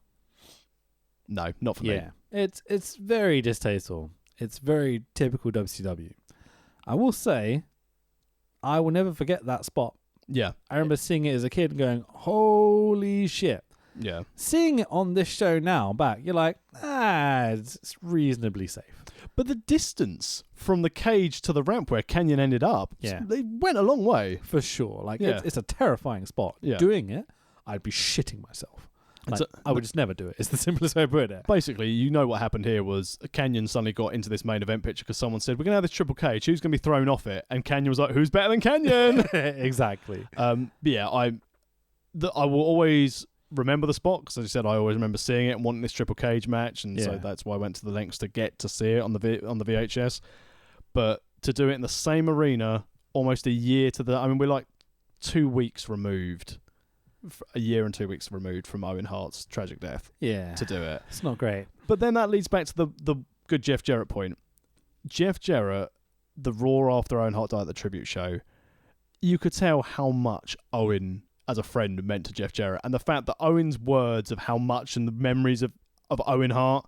S3: No, not for me.
S2: Yeah. It's very distasteful. It's very typical WCW. I will say, I will never forget that spot.
S3: Yeah.
S2: I remember seeing it as a kid and going, holy shit.
S3: Yeah.
S2: Seeing it on this show now back, you're like, it's reasonably safe.
S3: But the distance from the cage to the ramp where Canyon ended up, they went a long way.
S2: For sure. Like, it's a terrifying spot.
S3: Yeah.
S2: Doing it, I'd be shitting myself. Like, I would just never do it. It's the simplest way to put it.
S3: Basically, you know what happened here was Canyon suddenly got into this main event picture because someone said, we're going to have this triple cage. Who's going to be thrown off it? And Canyon was like, who's better than Canyon?
S2: Exactly.
S3: But yeah, I will always remember the spot because, as I said, I always remember seeing it and wanting this triple cage match. And so that's why I went to the lengths to get to see it on the VHS. But to do it in the same arena almost a year to the... I mean, we're like 2 weeks removed. A year and 2 weeks removed from Owen Hart's tragic death to do it.
S2: It's not great.
S3: But then that leads back to the good Jeff Jarrett point. Jeff Jarrett, the Raw after Owen Hart died at the tribute show, you could tell how much Owen as a friend meant to Jeff Jarrett. And the fact that Owen's words of how much and the memories of Owen Hart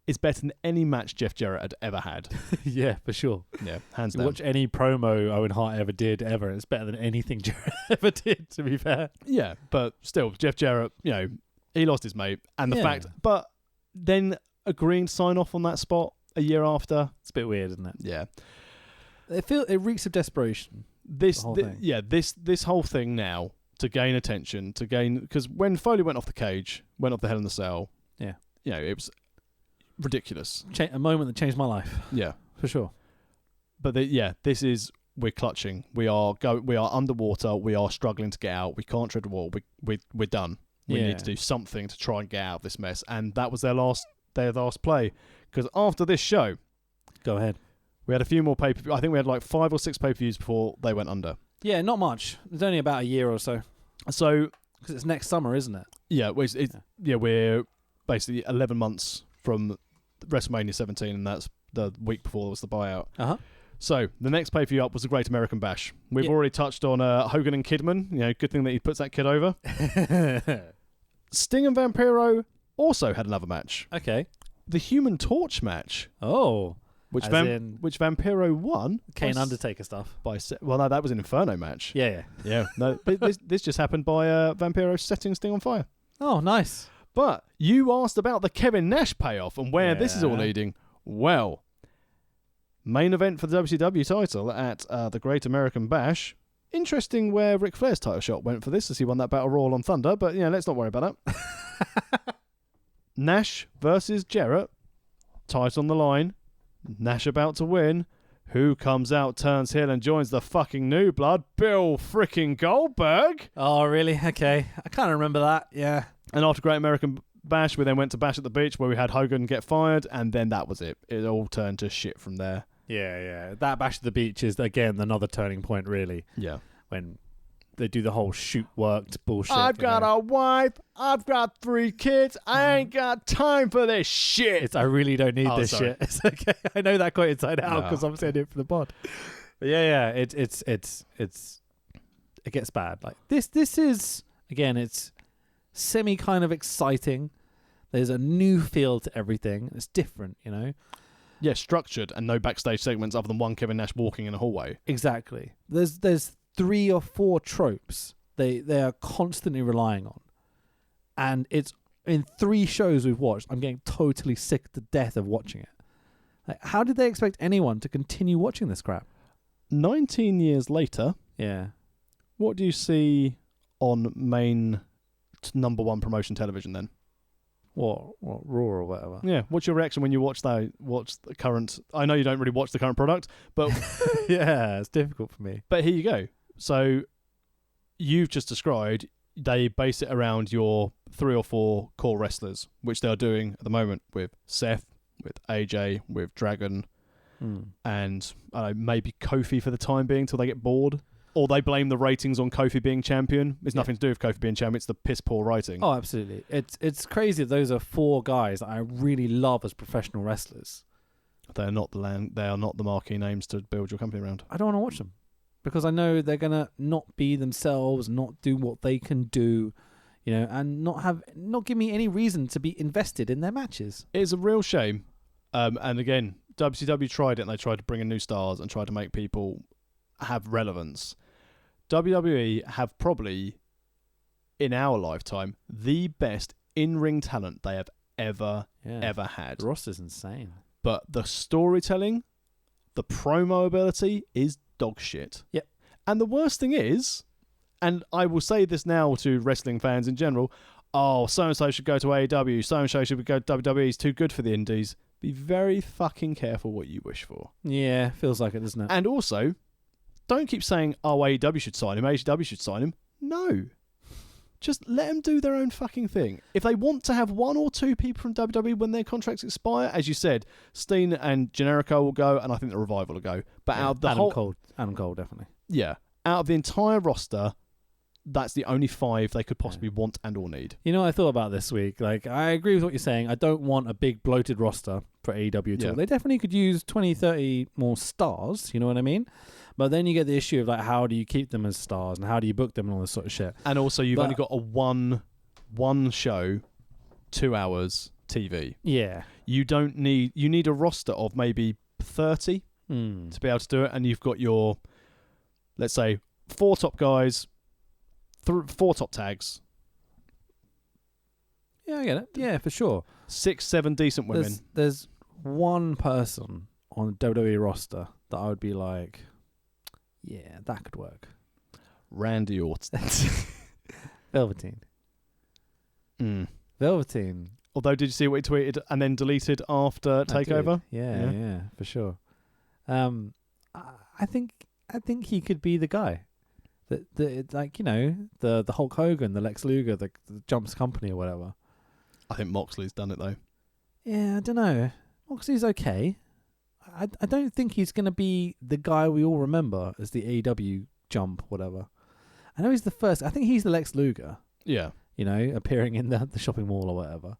S3: is better than any match Jeff Jarrett had ever had.
S2: Yeah, for sure.
S3: Yeah, hands
S2: you
S3: down.
S2: watch any promo Owen Hart ever did ever, it's better than anything Jarrett ever did, to be fair.
S3: Yeah, but still, Jeff Jarrett, he lost his mate. And the fact, but then agreeing to sign off on that spot a year after.
S2: It's a bit weird, isn't it?
S3: Yeah.
S2: It reeks of desperation.
S3: This whole thing now, to gain attention, because when Foley went off the cage, went off the Hell in the Cell, it was ridiculous.
S2: A moment that changed my life.
S3: Yeah,
S2: For sure.
S3: but this is we're clutching. We are underwater. We are struggling to get out. We can't tread the wall. We're done. We need to do something to try and get out of this mess. And that was their last play. Because after this show,
S2: Go ahead.
S3: we had a few more pay-per-views. I think we had like 5 or 6 pay-per-views before they went under.
S2: Yeah, not much. It's only about a year or so.
S3: So
S2: Because it's next summer, isn't it?
S3: yeah, we're basically 11 months from WrestleMania 17, and that's the week before was the buyout.
S2: Uh-huh.
S3: So the next pay-per-view up was the Great American Bash. We've already touched on Hogan and Kidman. Good thing that he puts that kid over. Sting and Vampiro also had another match.
S2: Okay.
S3: The Human Torch match,
S2: Oh.
S3: which
S2: As in
S3: which Vampiro won.
S2: Kane Undertaker stuff.
S3: Well, no, that was an Inferno match.
S2: Yeah.
S3: No, this just happened by Vampiro setting Sting on fire.
S2: Oh, nice.
S3: But you asked about the Kevin Nash payoff and where this is all
S2: Yeah.
S3: leading. Well, main event for the WCW title at the Great American Bash. Interesting where Ric Flair's title shot went for this, as he won that Battle Royal on Thunder. But let's not worry about that. Nash versus Jarrett, title on the line. Nash about to win. Who comes out, turns heel, and joins the fucking new blood? Bill freaking Goldberg.
S2: Oh, really? Okay. I kind of remember that. Yeah.
S3: And after Great American Bash, we then went to Bash at the Beach, where we had Hogan get fired, and then that was it. It all turned to shit from there.
S2: Yeah. That Bash at the Beach is, again, another turning point, really.
S3: Yeah.
S2: When they do the whole shoot worked bullshit.
S3: I've got a wife. I've got 3 kids. I ain't got time for this shit.
S2: I really don't need this
S3: sorry.
S2: shit. It's okay. I know that quite inside out because obviously I did it for the pod. But yeah. It gets bad. Like this is, again, it's semi kind of exciting. There's a new feel to everything. It's different,
S3: Yeah, structured and no backstage segments other than one Kevin Nash walking in a hallway.
S2: Exactly. There's 3 or 4 tropes they are constantly relying on. And it's in 3 shows we've watched, I'm getting totally sick to death of watching it. Like, how did they expect anyone to continue watching this crap?
S3: 19 years later,
S2: Yeah.
S3: what do you see on main number 1 promotion television then?
S2: What Raw or whatever.
S3: Yeah, what's your reaction when you watch the current... I know you don't really watch the current product, but
S2: Yeah, it's difficult for me.
S3: but here you go. So you've just described they base it around your 3 or 4 core wrestlers, which they're doing at the moment with Seth, with AJ, with Dragon, and maybe Kofi for the time being till they get bored. Or they blame the ratings on Kofi being champion. It's nothing to do with Kofi being champion. It's the piss poor writing.
S2: Oh, absolutely. It's crazy that those are 4 guys that I really love as professional wrestlers.
S3: They are not the marquee names to build your company around.
S2: I don't want to watch them because I know they're gonna not be themselves, not do what they can do, and not give me any reason to be invested in their matches.
S3: It's a real shame. And again, WCW tried it, and they tried to bring in new stars and tried to make people have relevance. WWE have probably, in our lifetime, the best in-ring talent they have ever had.
S2: The roster's insane.
S3: But the storytelling, the promo ability is dog shit.
S2: Yep.
S3: And the worst thing is, and I will say this now to wrestling fans in general, so-and-so should go to AEW, so-and-so should go to WWE, he's too good for the indies. Be very fucking careful what you wish for.
S2: Yeah, feels like it, doesn't it?
S3: And also, don't keep saying, AEW should sign him, AEW should sign him. No. Just let them do their own fucking thing. If they want to have 1 or 2 people from WWE when their contracts expire, as you said, Steen and Generico will go, and I think the Revival will go. But out of the
S2: Adam Cole, definitely.
S3: Yeah. Out of the entire roster, that's the only 5 they could possibly want and or need.
S2: You know what I thought about this week? Like, I agree with what you're saying. I don't want a big bloated roster for AEW at all. They definitely could use 20, 30 more stars, you know what I mean? But then you get the issue of, like, how do you keep them as stars and how do you book them and all this sort of shit?
S3: And also, you've only got a one show, 2 hours TV.
S2: Yeah.
S3: You need a roster of maybe 30 to be able to do it. And you've got your, let's say, 4 top guys, 4 top tags.
S2: Yeah, I get it. Yeah, for sure.
S3: 6, 7 decent women.
S2: There's one person on the WWE roster that I would be like, yeah, that could work.
S3: Randy Orton.
S2: Velveteen. Velveteen.
S3: Although, did you see what he tweeted and then deleted after Takeover?
S2: Yeah, for sure. I think he could be the guy. That like, you know, the Hulk Hogan, the Lex Luger, the Jumps Company or whatever.
S3: I think Moxley's done it though.
S2: Yeah, I don't know. Moxley's okay. I don't think he's going to be the guy we all remember as the AEW Jump, whatever. I know he's the first. I think he's the Lex Luger.
S3: Yeah.
S2: You know, appearing in the shopping mall or whatever.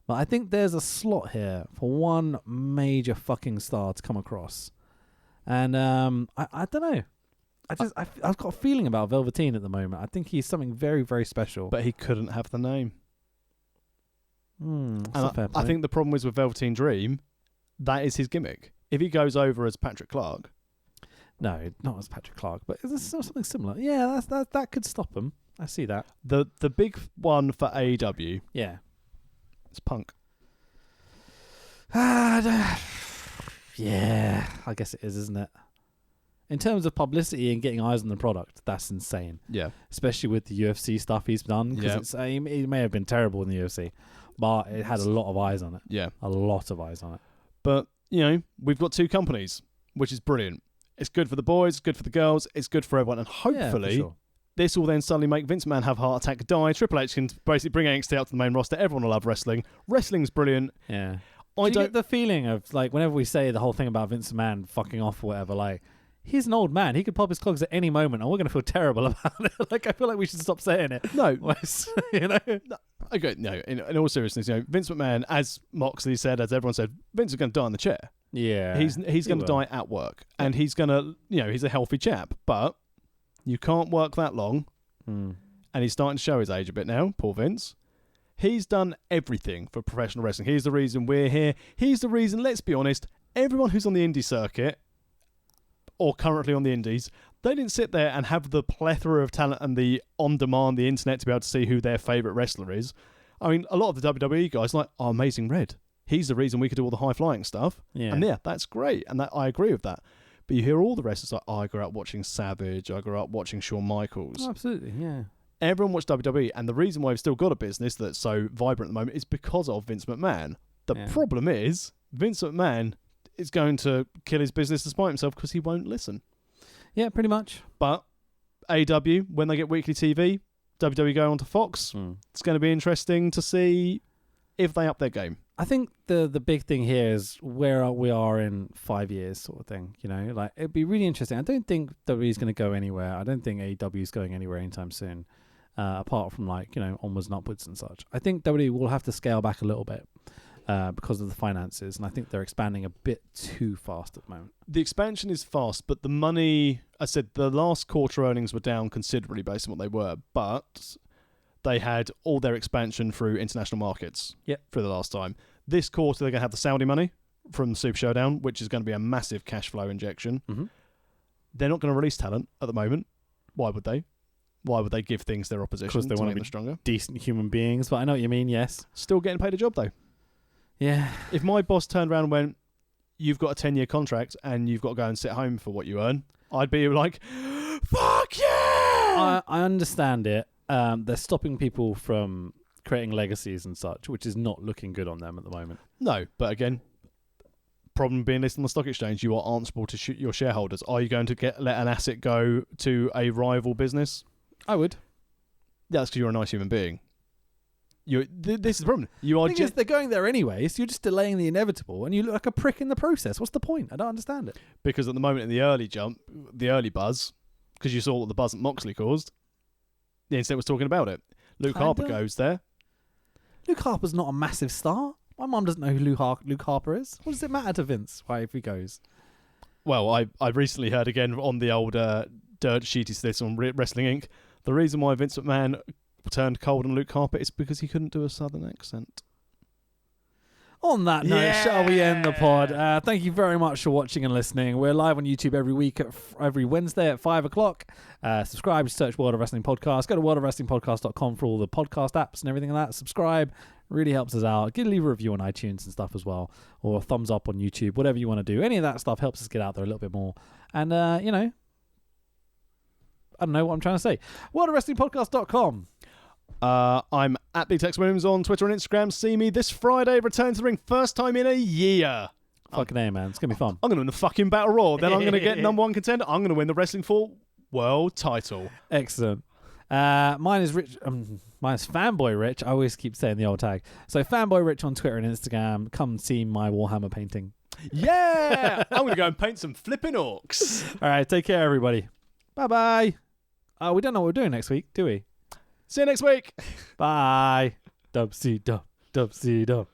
S2: But I think there's a slot here for one major fucking star to come across. And I don't know. I've got a feeling about Velveteen at the moment. I think he's something very, very special.
S3: But he couldn't have the name.
S2: I
S3: think the problem is with Velveteen Dream, that is his gimmick. If he goes over as Patrick Clark.
S2: No, not as Patrick Clark, but it's something similar. Yeah, that could stop him. I see that.
S3: The big one for AEW.
S2: Yeah.
S3: It's Punk.
S2: Yeah, I guess it is, isn't it? In terms of publicity and getting eyes on the product, that's insane.
S3: Yeah.
S2: Especially with the UFC stuff he's done. Because he may have been terrible in the UFC, but it had a lot of eyes on it.
S3: Yeah.
S2: A lot of eyes on it.
S3: But, you know, we've got two companies, which is brilliant. It's good for the boys, good for the girls, it's good for everyone. And hopefully, this will then suddenly make Vince McMahon have a heart attack, die. Triple H can basically bring NXT out to the main roster. Everyone will love wrestling. Wrestling's brilliant.
S2: Yeah. Do you get the feeling of, like, whenever we say the whole thing about Vince McMahon fucking off or whatever, like, he's an old man. He could pop his clogs at any moment, and we're going to feel terrible about it. Like, I feel like we should stop saying it.
S3: No.
S2: You know?
S3: No. Okay, no. In all seriousness, you know, Vince McMahon, as Moxley said, as everyone said, Vince is going to die in the chair.
S2: Yeah.
S3: He's going to die at work. And he's going to, you know, he's a healthy chap. But you can't work that long. And he's starting to show his age a bit now, poor Vince. He's done everything for professional wrestling. He's the reason we're here. He's the reason, let's be honest, everyone who's on the indie circuit or currently on the indies, they didn't sit there and have the plethora of talent and the on-demand, the internet to be able to see who their favourite wrestler is. I mean, a lot of the WWE guys like, Amazing Red. He's the reason we could do all the high-flying stuff.
S2: Yeah.
S3: And yeah, that's great. And that I agree with that. But you hear all the wrestlers like, I grew up watching Savage. I grew up watching Shawn Michaels.
S2: Oh, absolutely, yeah.
S3: Everyone watched WWE, and the reason why we've still got a business that's so vibrant at the moment is because of Vince McMahon. The problem is, Vince McMahon is going to kill his business despite himself because he won't listen.
S2: Yeah, pretty much.
S3: But AEW, when they get weekly TV, WWE go onto Fox. It's going to be interesting to see if they up their game.
S2: I think the big thing here is where we are in 5 years, sort of thing. You know, like, it'd be really interesting. I don't think WWE is going to go anywhere. I don't think AEW is going anywhere anytime soon. Apart from, like, you know, onwards and upwards and such. I think WWE will have to scale back a little bit because of the finances, and I think they're expanding a bit too fast at the moment.
S3: The expansion is fast, but the money, I said the last quarter earnings were down considerably based on what they were, but they had all their expansion through international markets for the last time. This quarter, they're going to have the Saudi money from Super Showdown, which is going to be a massive cash flow injection. They're not going to release talent at the moment. Why would they? Why would they give things their opposition?
S2: Because they want to be
S3: stronger,
S2: decent human beings. But I know what you mean. Yes,
S3: still getting paid a job though.
S2: Yeah.
S3: If my boss turned around and went, "You've got a 10-year contract and you've got to go and sit home for what you earn," I'd be like, "Fuck yeah!"
S2: I understand it. They're stopping people from creating legacies and such, which is not looking good on them at the moment.
S3: No, but again, problem being listed on the stock exchange, you are answerable to your shareholders. Are you going to let an asset go to a rival business?
S2: I would.
S3: Yeah, that's because you're a nice human being. This is the problem. You are.
S2: They're going there anyway, so you're just delaying the inevitable, and you look like a prick in the process. What's the point? I don't understand it.
S3: Because at the moment in the early buzz, because you saw what the buzz that Moxley caused, the internet was talking about it. Luke Harper goes there.
S2: Luke Harper's not a massive star. My mum doesn't know who Luke Harper is. What does it matter to Vince? Why, if he goes?
S3: Well, I recently heard again on the old dirt sheety this on Wrestling Inc. The reason why Vince McMahon turned cold on Luke Harper is because he couldn't do a southern accent.
S2: On that note, shall we end the pod? Thank you very much for watching and listening. We're live on YouTube every Wednesday at 5 o'clock. Subscribe, search World of Wrestling Podcast. Go to worldofwrestlingpodcast.com for all the podcast apps and everything like that. Subscribe. Really helps us out. Leave a review on iTunes and stuff as well. Or a thumbs up on YouTube. Whatever you want to do. Any of that stuff helps us get out there a little bit more. And, I don't know what I'm trying to say. worldofwrestlingpodcast.com.
S3: I'm at Big Tex Williams on Twitter and Instagram. See me this Friday, return to the ring, first time in a year.
S2: Fucking A, man. It's going to be fun.
S3: I'm going to win the fucking Battle Royal. Then I'm going to get number one contender. I'm going to win the Wrestling 4 World title.
S2: Excellent. Mine is Rich. Mine is Fanboy Rich. I always keep saying the old tag. So Fanboy Rich on Twitter and Instagram. Come see my Warhammer painting.
S3: Yeah! I'm going to go and paint some flipping orcs.
S2: All right. Take care, everybody. Bye-bye. We don't know what we're doing next week, do we?
S3: See you next week.
S2: Bye. Dub C dub. Dub C dub.